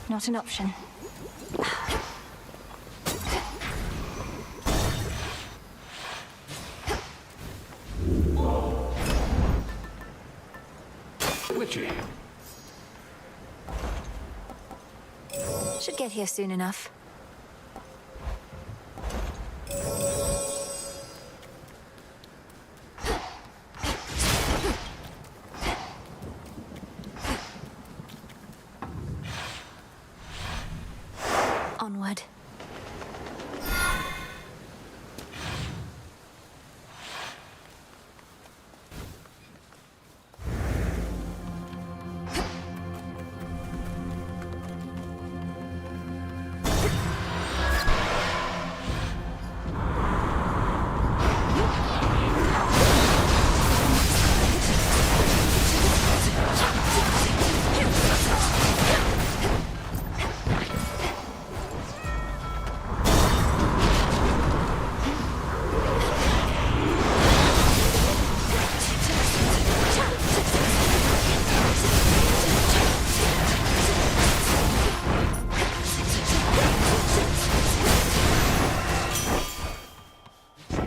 Speaker 3: Not an option.
Speaker 6: Witchy.
Speaker 3: Should get here soon enough. Onward.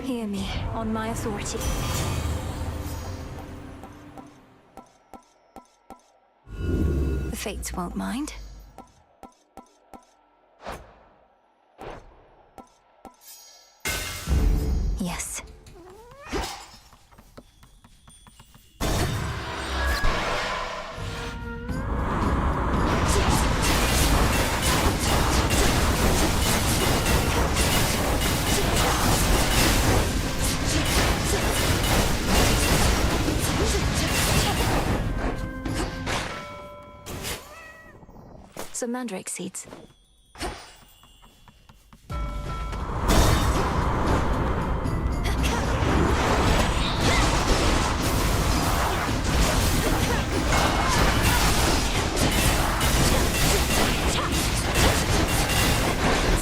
Speaker 3: Hear me, on my authority. The Fates won't mind. Yes. Some mandrake seeds.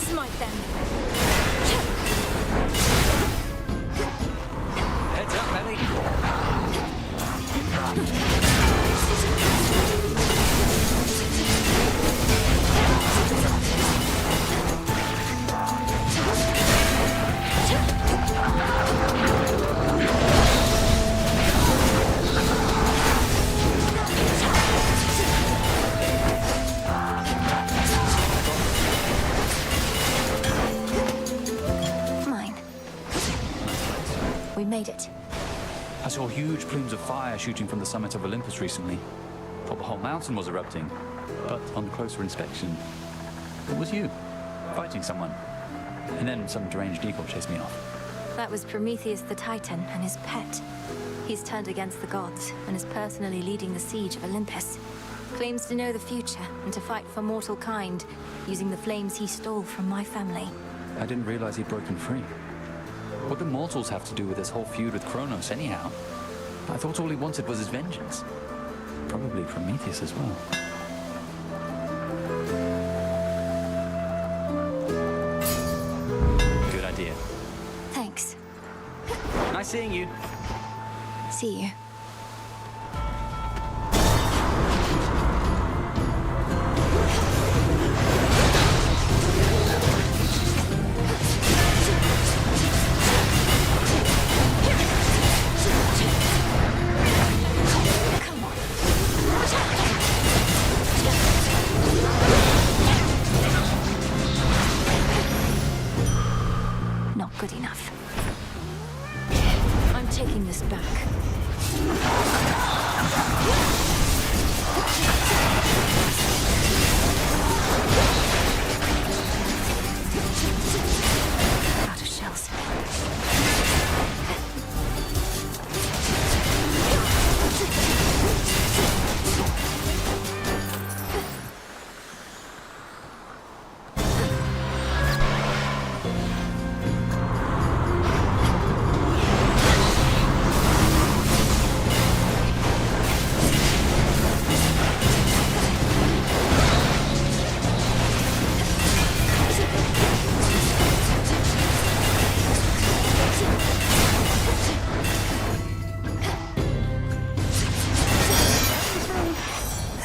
Speaker 3: Smite them.
Speaker 13: Heads up, Ellie.
Speaker 3: Mine. We made it.
Speaker 19: I saw huge plumes of fire shooting from the summit of Olympus recently. Thought the whole mountain was erupting. But on closer inspection, it was you, fighting someone. And then some deranged eagle chased me off.
Speaker 3: That was Prometheus the Titan and his pet. He's turned against the gods and is personally leading the siege of Olympus. Claims to know the future and to fight for mortal kind, using the flames he stole from my family.
Speaker 19: I didn't realize he'd broken free. What do mortals have to do with this whole feud with Kronos anyhow? I thought all he wanted was his vengeance. Probably Prometheus as well. Good idea.
Speaker 3: Thanks.
Speaker 19: Nice seeing you.
Speaker 3: See you. Not good enough. I'm taking this back. Out of shells.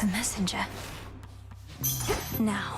Speaker 3: The messenger. Now.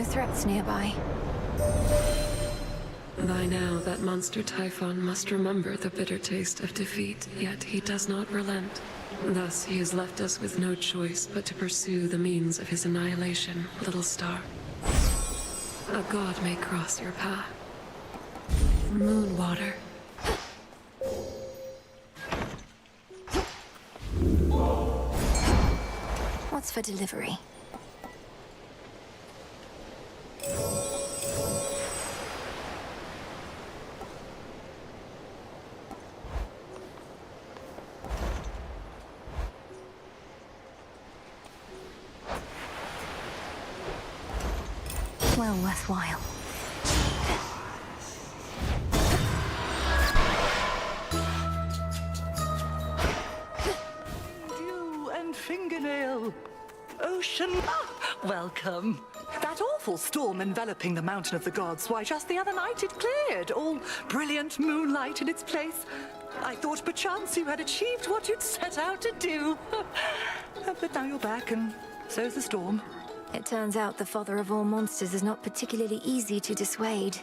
Speaker 3: threats nearby.
Speaker 16: By now, that monster Typhon must remember the bitter taste of defeat, yet he does not relent. Thus, he has left us with no choice but to pursue the means of his annihilation, little star. A god may cross your path. Moonwater.
Speaker 3: What's for delivery? Well worthwhile.
Speaker 15: Dew and fingernail. Ocean. Welcome. That awful storm enveloping the Mountain of the Gods, why, just the other night it cleared, all brilliant moonlight in its place. I thought perchance you had achieved what you'd set out to do. But now you're back, and so's the storm.
Speaker 3: It turns out the father of all monsters is not particularly easy to dissuade.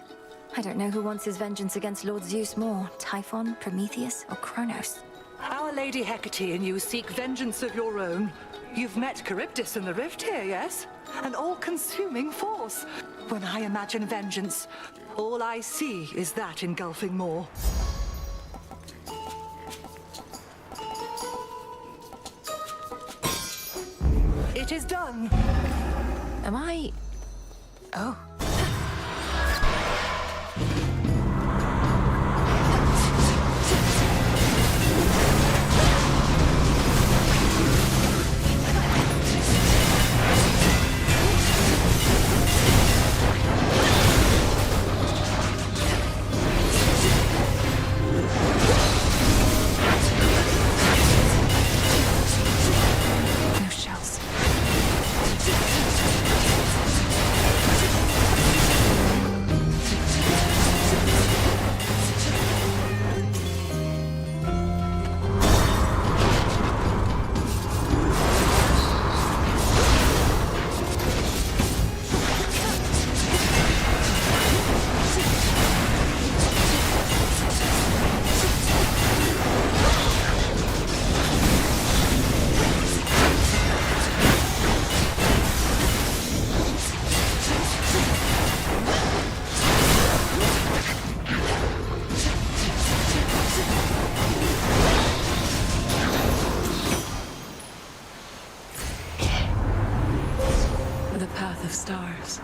Speaker 3: I don't know who wants his vengeance against Lord Zeus more, Typhon, Prometheus, or Kronos.
Speaker 15: Our Lady Hecate and you seek vengeance of your own. You've met Charybdis in the rift here, yes? An all-consuming force. When I imagine vengeance, all I see is that engulfing maw. It is done.
Speaker 3: Am I... Oh. No shells.
Speaker 16: The path of stars.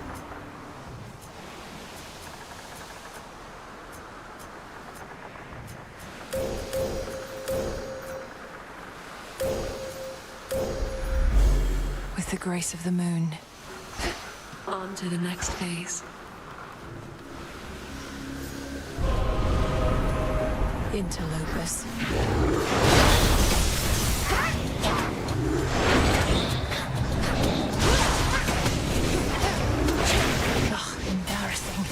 Speaker 3: With the grace of the moon.
Speaker 16: On to the next phase.
Speaker 3: Interlopers. Ugh, embarrassing.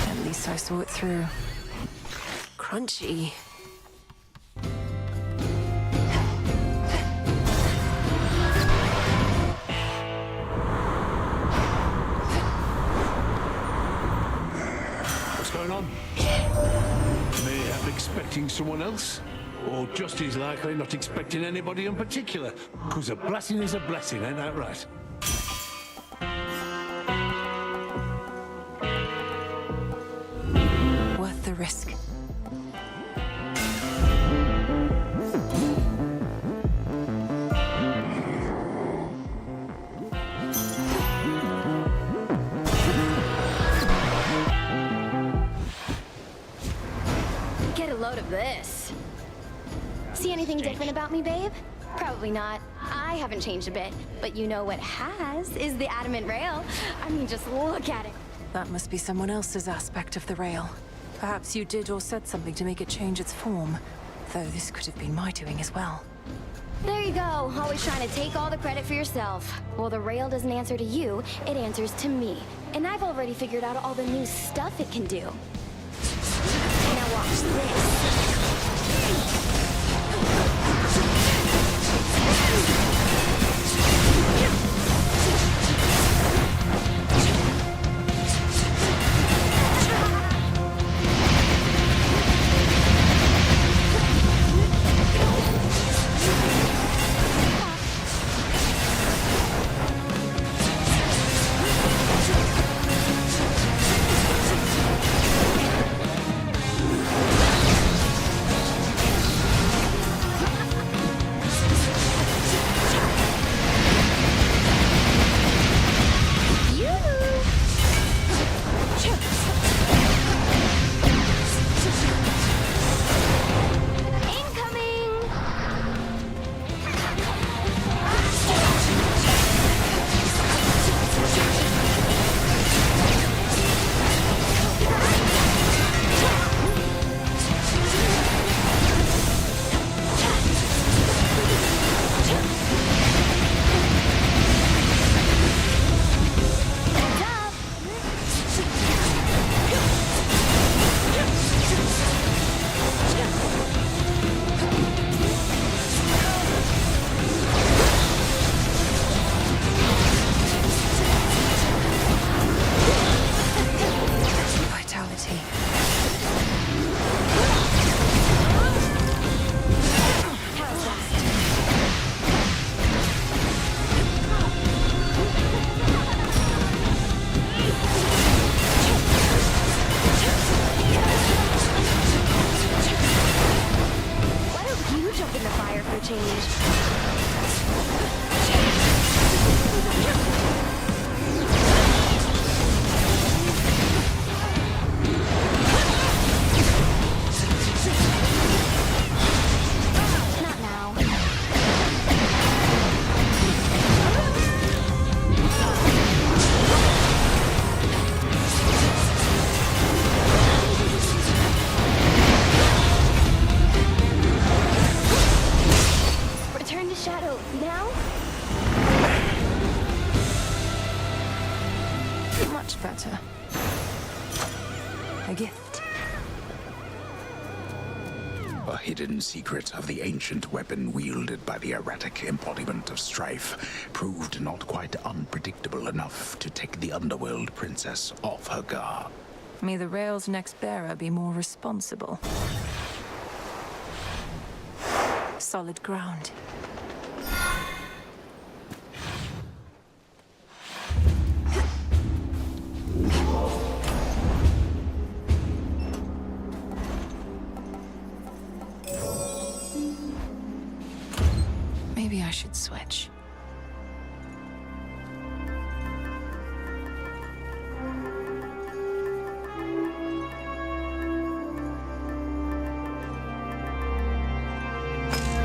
Speaker 3: At least I saw it through. Crunchy.
Speaker 6: What's going on? Mayhap expecting someone else? Or just as likely not expecting anybody in particular? Because a blessing is a blessing, ain't that right?
Speaker 3: Worth the risk.
Speaker 9: Get a load of this. See anything different about me, babe? Probably not. I haven't changed a bit. But you know what has is the adamant rail. I mean, just look at it.
Speaker 3: That must be someone else's aspect of the rail.
Speaker 20: Perhaps you did or said something to make it change its form. Though this could have been my doing as well.
Speaker 9: There you go, always trying to take all the credit for yourself. Well, the rail doesn't answer to you, it answers to me. And I've already figured out all the new stuff it can do. Now watch this.
Speaker 4: A hidden secret of the ancient weapon wielded by the erratic embodiment of strife proved not quite unpredictable enough to take the underworld princess off her guard.
Speaker 20: May the rail's next bearer be more responsible. Solid ground. Maybe I should switch.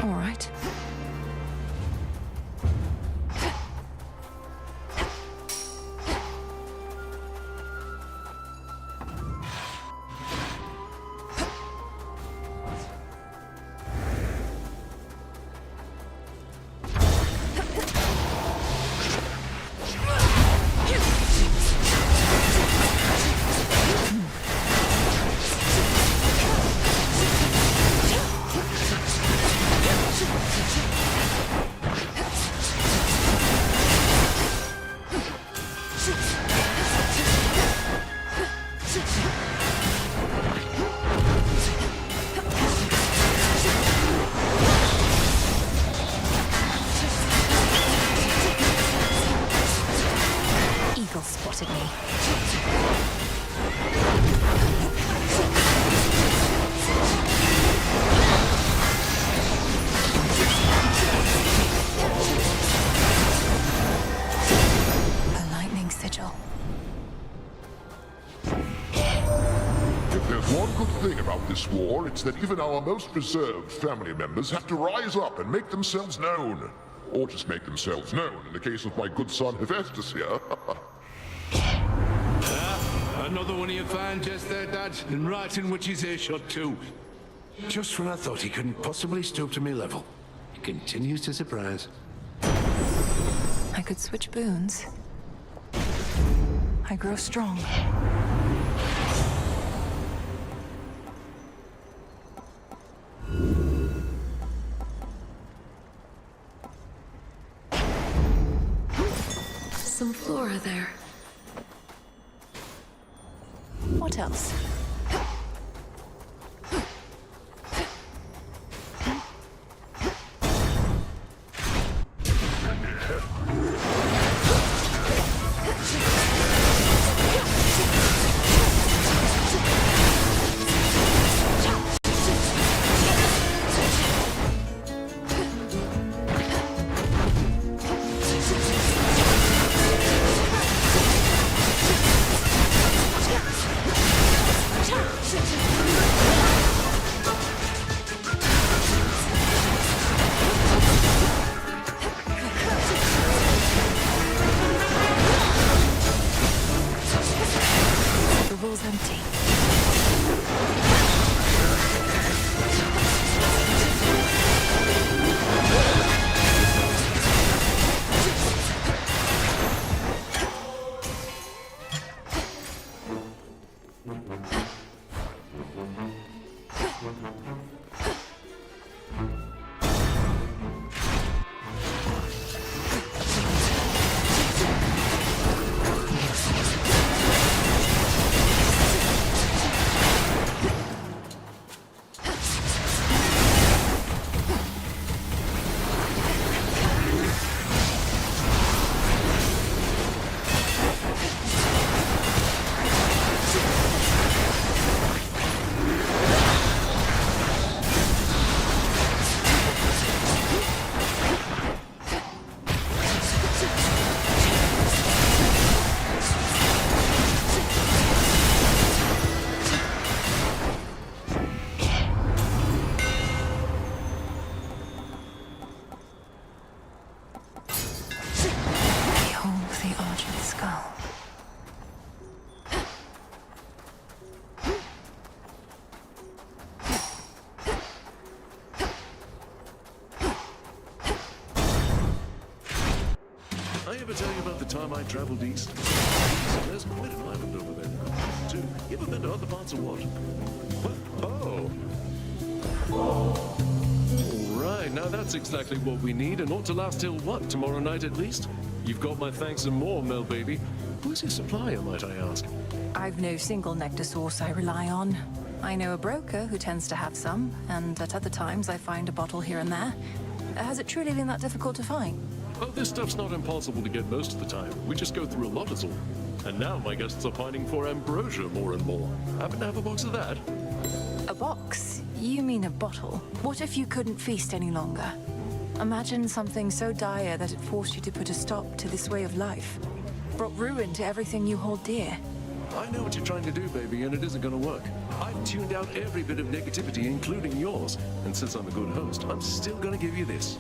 Speaker 20: All right. Spotted me. A lightning sigil.
Speaker 5: If there's one good thing about this war, it's that even our most reserved family members have to rise up and make themselves known. Or just make themselves known, in the case of my good son Hephaestus here.
Speaker 6: Another one of you find just there, Dad, and right in which his earshot too. Just when I thought he couldn't possibly stoop to me level, he continues to surprise.
Speaker 20: I could switch boons. I grow strong.
Speaker 16: Some flora there.
Speaker 20: What else? The roll's empty. Behold the argent skull.
Speaker 21: I ever tell you about the time I traveled east? There's quite an island over there now, too. You ever been to other parts of what? What? Oh. All right, now that's exactly what we need, and ought to last till what, tomorrow night at least? You've got my thanks and more, Mel baby. Who's your supplier, might I ask?
Speaker 20: I've no single nectar source I rely on. I know a broker who tends to have some, and at other times I find a bottle here and there. Has it truly been that difficult to find?
Speaker 21: Oh, this stuff's not impossible to get most of the time. We just go through a lot is all. And now my guests are pining for ambrosia more and more. Happen to have a box of that?
Speaker 20: A box? You mean a bottle? What if you couldn't feast any longer? Imagine something so dire that it forced you to put a stop to this way of life. Brought ruin to everything you hold dear.
Speaker 21: I know what you're trying to do, baby, and it isn't gonna work. I've tuned out every bit of negativity, including yours. And since I'm a good host, I'm still gonna give you this.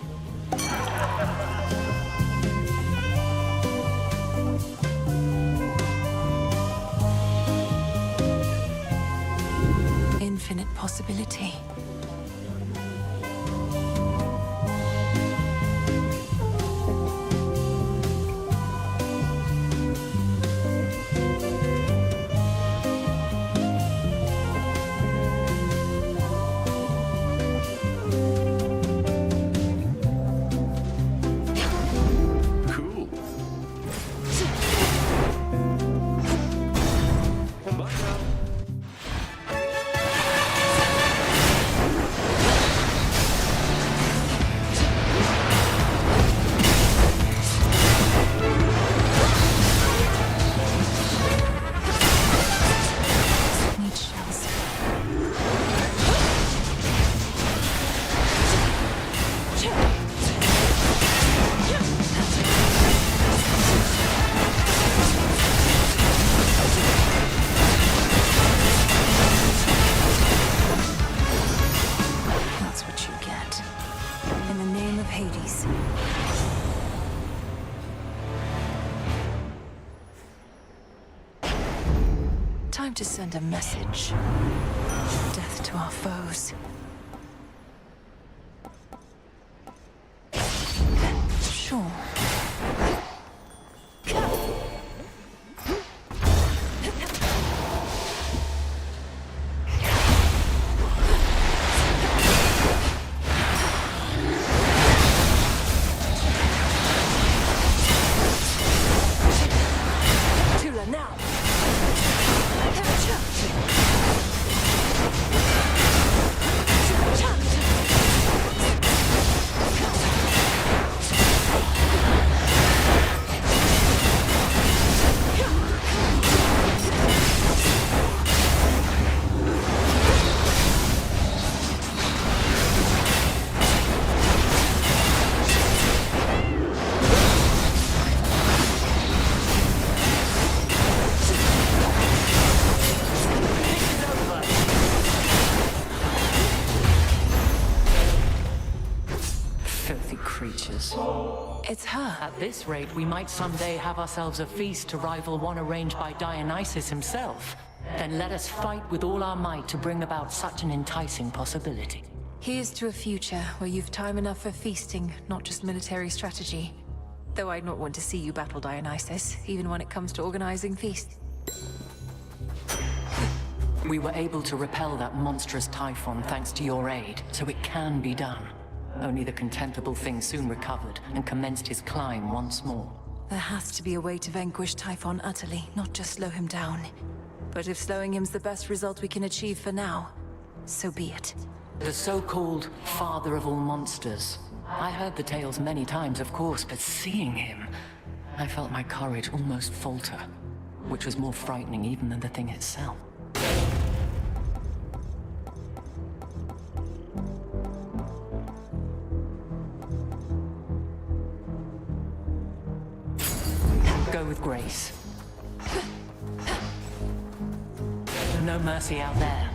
Speaker 20: Infinite possibility. Time to send a message. Death to our foes. Sure. Tula now.
Speaker 10: Filthy creatures.
Speaker 20: It's her.
Speaker 10: At this rate, we might someday have ourselves a feast to rival one arranged by Dionysus himself. Then let us fight with all our might to bring about such an enticing possibility.
Speaker 20: Here's to a future where you've time enough for feasting, not just military strategy. Though I'd not want to see you battle Dionysus, even when it comes to organizing feasts.
Speaker 10: We were able to repel that monstrous typhon thanks to your aid, so it can be done. Only the contemptible thing soon recovered and commenced his climb once more.
Speaker 20: There has to be a way to vanquish Typhon utterly, not just slow him down. But if slowing him's the best result we can achieve for now, so be it.
Speaker 10: The so-called father of all monsters. I heard the tales many times, of course, but seeing him, I felt my courage almost falter, which was more frightening even than the thing itself. Go with grace. No mercy out there.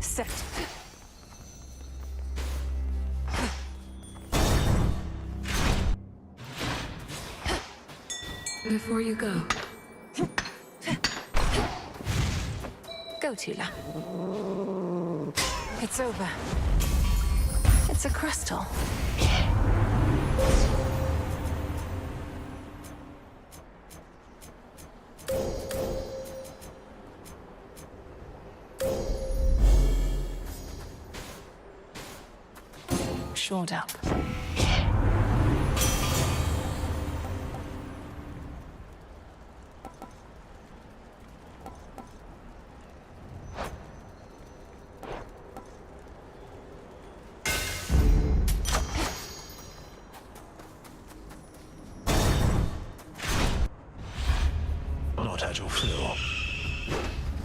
Speaker 20: Set.
Speaker 16: before you go.
Speaker 20: Go, Tula. It's over. It's a crystal. Shored up.
Speaker 6: Not at your fill.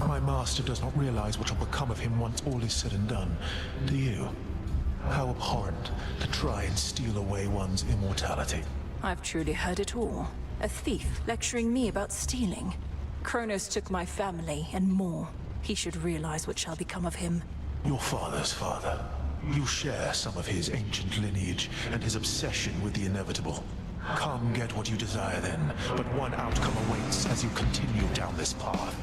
Speaker 6: My master does not realize what will become of him once all is said and done. Do you? How abhorrent to try and steal away one's immortality.
Speaker 20: I've truly heard it all. A thief lecturing me about stealing. Kronos took my family and more. He should realize what shall become of him.
Speaker 6: Your father's father. You share some of his ancient lineage and his obsession with the inevitable. Come get what you desire then, but one outcome awaits as you continue down this path.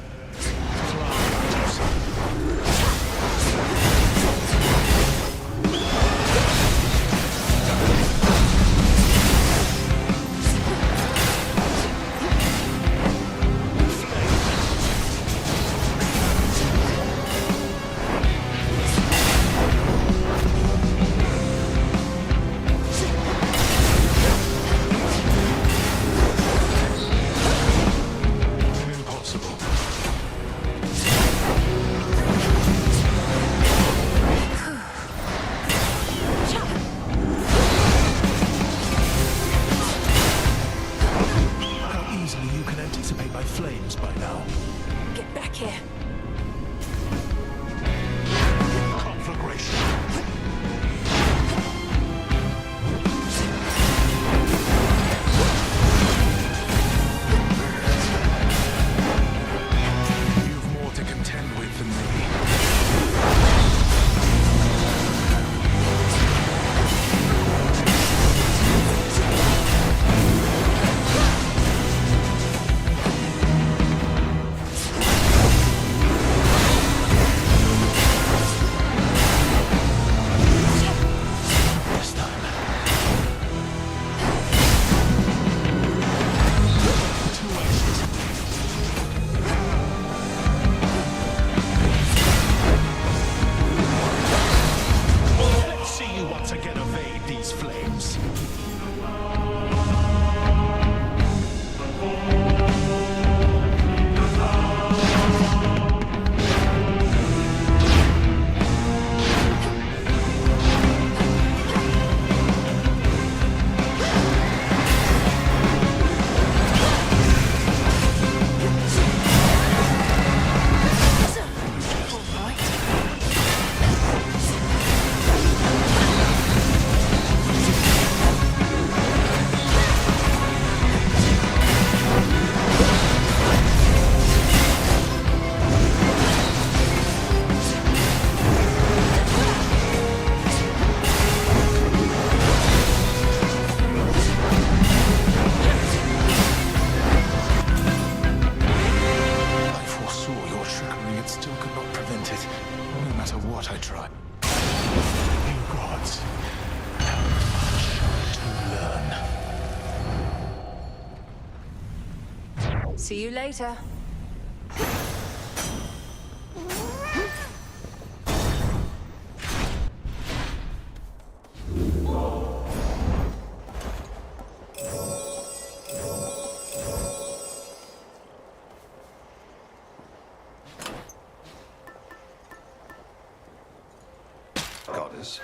Speaker 20: See you later.
Speaker 6: Goddess.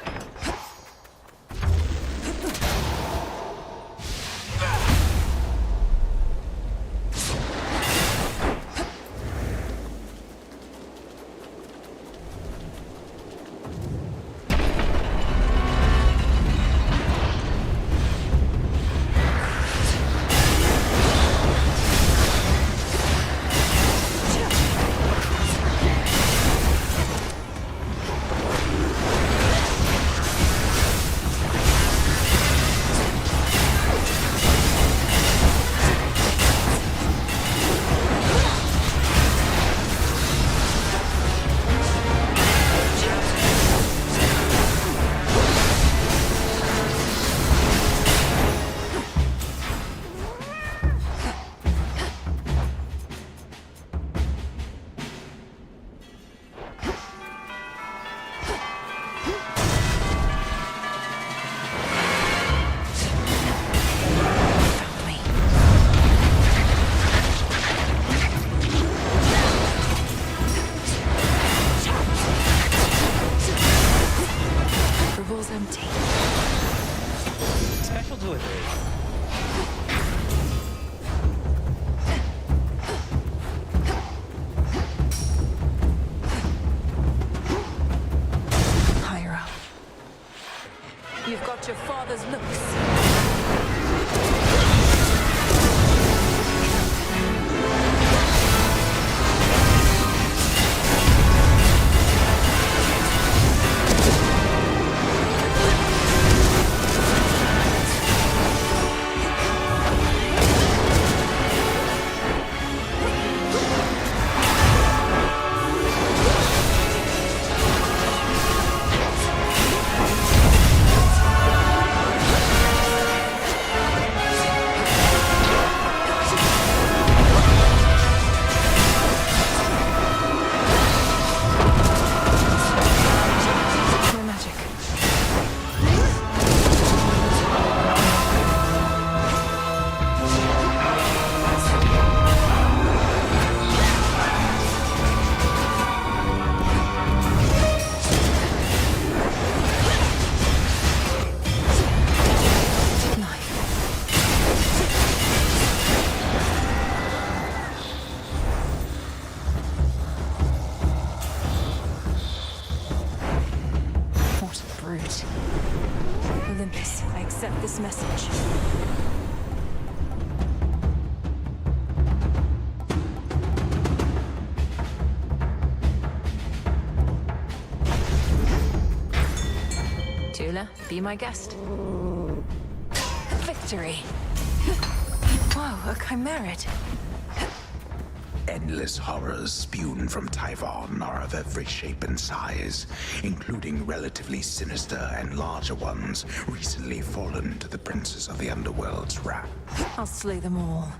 Speaker 20: feels empty.
Speaker 13: Special delivery.
Speaker 20: Higher up. You've got your father's looks. Olympus, I accept this message. Tula, be my guest. Victory! Whoa, a chimerid.
Speaker 4: Endless horrors spewed from Typhon are of every shape and size, including relatively sinister and larger ones recently fallen to the princes of the underworld's wrath.
Speaker 20: I'll slay them all.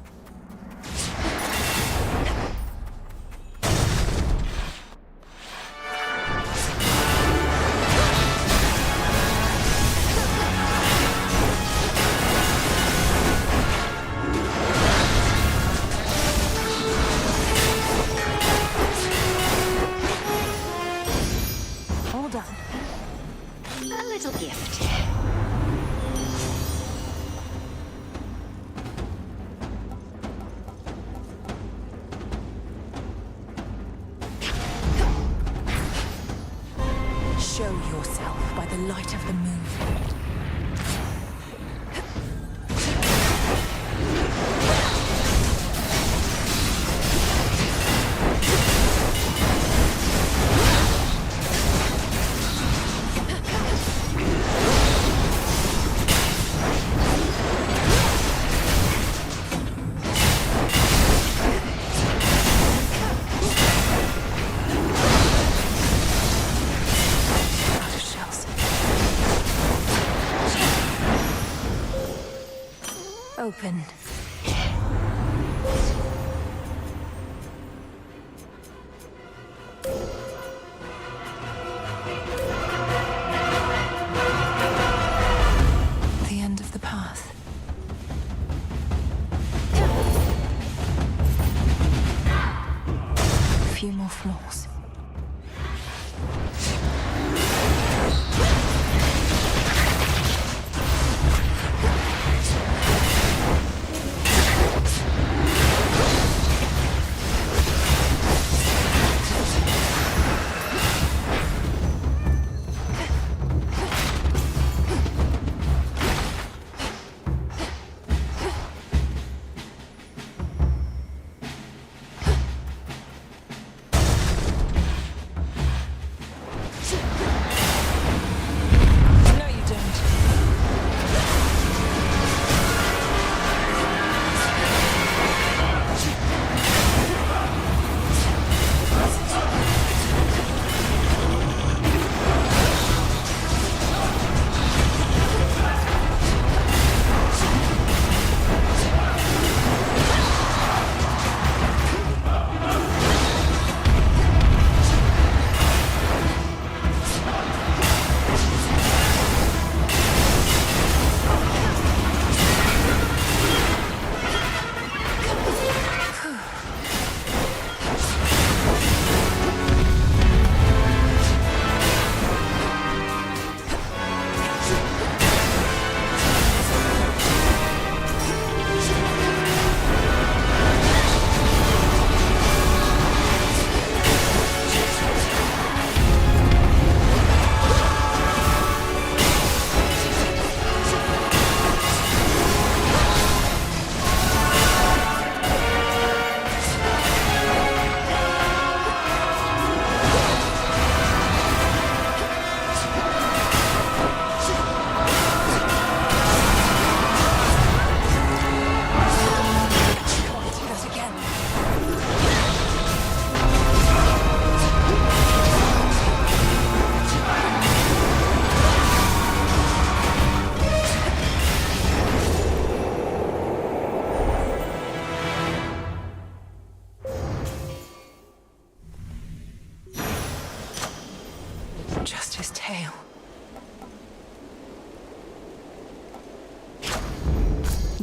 Speaker 11: A little gift.
Speaker 20: Show yourself by the light of the moon. Open. The end of the path. A few more floors.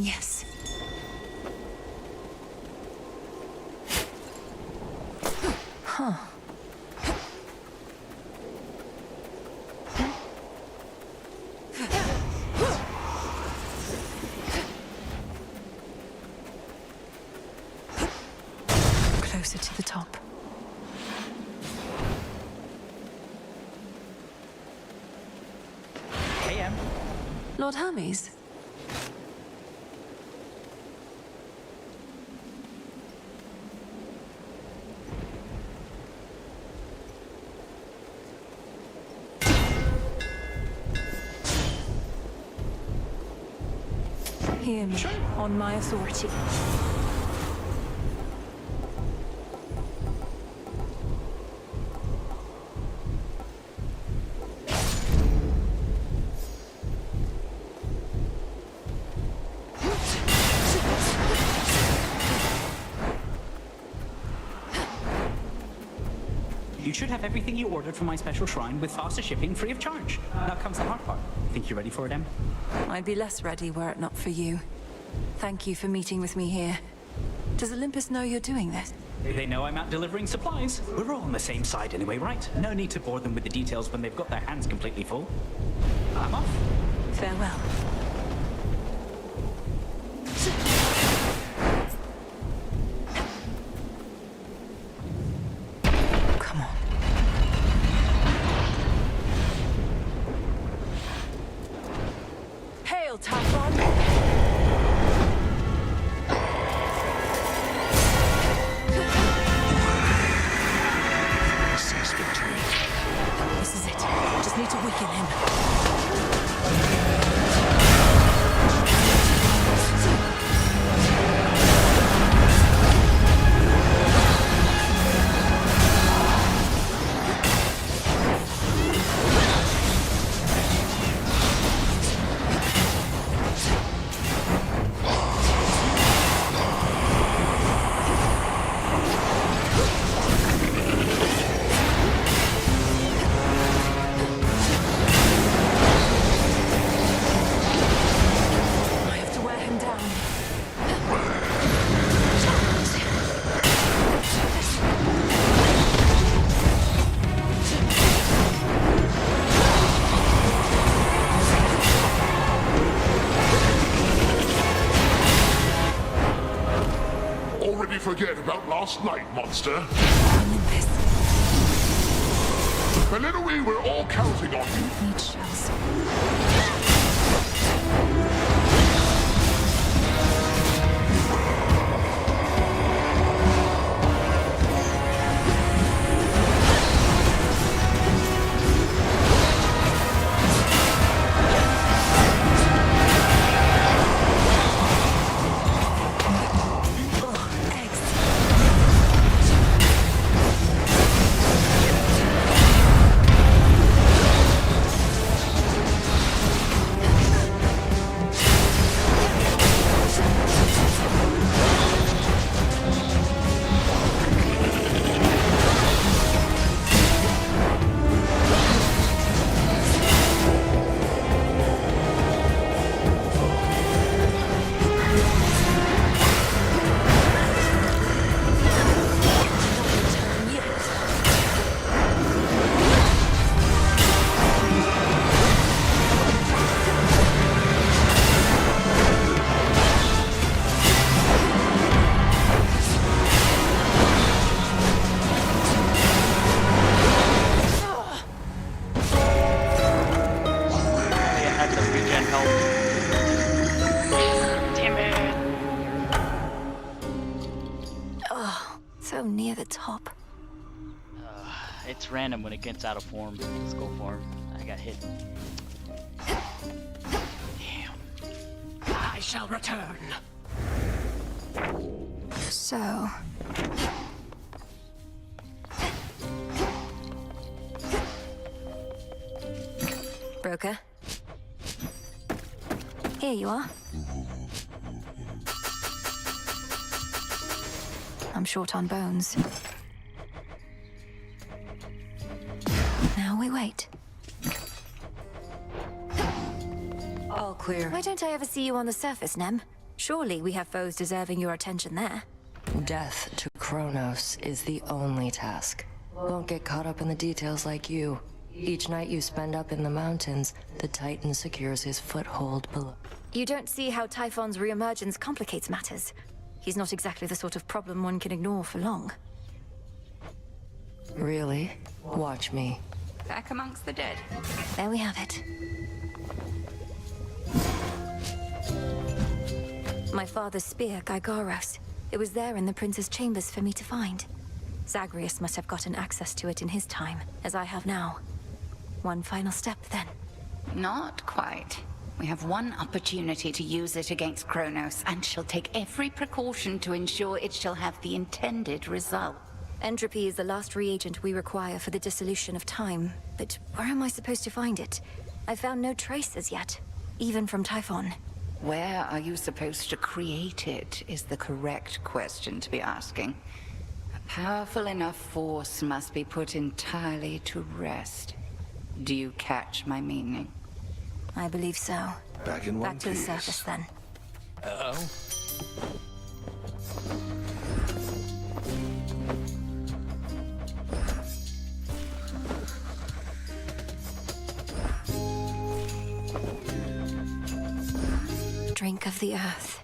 Speaker 20: Yes. Huh. Closer to the top.
Speaker 13: Hey, Em.
Speaker 20: Lord Hermes. Hear me on my authority.
Speaker 13: You should have everything you ordered from my special shrine with faster shipping free of charge. Now comes the hard part. Think you're ready for it, Em?
Speaker 20: I'd be less ready were it not for you. Thank you for meeting with me here. Does Olympus know you're doing this?
Speaker 13: They know I'm out delivering supplies. We're all on the same side anyway, right? No need to bore them with the details when they've got their hands completely full. I'm off.
Speaker 20: Farewell. Come on. Hail, Typhon! This is it. Just need to weaken him. I have to wear him down.
Speaker 5: Already forget about last night, monster.
Speaker 20: Olympus
Speaker 5: Belittle, we're all counting on you.
Speaker 20: needs shells.
Speaker 1: They had the regen help. Damn it.
Speaker 3: Oh, so near the top.
Speaker 1: It's random when it gets out of form. Let's go for him. I got hit.
Speaker 10: I shall return.
Speaker 3: So... Broker? Here you are. I'm short on bones. Now we wait.
Speaker 20: All clear.
Speaker 3: Why don't I ever see you on the surface, Nem? Surely we have foes deserving your attention there.
Speaker 17: Death to Kronos is the only task. Won't get caught up in the details like you. Each night you spend up in the mountains, the Titan secures his foothold below.
Speaker 3: You don't see how Typhon's reemergence complicates matters. He's not exactly the sort of problem one can ignore for long.
Speaker 17: Really? Watch me.
Speaker 8: Back amongst the dead.
Speaker 3: There we have it. My father's spear, Gygaros. It was there in the prince's chambers for me to find. Zagreus must have gotten access to it in his time, as I have now. One final step, then.
Speaker 8: Not quite. We have one opportunity to use it against Kronos, and she'll take every precaution to ensure it shall have the intended result.
Speaker 3: Entropy is the last reagent we require for the dissolution of time, but where am I supposed to find it? I found no traces yet, even from Typhon.
Speaker 8: Where are you supposed to create it is the correct question to be asking. A powerful enough force must be put entirely to rest. Do you catch my meaning?
Speaker 3: I believe so.
Speaker 6: Back in one
Speaker 3: Back to the
Speaker 6: piece.
Speaker 3: surface, then.
Speaker 6: Uh-oh.
Speaker 3: Drink of the earth.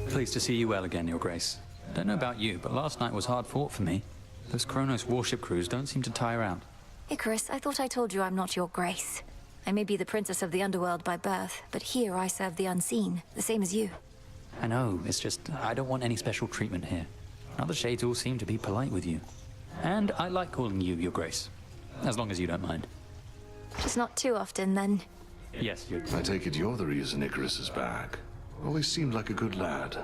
Speaker 19: Pleased to see you well again, Your Grace. Don't know about you, but last night was hard fought for me. Those Kronos warship crews don't seem to tire out.
Speaker 3: Icarus, I thought I told you I'm not your grace. I may be the princess of the underworld by birth, but here I serve the unseen, the same as you.
Speaker 19: I know, it's just, I don't want any special treatment here. Other shades all seem to be polite with you. And I like calling you Your Grace, as long as you don't mind.
Speaker 3: Just not too often, then.
Speaker 19: Yes, you.
Speaker 6: I take it you're the reason Icarus is back. Always seemed like a good lad.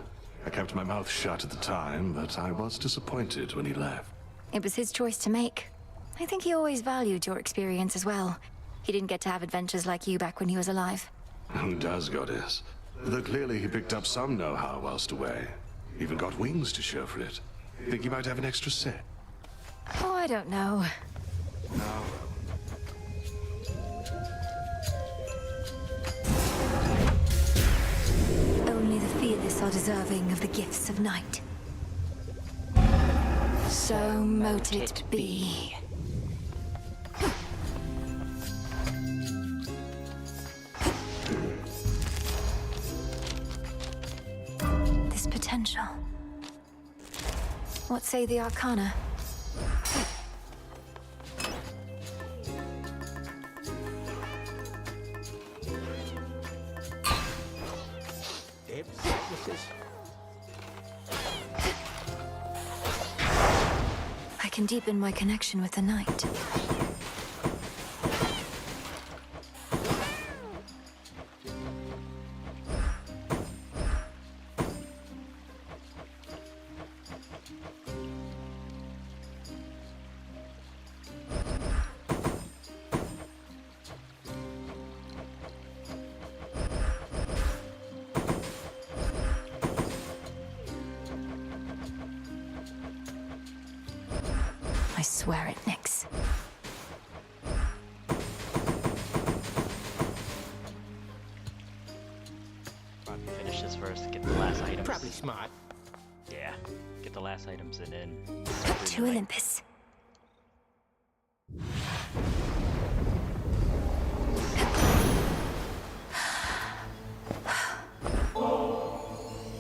Speaker 6: I kept my mouth shut at the time, but I was disappointed when he left.
Speaker 3: It was his choice to make. I think he always valued your experience as well. He didn't get to have adventures like you back when he was alive.
Speaker 6: Who does, goddess? Though clearly he picked up some know-how whilst away. Even got wings to show for it. Think he might have an extra set?
Speaker 3: Oh, I don't know.
Speaker 6: No.
Speaker 3: Only the fearless are deserving of the gifts of night. So mote it be. This potential. What say the Arcana? I can deepen my connection with the night. I swear it, Nyx.
Speaker 1: Finish this first, get the last items.
Speaker 2: Probably smart.
Speaker 1: Yeah, get the last items and then...
Speaker 3: To Olympus.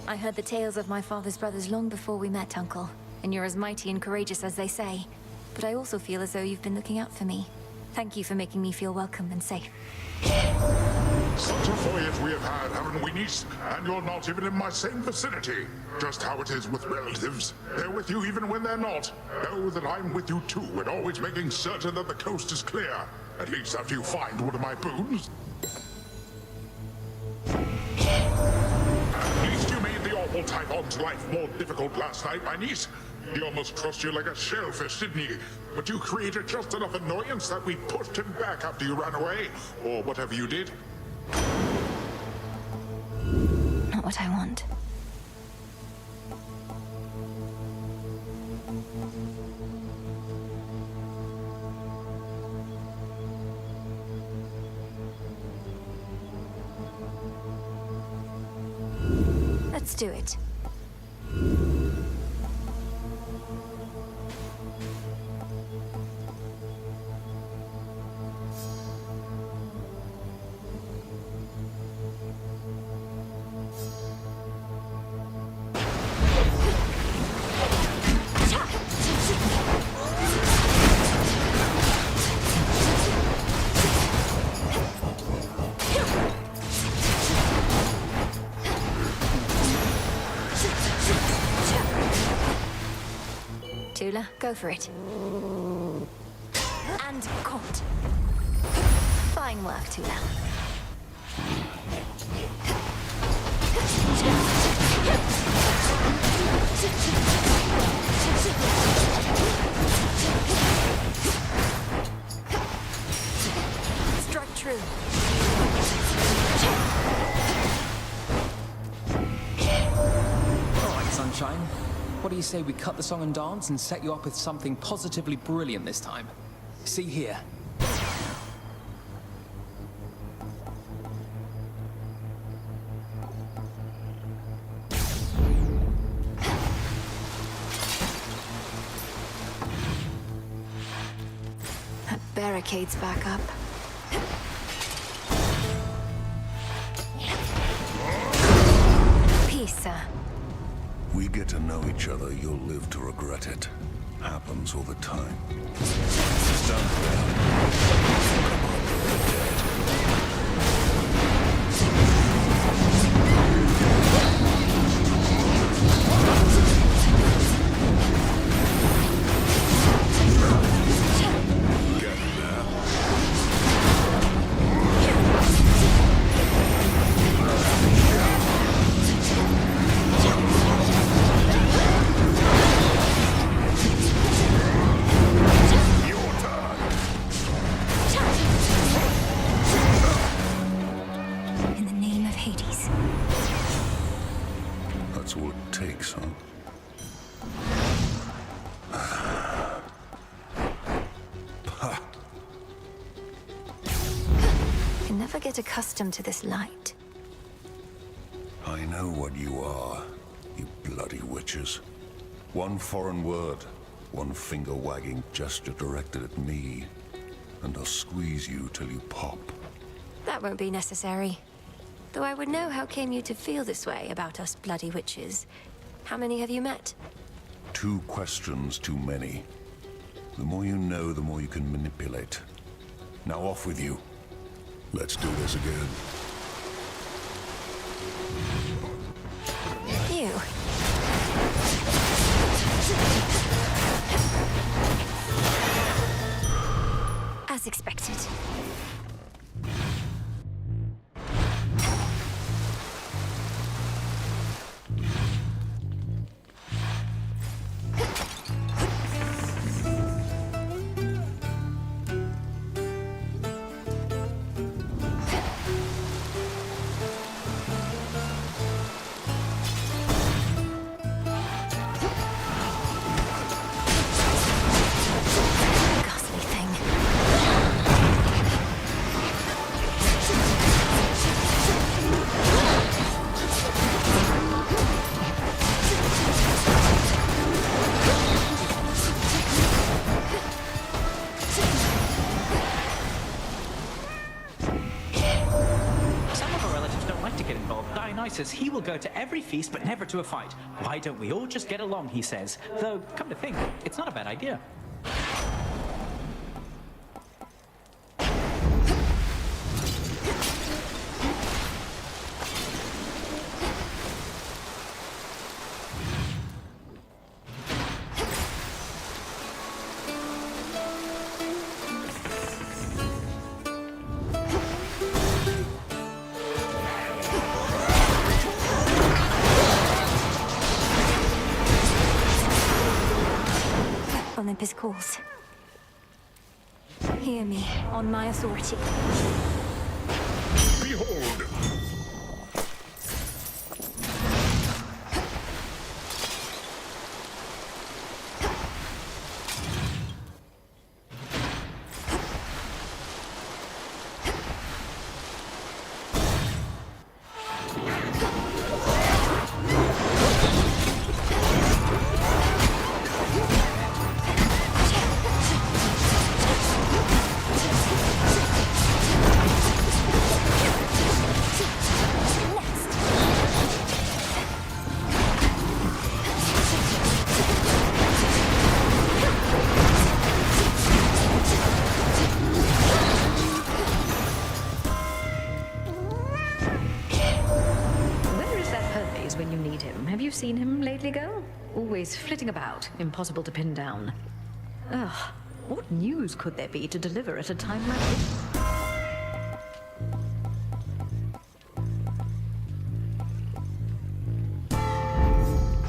Speaker 3: I heard the tales of my father's brothers long before we met, Uncle. And you're as mighty and courageous as they say. But I also feel as though you've been looking out for me. Thank you for making me feel welcome and safe.
Speaker 5: Such a voyage we have had, haven't we, niece? And you're not even in my same vicinity. Just how it is with relatives. They're with you even when they're not. Know that I'm with you too, and always making certain that the coast is clear. At least after you find one of my boons. At least you made the awful Typhon's life more difficult last night, my niece. He almost crushed you like a shellfish, didn't he? But you created just enough annoyance that we pushed him back after you ran away. Or whatever you did.
Speaker 3: Not what I want. Let's do it. Tula, go for it. And caught. Fine work, Tula. Strike true.
Speaker 14: All right, Sunshine. What do you say we cut the song and dance and set you up with something positively brilliant this time? See here.
Speaker 3: That barricade's back up. Peace, sir.
Speaker 21: We get to know each other, you'll live to regret it. Happens all the time. Stand
Speaker 3: In the name of Hades.
Speaker 21: That's all it takes, huh?
Speaker 3: I never get accustomed to this light.
Speaker 21: I know what you are, you bloody witches. One foreign word, one finger-wagging gesture directed at me, and I'll squeeze you till you pop.
Speaker 3: That won't be necessary. Though I would know how came you to feel this way about us bloody witches. How many have you met?
Speaker 21: 2 questions too many. The more you know, the more you can manipulate. Now off with you. Let's do this again.
Speaker 3: You. As expected. Ghastly thing.
Speaker 13: Some of our relatives don't like to get involved. Dionysus, he will go to every feast, but never to a fight. Why don't we all just get along, he says. Though, come to think, it's not a bad idea.
Speaker 3: Olympus calls. Hear me, on my authority.
Speaker 5: Behold!
Speaker 18: seen him lately, girl? Always flitting about, impossible to pin down. Ugh, what news could there be to deliver at a time like this?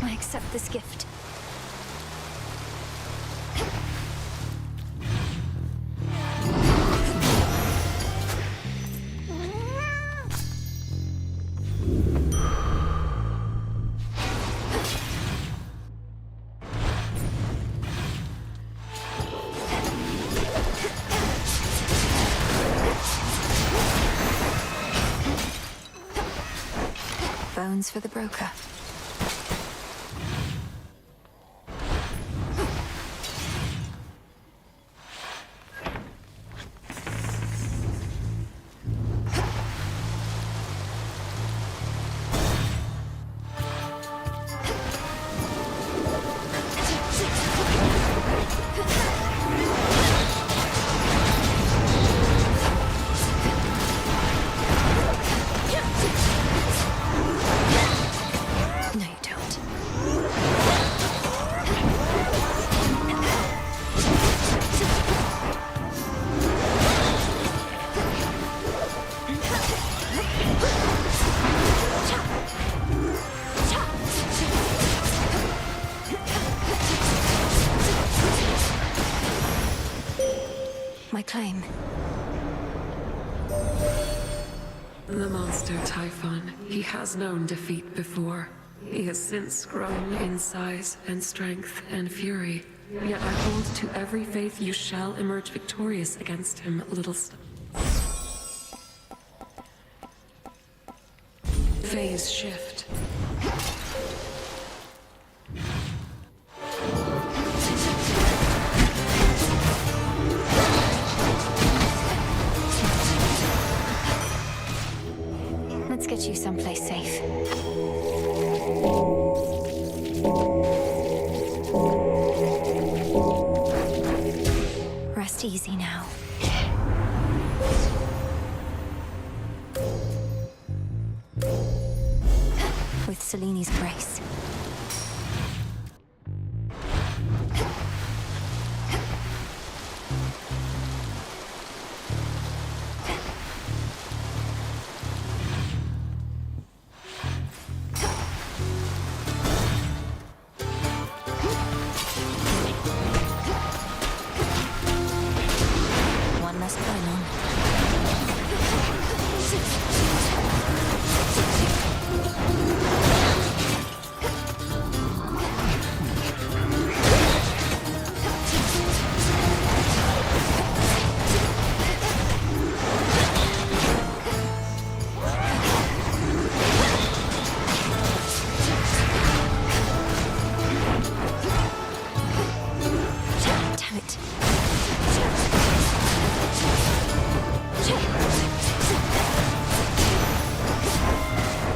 Speaker 3: I accept this gift. Bones for the broker. My claim.
Speaker 16: The monster Typhon. He has known defeat before. He has since grown in size and strength and fury. Yet I hold to every faith you shall emerge victorious against him, little phase shift.
Speaker 3: Let's get you someplace safe. Rest easy now. With Seleni's grace. One less pylon. Damn it.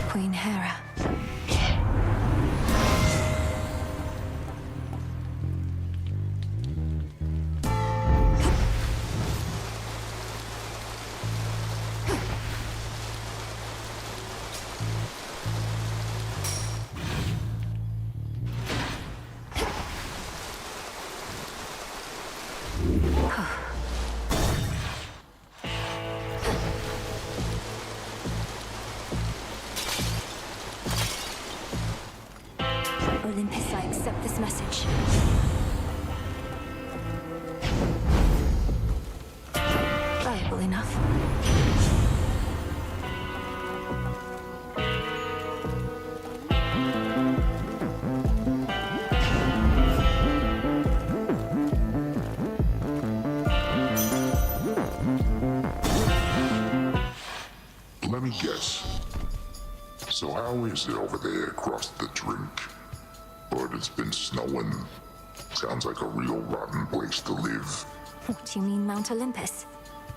Speaker 3: Queen Hera. Olympus, I accept this message. Valuable enough.
Speaker 5: Let me guess. So how is it over there across the drink? But it's been snowing. Sounds like a real rotten place to live.
Speaker 3: What do you mean, Mount Olympus?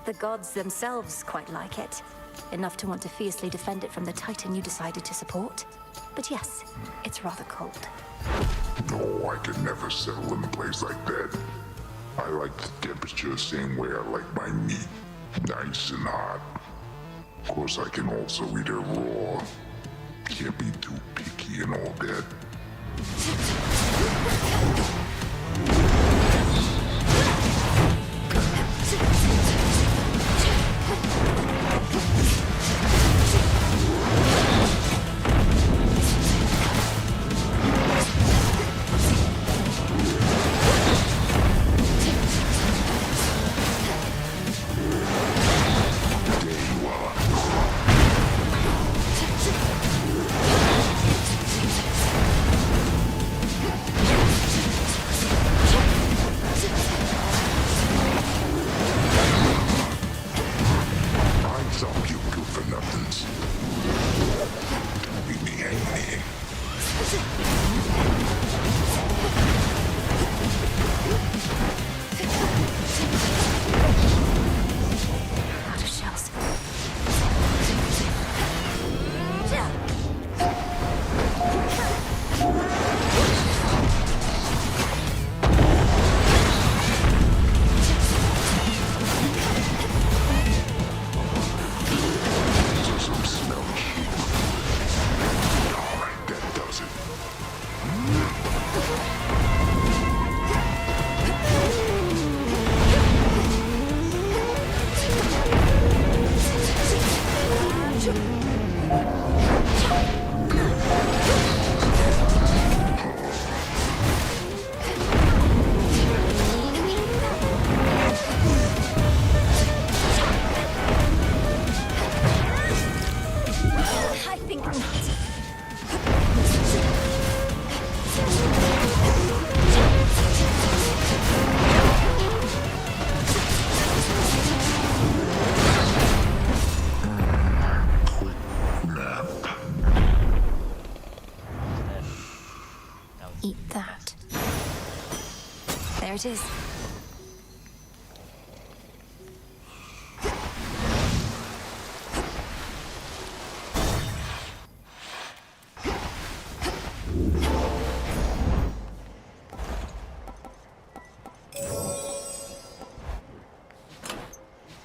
Speaker 3: The gods themselves quite like it. Enough to want to fiercely defend it from the Titan you decided to support. But yes, it's rather cold.
Speaker 5: No, I could never settle in a place like that. I like the temperature same way I like my meat. Nice and hot. Of course, I can also eat it raw. Can't be too picky and all that.
Speaker 3: Eat that. There it is.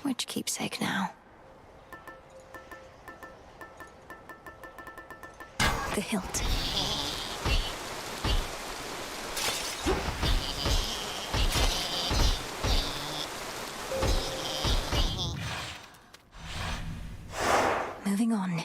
Speaker 3: Which keepsake now? The hilt. Moving on.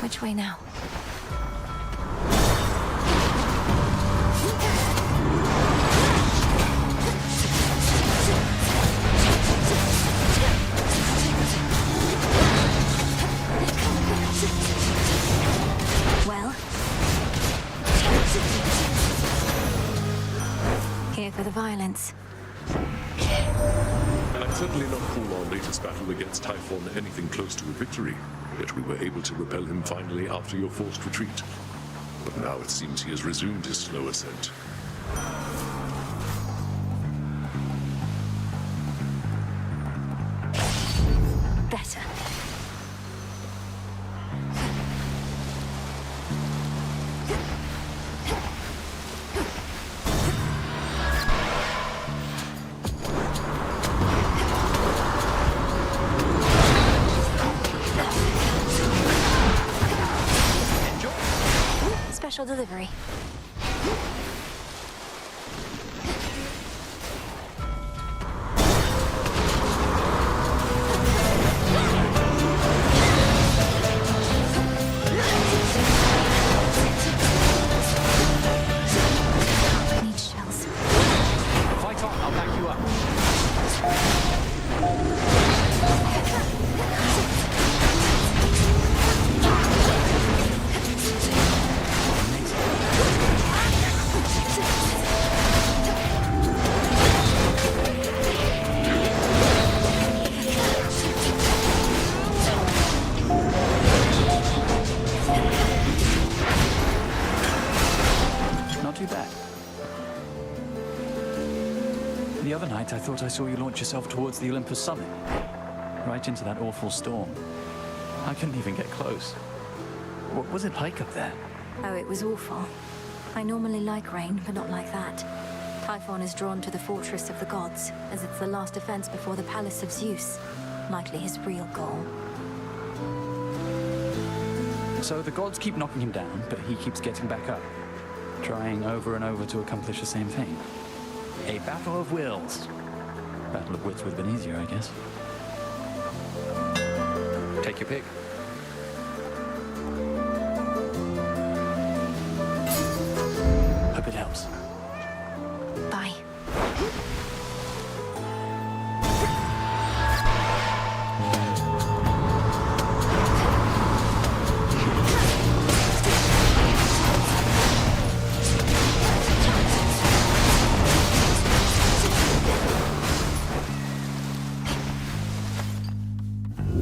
Speaker 3: Which way now? Well, here for the violence.
Speaker 21: I'd certainly not call our latest battle against Typhon anything close to a victory, yet we were able to repel him finally after your forced retreat. But now it seems he has resumed his slow ascent.
Speaker 3: Better. Special delivery. Need shells.
Speaker 13: Fight on, I'll back you up.
Speaker 19: other night, I thought I saw you launch yourself towards the Olympus summit. Right into that awful storm. I couldn't even get close. What was it like up there?
Speaker 3: Oh, it was awful. I normally like rain, but not like that. Typhon is drawn to the fortress of the gods, as it's the last defense before the palace of Zeus. Likely his real goal.
Speaker 19: So the gods keep knocking him down, but he keeps getting back up. Trying over and over to accomplish the same thing. A battle of wills. Battle of wits would have been easier, I guess. Take your pick. Hope it helps.
Speaker 3: Bye.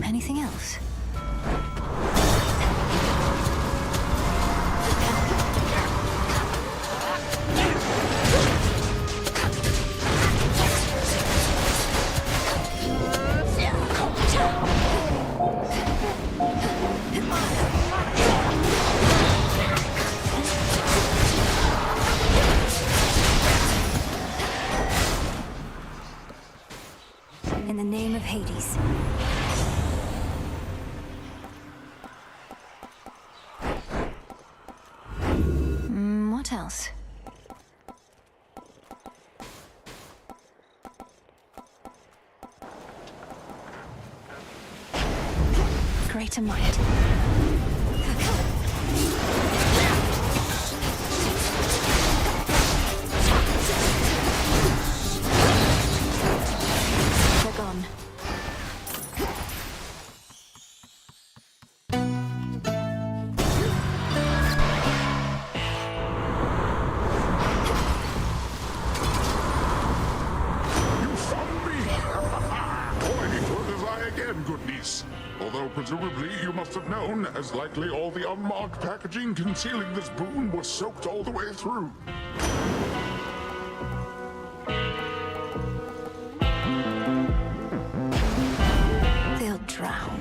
Speaker 3: Anything else? In the name of Hades. What else? Greater might. They're gone.
Speaker 5: Good niece. Although presumably you must have known, as likely all the unmarked packaging concealing this boon was soaked all the way through.
Speaker 3: They'll drown.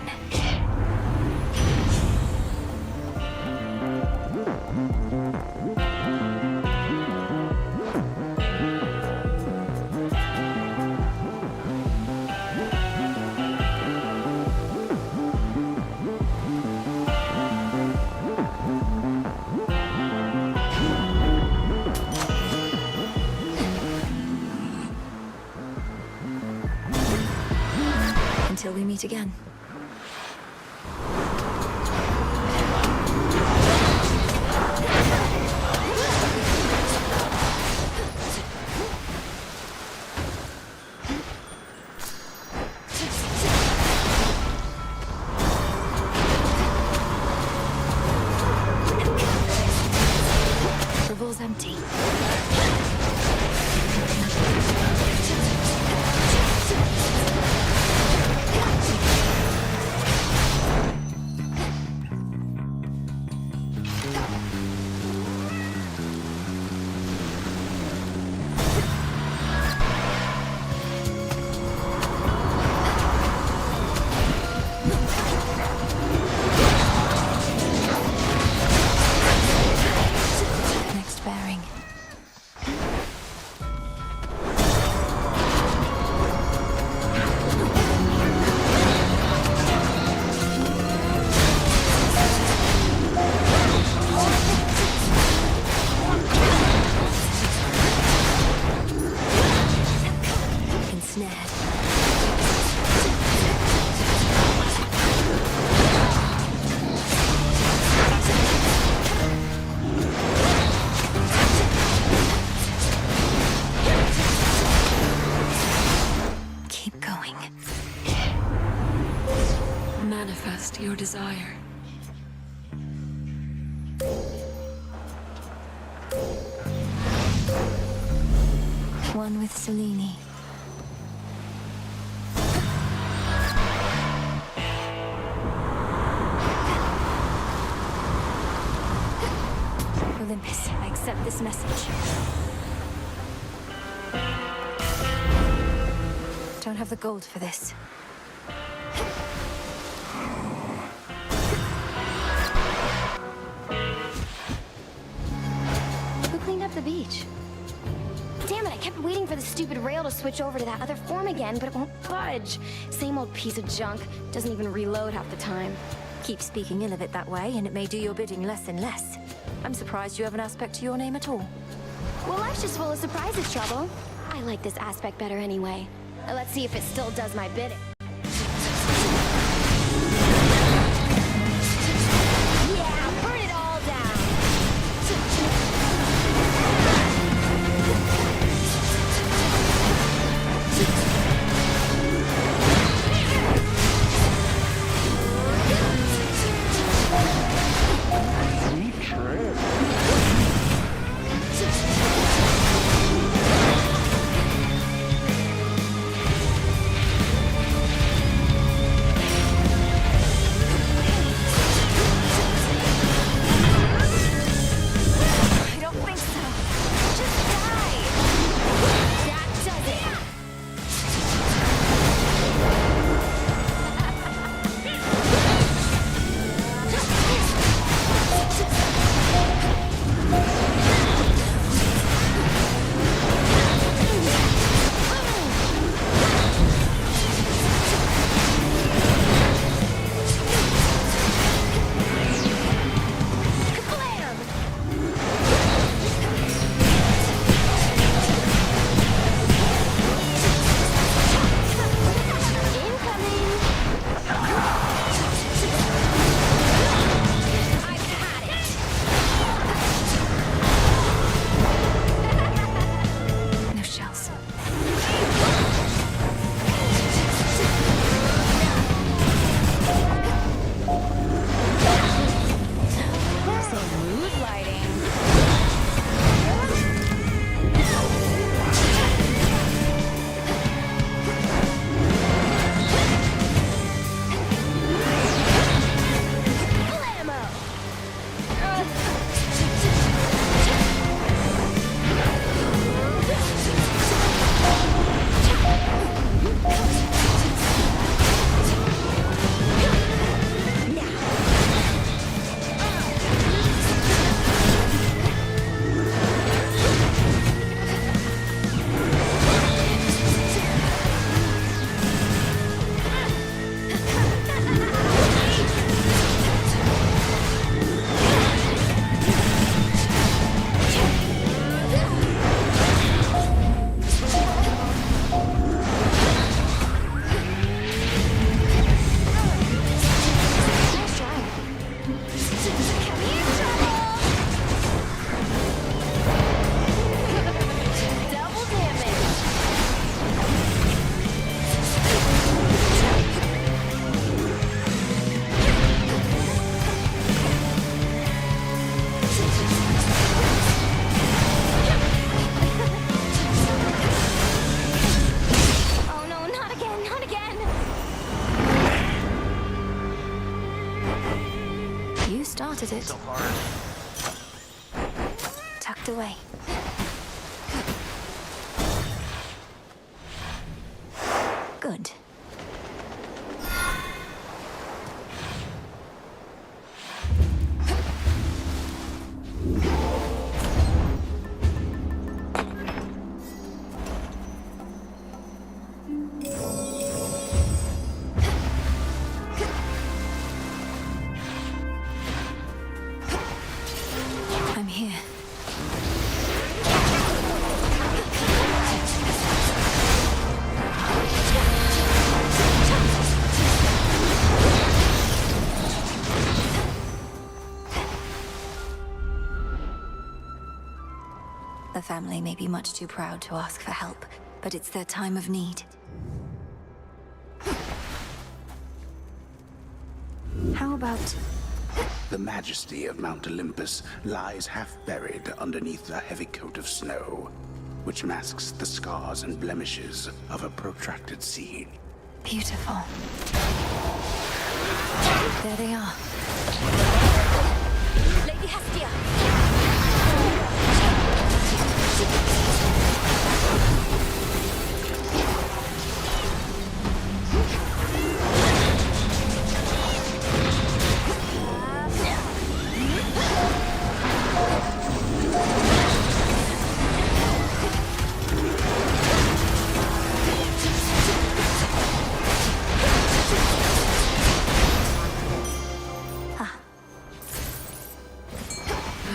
Speaker 3: Until we meet again. Revol's empty. Next bearing. Ensnared. Keep going.
Speaker 16: Manifest your desire.
Speaker 3: One with Selene. Olympus, I accept this message. don't have the gold for this.
Speaker 9: Who cleaned up the beach? Damn it, I kept waiting for the stupid rail to switch over to that other form again, but it won't budge. Same old piece of junk. Doesn't even reload half the time.
Speaker 3: Keep speaking ill of it that way, and it may do your bidding less and less. I'm surprised you have an aspect to your name at all.
Speaker 9: Well, life's just full of surprises, Trouble. I like this aspect better anyway. Now let's see if it still does my bidding. Yeah, burn it all down!
Speaker 5: Sweet trip.
Speaker 3: I don't think so.
Speaker 9: Just die! That does it!
Speaker 3: No shells.
Speaker 9: Some mood lighting. Nice try. Come here, Trouble! Double damage! Oh no, not again, not again!
Speaker 3: You started it.
Speaker 1: So hard.
Speaker 3: Tucked away. Good. I'm here. The family may be much too proud to ask for help, but it's their time of need. How about...
Speaker 4: The majesty of Mount Olympus lies half buried underneath a heavy coat of snow, which masks the scars and blemishes of a protracted siege.
Speaker 3: Beautiful. There they are. Lady Hestia!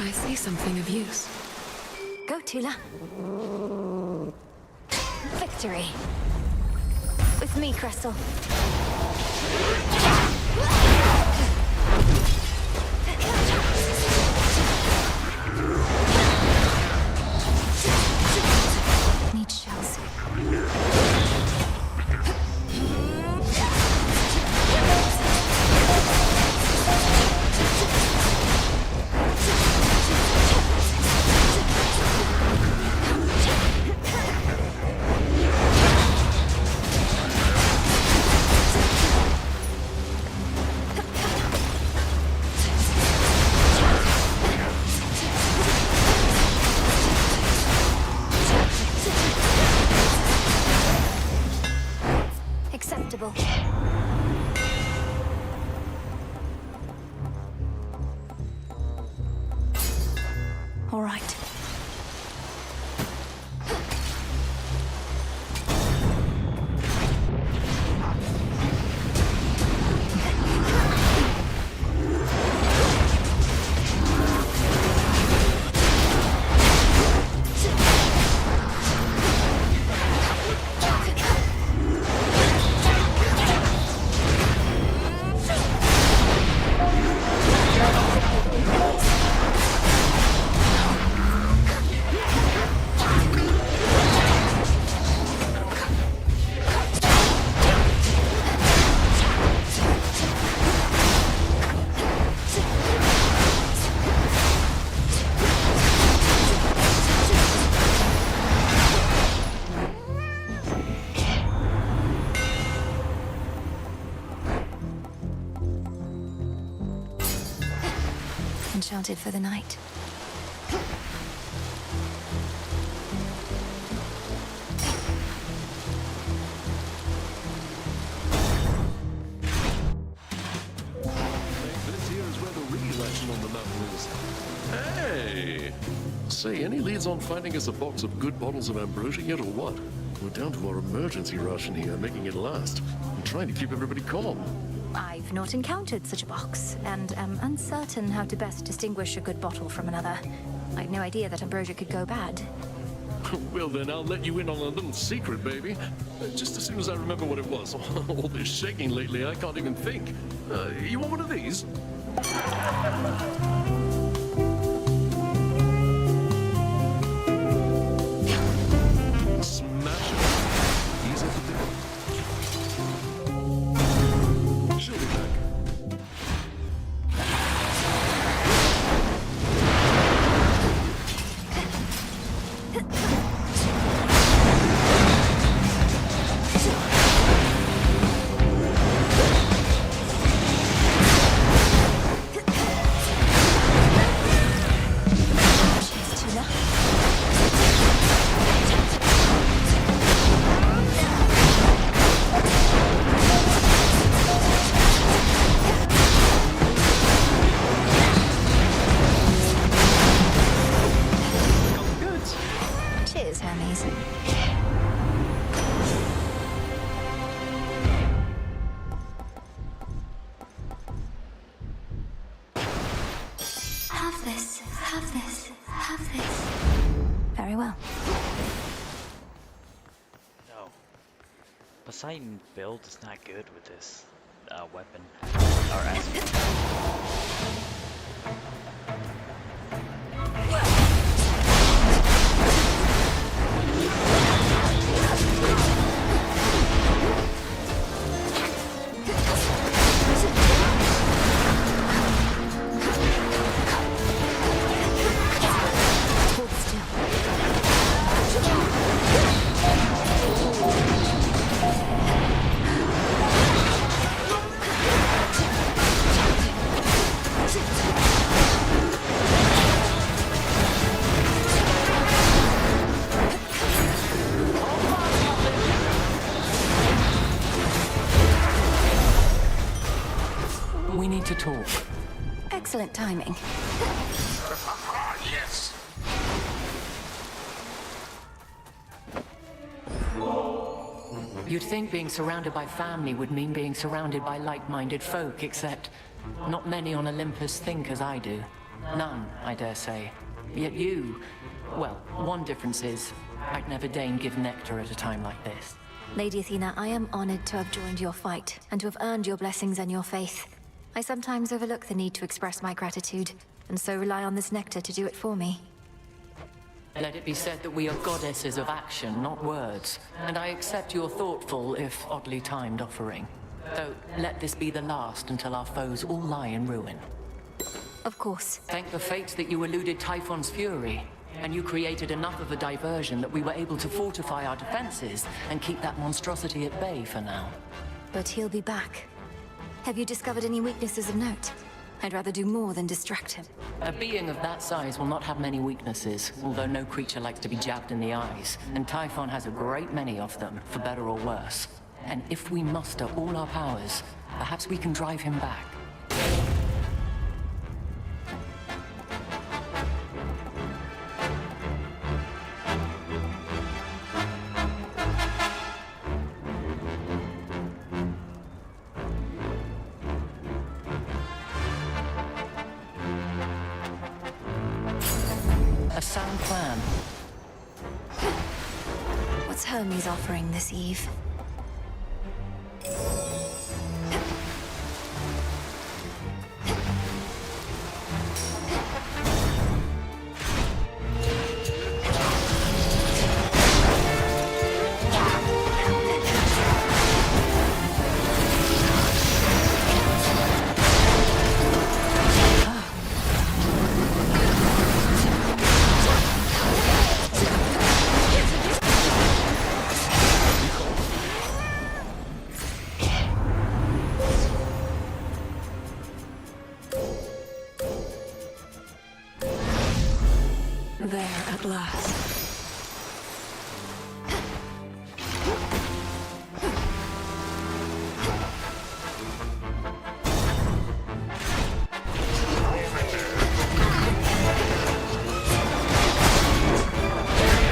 Speaker 16: I see something of use.
Speaker 3: Go, Tula. Victory. With me, Crystal. Need Chelsea. Acceptable. All right. Enchanted for the night.
Speaker 21: This here is where the real action on the mountain is. Hey! Say, any leads on finding us a box of good bottles of ambrosia yet, or what? We're down to our emergency ration here, making it last. I'm trying to keep everybody calm.
Speaker 3: I've not encountered such a box, and am uncertain how to best distinguish a good bottle from another. I'd no idea that ambrosia could go bad.
Speaker 21: Well then, I'll let you in on a little secret, baby. Just as soon as I remember what it was. All this shaking lately, I can't even think. You want one of these? Smash it. Ease up a bit. She'll be back.
Speaker 3: Cheers, Hermes. Have this, have this, have this. Very well.
Speaker 1: No. Poseidon build is not good with this weapon. Or aspect.
Speaker 10: We need to talk.
Speaker 3: Excellent timing.
Speaker 21: Yes!
Speaker 10: You'd think being surrounded by family would mean being surrounded by like-minded folk, except not many on Olympus think as I do. None, I dare say. Yet you... Well, one difference is, I'd never deign give nectar at a time like this.
Speaker 3: Lady Athena, I am honored to have joined your fight, and to have earned your blessings and your faith. I sometimes overlook the need to express my gratitude, and so rely on this nectar to do it for me.
Speaker 10: Let it be said that we are goddesses of action, not words, and I accept your thoughtful, if oddly timed, offering. Though, let this be the last until our foes all lie in ruin.
Speaker 3: Of course.
Speaker 10: Thank the fates that you eluded Typhon's fury, and you created enough of a diversion that we were able to fortify our defenses and keep that monstrosity at bay for now.
Speaker 3: But he'll be back. Have you discovered any weaknesses of note? I'd rather do more than distract him.
Speaker 10: A being of that size will not have many weaknesses, although no creature likes to be jabbed in the eyes, and Typhon has a great many of them, for better or worse. And if we muster all our powers, perhaps we can drive him back. A sound plan.
Speaker 3: What's Hermes offering this eve?
Speaker 16: There at last.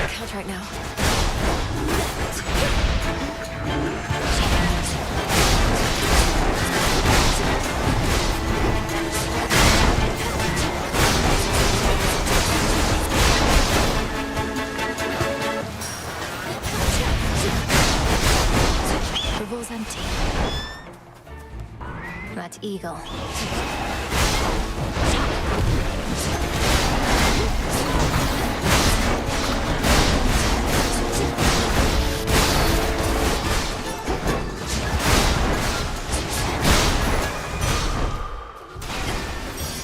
Speaker 3: Can't right now. Revol's empty. That eagle.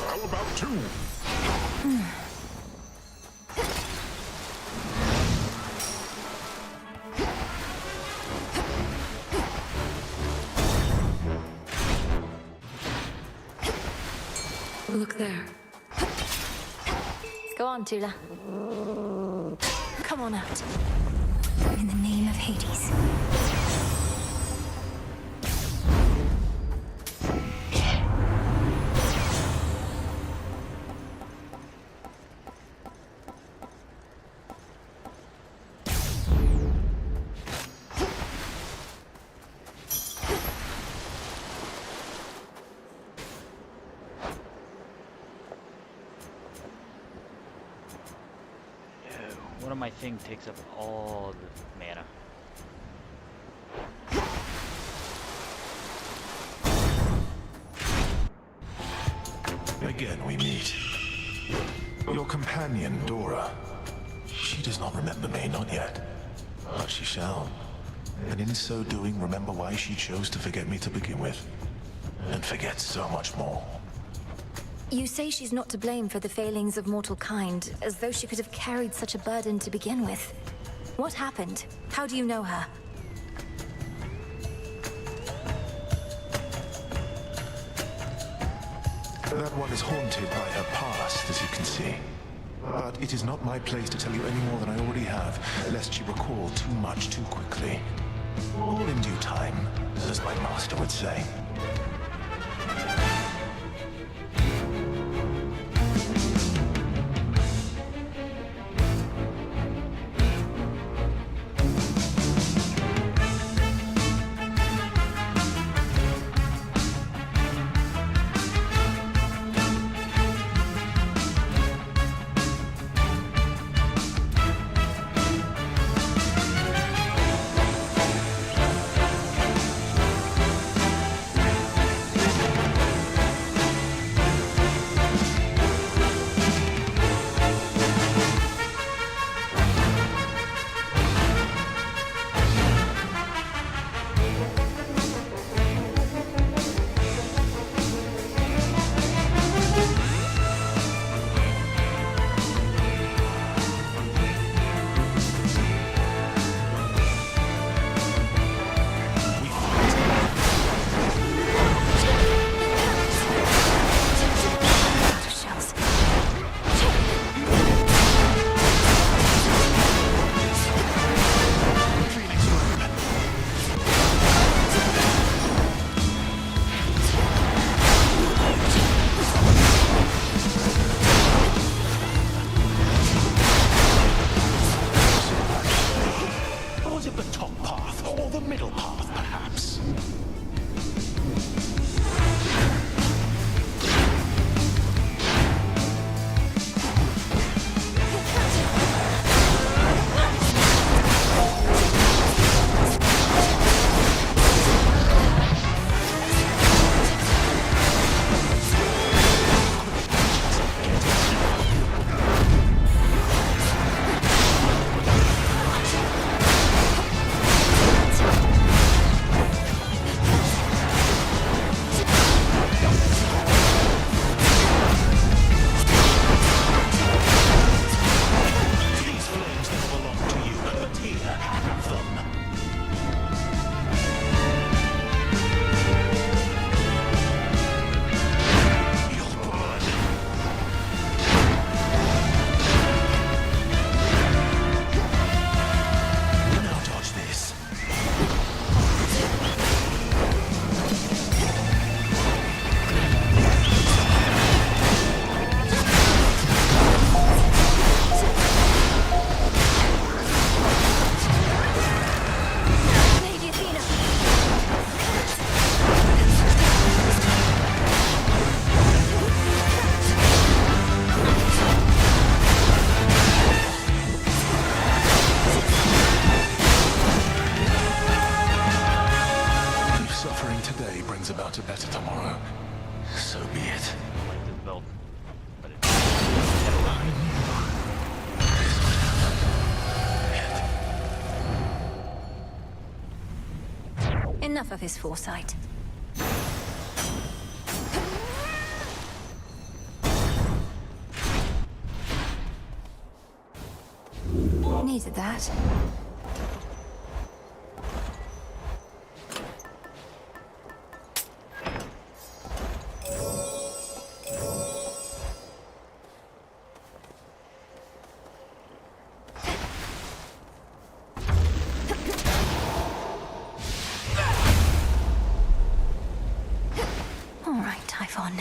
Speaker 5: How about two?
Speaker 16: Look there.
Speaker 3: Go on, Tula. Come on out. In the name of Hades.
Speaker 1: One of my thing takes up all the mana.
Speaker 6: Again we meet. Your companion, Dora. She does not remember me, not yet. But she shall. And in so doing, remember why she chose to forget me to begin with. And forget so much more.
Speaker 3: You say she's not to blame for the failings of mortal kind, as though she could have carried such a burden to begin with. What happened? How do you know her?
Speaker 6: That one is haunted by her past, as you can see. But it is not my place to tell you any more than I already have, lest she recall too much too quickly. All in due time, as my master would say.
Speaker 3: Enough of his foresight. Needed that. All right, Typhon.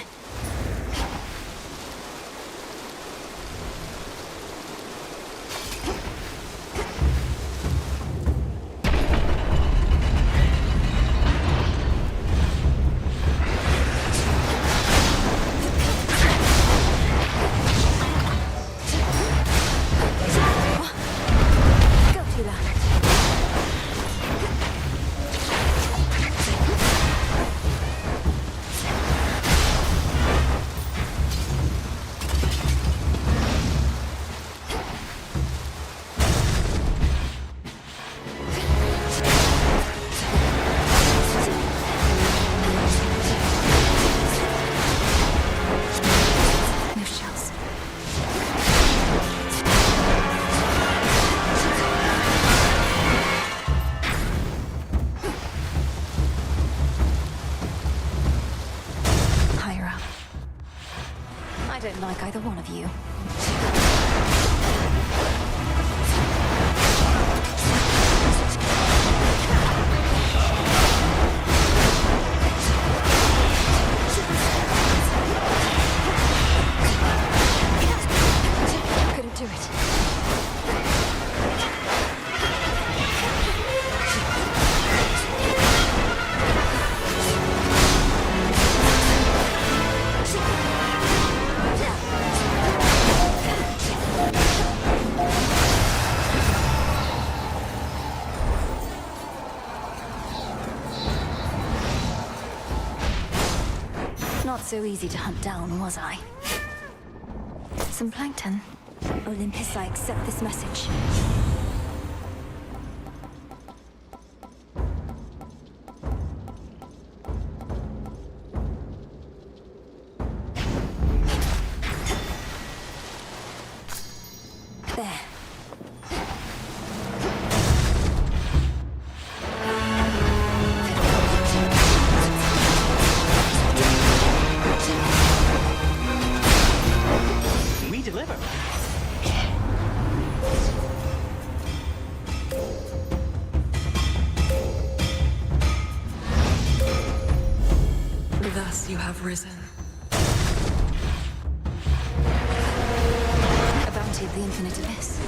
Speaker 3: I don't like either one of you. Couldn't do it. Not so easy to hunt down, was I? Some plankton. Olympus, I accept this message. There.
Speaker 13: We deliver.
Speaker 16: Thus you have risen.
Speaker 3: A bounty of the infinite abyss.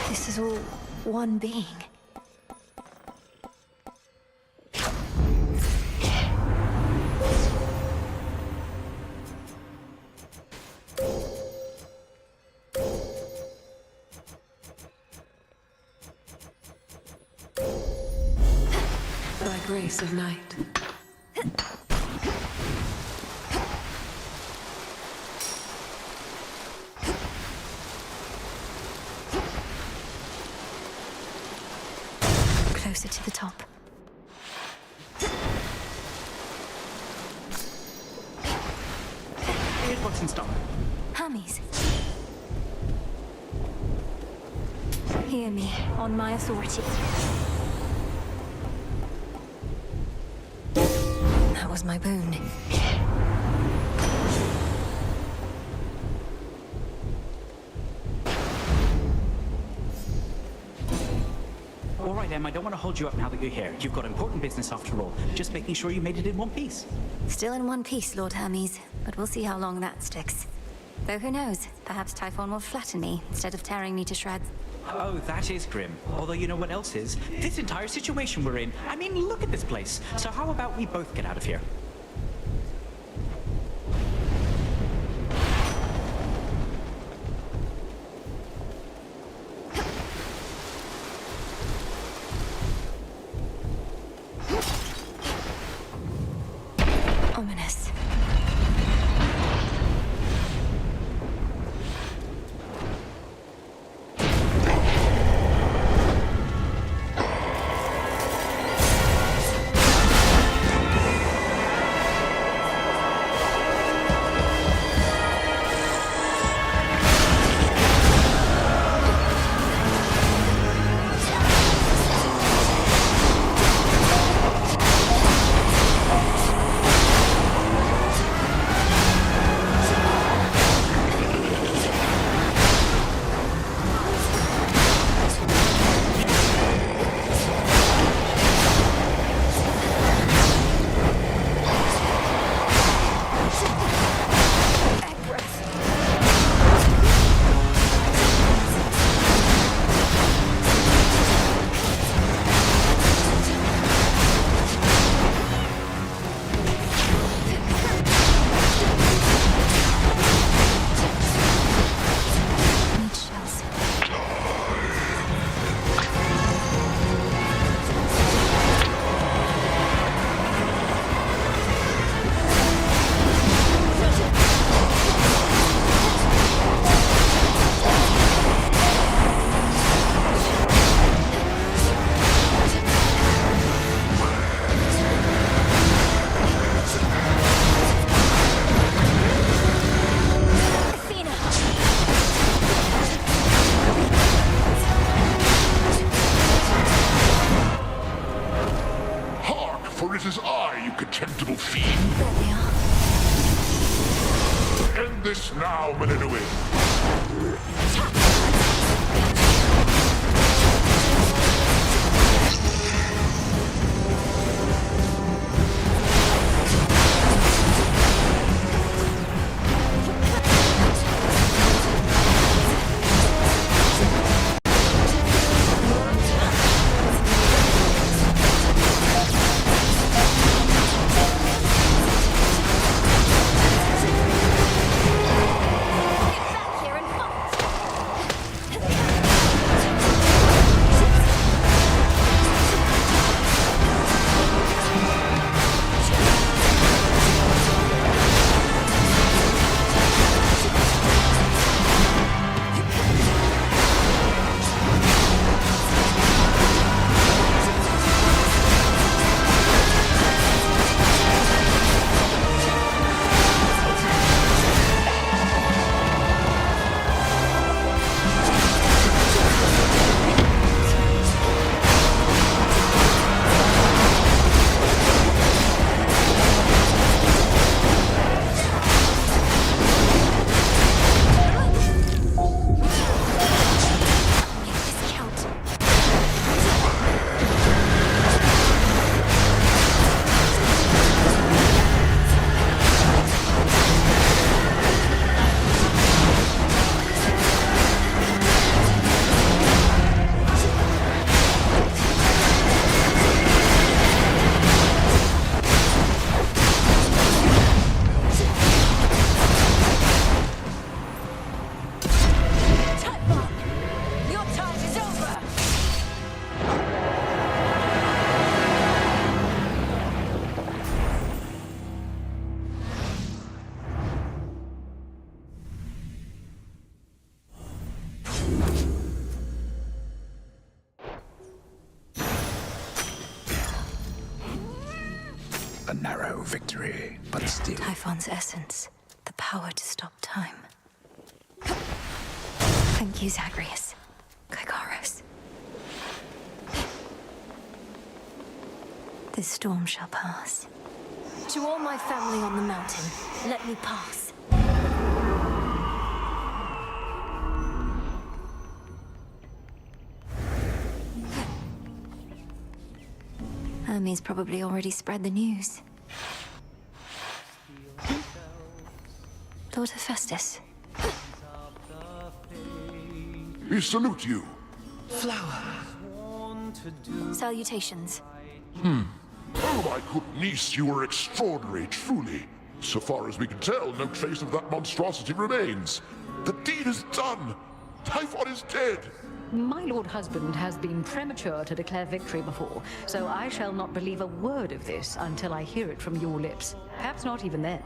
Speaker 3: This is all one being.
Speaker 16: By grace of night.
Speaker 3: closer to the top.
Speaker 13: Here's what's in stock.
Speaker 3: Hermes. Hear me, on my authority. That was my boon.
Speaker 13: All right, Em, I don't want to hold you up now that you're here. You've got important business after all. Just making sure you made it in one piece.
Speaker 3: Still in one piece, Lord Hermes, but we'll see how long that sticks. Though who knows, perhaps Typhon will flatten me instead of tearing me to shreds.
Speaker 13: Oh, that is grim. Although you know what else is? This entire situation we're in. I mean, look at this place. So how about we both get out of here?
Speaker 3: Ominous.
Speaker 5: For it is I, you contemptible fiend. End this now, Melinowin.
Speaker 4: a narrow victory, but still.
Speaker 3: Typhon's essence, the power to stop time. Thank you, Zagreus. Gygaros. This storm shall pass. To all my family on the mountain, let me pass. Hermes probably already spread the news. Lord Hephaestus.
Speaker 5: We salute you.
Speaker 15: Flower.
Speaker 3: Salutations.
Speaker 5: Oh, my good niece, you are extraordinary, truly. So far as we can tell, no trace of that monstrosity remains. The deed is done. Typhon is dead.
Speaker 18: My lord husband has been premature to declare victory before, so I shall not believe a word of this until I hear it from your lips. Perhaps not even then.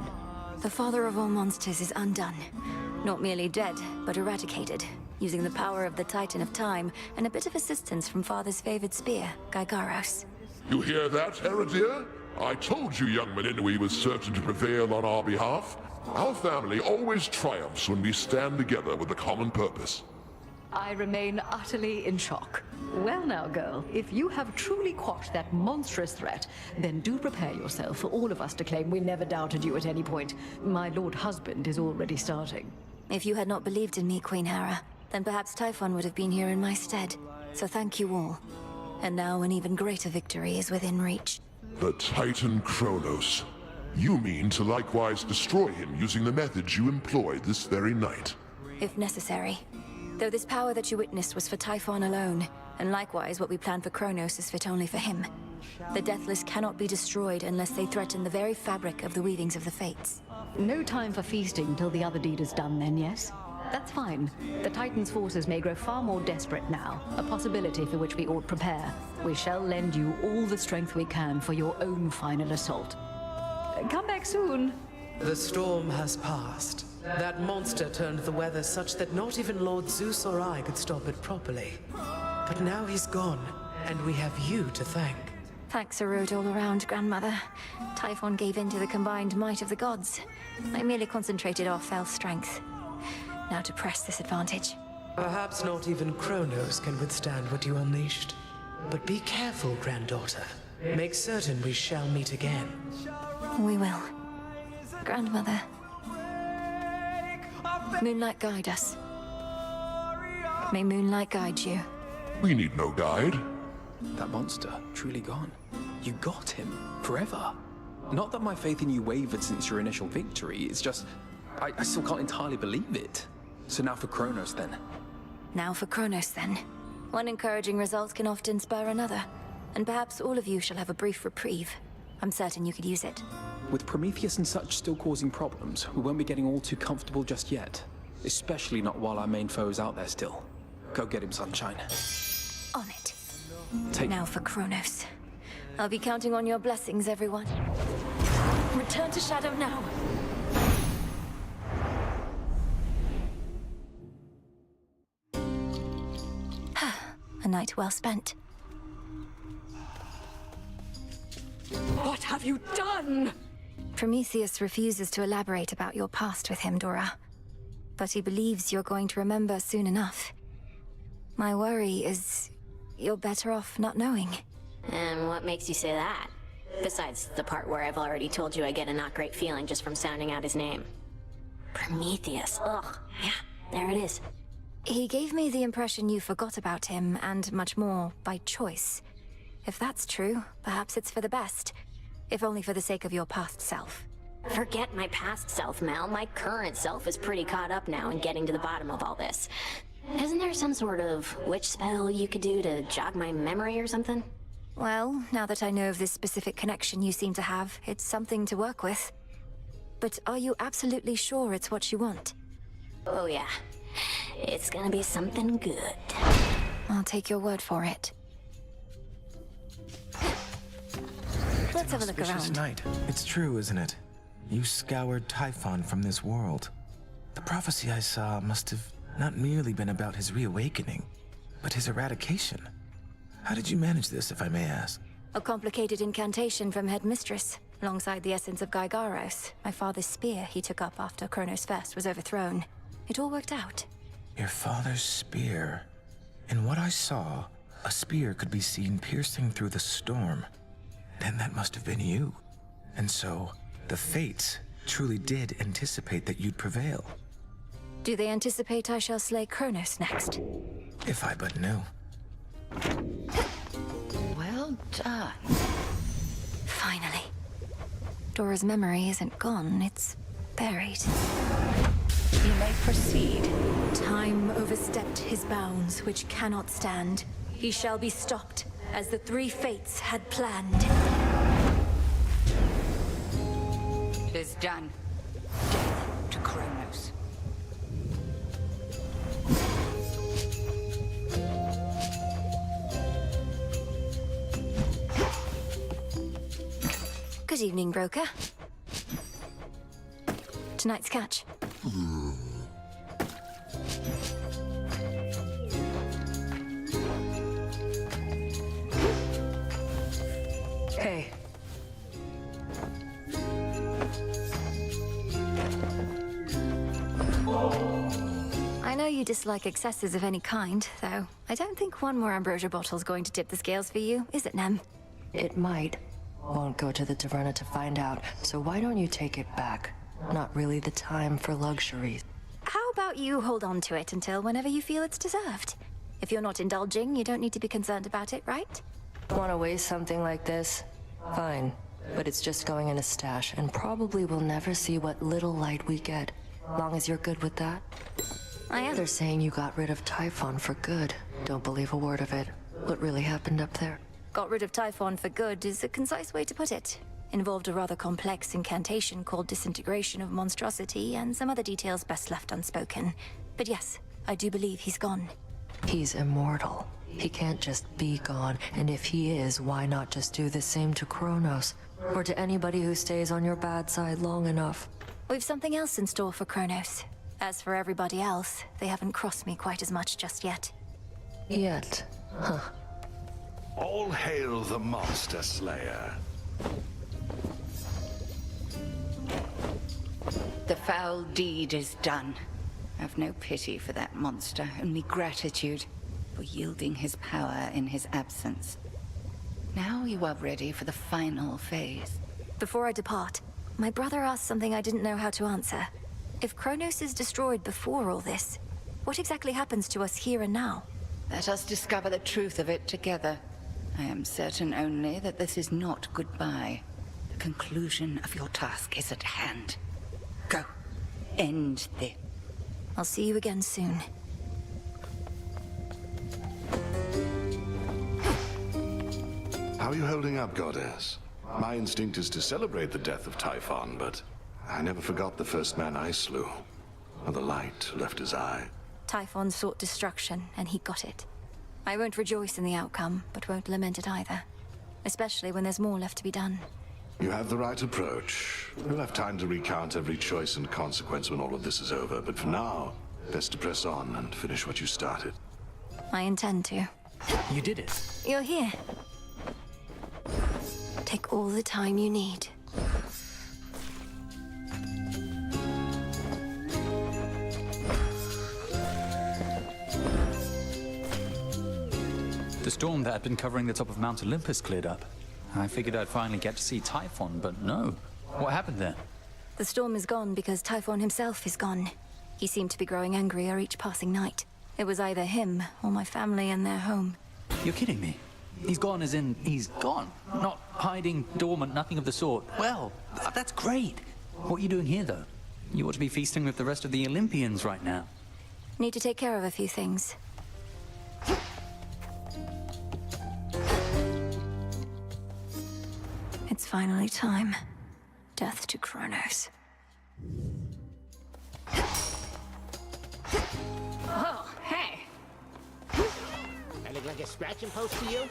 Speaker 3: The father of all monsters is undone. Not merely dead, but eradicated, using the power of the Titan of Time and a bit of assistance from father's favored spear, Gygaros.
Speaker 5: You hear that, Heredia? I told you young Meninui was certain to prevail on our behalf. Our family always triumphs when we stand together with a common purpose.
Speaker 18: I remain utterly in shock. Well now, girl, if you have truly quashed that monstrous threat, then do prepare yourself for all of us to claim we never doubted you at any point. My lord husband is already starting.
Speaker 3: If you had not believed in me, Queen Hera, then perhaps Typhon would have been here in my stead. So thank you all. And now an even greater victory is within reach.
Speaker 5: The Titan Kronos. You mean to likewise destroy him using the methods you employed this very night?
Speaker 3: If necessary. Though this power that you witnessed was for Typhon alone, and likewise what we planned for Kronos is fit only for him. The Deathless cannot be destroyed unless they threaten the very fabric of the weavings of the Fates.
Speaker 18: No time for feasting till the other deed is done then, yes? That's fine. The Titan's forces may grow far more desperate now, a possibility for which we ought prepare. We shall lend you all the strength we can for your own final assault. Come back soon.
Speaker 15: The storm has passed. That monster turned the weather such that not even Lord Zeus or I could stop it properly. But now he's gone, and we have you to thank.
Speaker 3: Thanks are owed all around, Grandmother. Typhon gave in to the combined might of the gods. I merely concentrated our fell strength. Now to press this advantage.
Speaker 15: Perhaps not even Kronos can withstand what you unleashed. But be careful, granddaughter. Make certain we shall meet again.
Speaker 3: We will. Grandmother. Moonlight guide us. May moonlight guide you.
Speaker 5: We need no guide.
Speaker 14: That monster, truly gone. You got him, forever. Not that my faith in you wavered since your initial victory, it's just... I still can't entirely believe it. So now for Kronos, then.
Speaker 3: Now for Kronos, then. One encouraging result can often spur another. And perhaps all of you shall have a brief reprieve. I'm certain you could use it.
Speaker 14: With Prometheus and such still causing problems, we won't be getting all too comfortable just yet. Especially not while our main foe is out there still. Go get him, Sunshine.
Speaker 3: On it. Now for Kronos. I'll be counting on your blessings, everyone. Return to Shadow now. A night well spent.
Speaker 18: What have you done?
Speaker 3: Prometheus refuses to elaborate about your past with him, Dora. But he believes you're going to remember soon enough. My worry is you're better off not knowing.
Speaker 11: And what makes you say that? Besides the part where I've already told you I get a not great feeling just from sounding out his name. Prometheus, ugh, yeah, there it is.
Speaker 3: He gave me the impression you forgot about him, and much more by choice. If that's true, perhaps it's for the best. If only for the sake of your past self.
Speaker 11: Forget my past self, Mel. My current self is pretty caught up now in getting to the bottom of all this. Isn't there some sort of witch spell you could do to jog my memory or something?
Speaker 3: Well, now that I know of this specific connection you seem to have, it's something to work with. But are you absolutely sure it's what you want?
Speaker 11: Oh yeah. It's gonna be something good.
Speaker 3: I'll take your word for it. Let's have a look around.
Speaker 12: Night. It's true, isn't it? You scoured Typhon from this world. The prophecy I saw must have not merely been about his reawakening, but his eradication. How did you manage this, if I may ask?
Speaker 3: A complicated incantation from Headmistress. alongside the essence of Gygaros, my father's spear he took up after Kronos Fest was overthrown. It all worked out.
Speaker 12: Your father's spear. In what I saw, a spear could be seen piercing through the storm. Then that must have been you. And so, the Fates truly did anticipate that you'd prevail.
Speaker 3: Do they anticipate I shall slay Kronos next?
Speaker 12: If I but knew.
Speaker 8: Well done.
Speaker 3: Finally. Dora's memory isn't gone, it's buried.
Speaker 8: You may proceed.
Speaker 3: Time overstepped his bounds, which cannot stand. He shall be stopped, as the three fates had planned.
Speaker 8: It is done. Death to Kronos.
Speaker 3: Good evening, broker. Tonight's catch.
Speaker 17: Hey.
Speaker 3: I know you dislike excesses of any kind, though. I don't think one more ambrosia bottle's going to tip the scales for you, is it, Nem?
Speaker 17: It might. Won't go to the taverna to find out, so why don't you take it back? Not really the time for luxuries.
Speaker 3: How about you hold on to it until whenever you feel it's deserved? If you're not indulging, you don't need to be concerned about it, right?
Speaker 17: Want to waste something like this? Fine. But it's just going in a stash, and probably we'll never see what little light we get. Long as you're good with that.
Speaker 3: I am.
Speaker 17: They're saying you got rid of Typhon for good. Don't believe a word of it. What really happened up there?
Speaker 3: Got rid of Typhon for good is a concise way to put it. Involved a rather complex incantation called Disintegration of Monstrosity and some other details best left unspoken. But yes, I do believe he's gone.
Speaker 17: He's immortal. He can't just be gone, and if he is, why not just do the same to Kronos? Or to anybody who stays on your bad side long enough?
Speaker 3: We've something else in store for Kronos. As for everybody else, they haven't crossed me quite as much just yet.
Speaker 17: Yet? Huh.
Speaker 6: All hail the Monster Slayer.
Speaker 8: The foul deed is done. Have no pity for that monster, only gratitude for yielding his power in his absence. Now you are ready for the final phase.
Speaker 3: Before I depart, my brother asked something I didn't know how to answer. If Kronos is destroyed before all this, what exactly happens to us here and now?
Speaker 8: Let us discover the truth of it together. I am certain only that this is not goodbye. The conclusion of your task is at hand. Go. End this.
Speaker 3: I'll see you again soon.
Speaker 6: How are you holding up, Goddess? My instinct is to celebrate the death of Typhon, but I never forgot the first man I slew. Or the light left his eye.
Speaker 3: Typhon sought destruction, and he got it. I won't rejoice in the outcome, but won't lament it either. Especially when there's more left to be done.
Speaker 6: You have the right approach. We'll have time to recount every choice and consequence when all of this is over, but for now, best to press on and finish what you started.
Speaker 3: I intend to.
Speaker 19: You did it.
Speaker 3: You're here. Take all the time you need.
Speaker 19: The storm that had been covering the top of Mount Olympus cleared up. I figured I'd finally get to see Typhon, but no. What happened there?
Speaker 3: The storm is gone because Typhon himself is gone. He seemed to be growing angrier each passing night. It was either him or my family and their home.
Speaker 19: You're kidding me. He's gone as in he's gone. Not hiding, dormant, nothing of the sort. Well, that's great. What are you doing here, though? You ought to be feasting with the rest of the Olympians right now.
Speaker 3: Need to take care of a few things. It's finally time. Death to Kronos.
Speaker 11: Oh, hey.
Speaker 2: I look like a scratching post to you?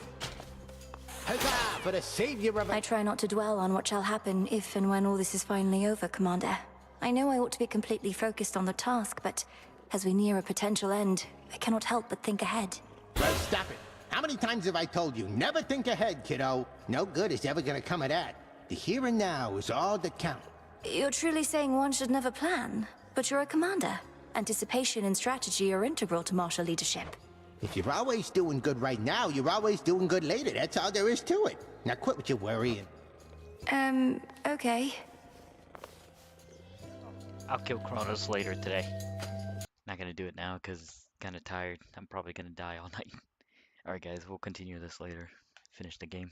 Speaker 2: Huzzah for the savior of...
Speaker 3: I try not to dwell on what shall happen if and when all this is finally over, Commander. I know I ought to be completely focused on the task, but as we near a potential end, I cannot help but think ahead.
Speaker 2: Well, stop it. How many times have I told you, never think ahead, kiddo? No good is ever gonna come of that. The here and now is all that counts.
Speaker 3: You're truly saying one should never plan, but you're a commander. Anticipation and strategy are integral to martial leadership.
Speaker 2: If you're always doing good right now, you're always doing good later. That's all there is to it. Now quit with your worrying.
Speaker 3: Okay.
Speaker 1: I'll kill Kronos later today. Not gonna do it now because kind of tired. I'm probably gonna die all night. Alright guys, we'll continue this later. Finish the game.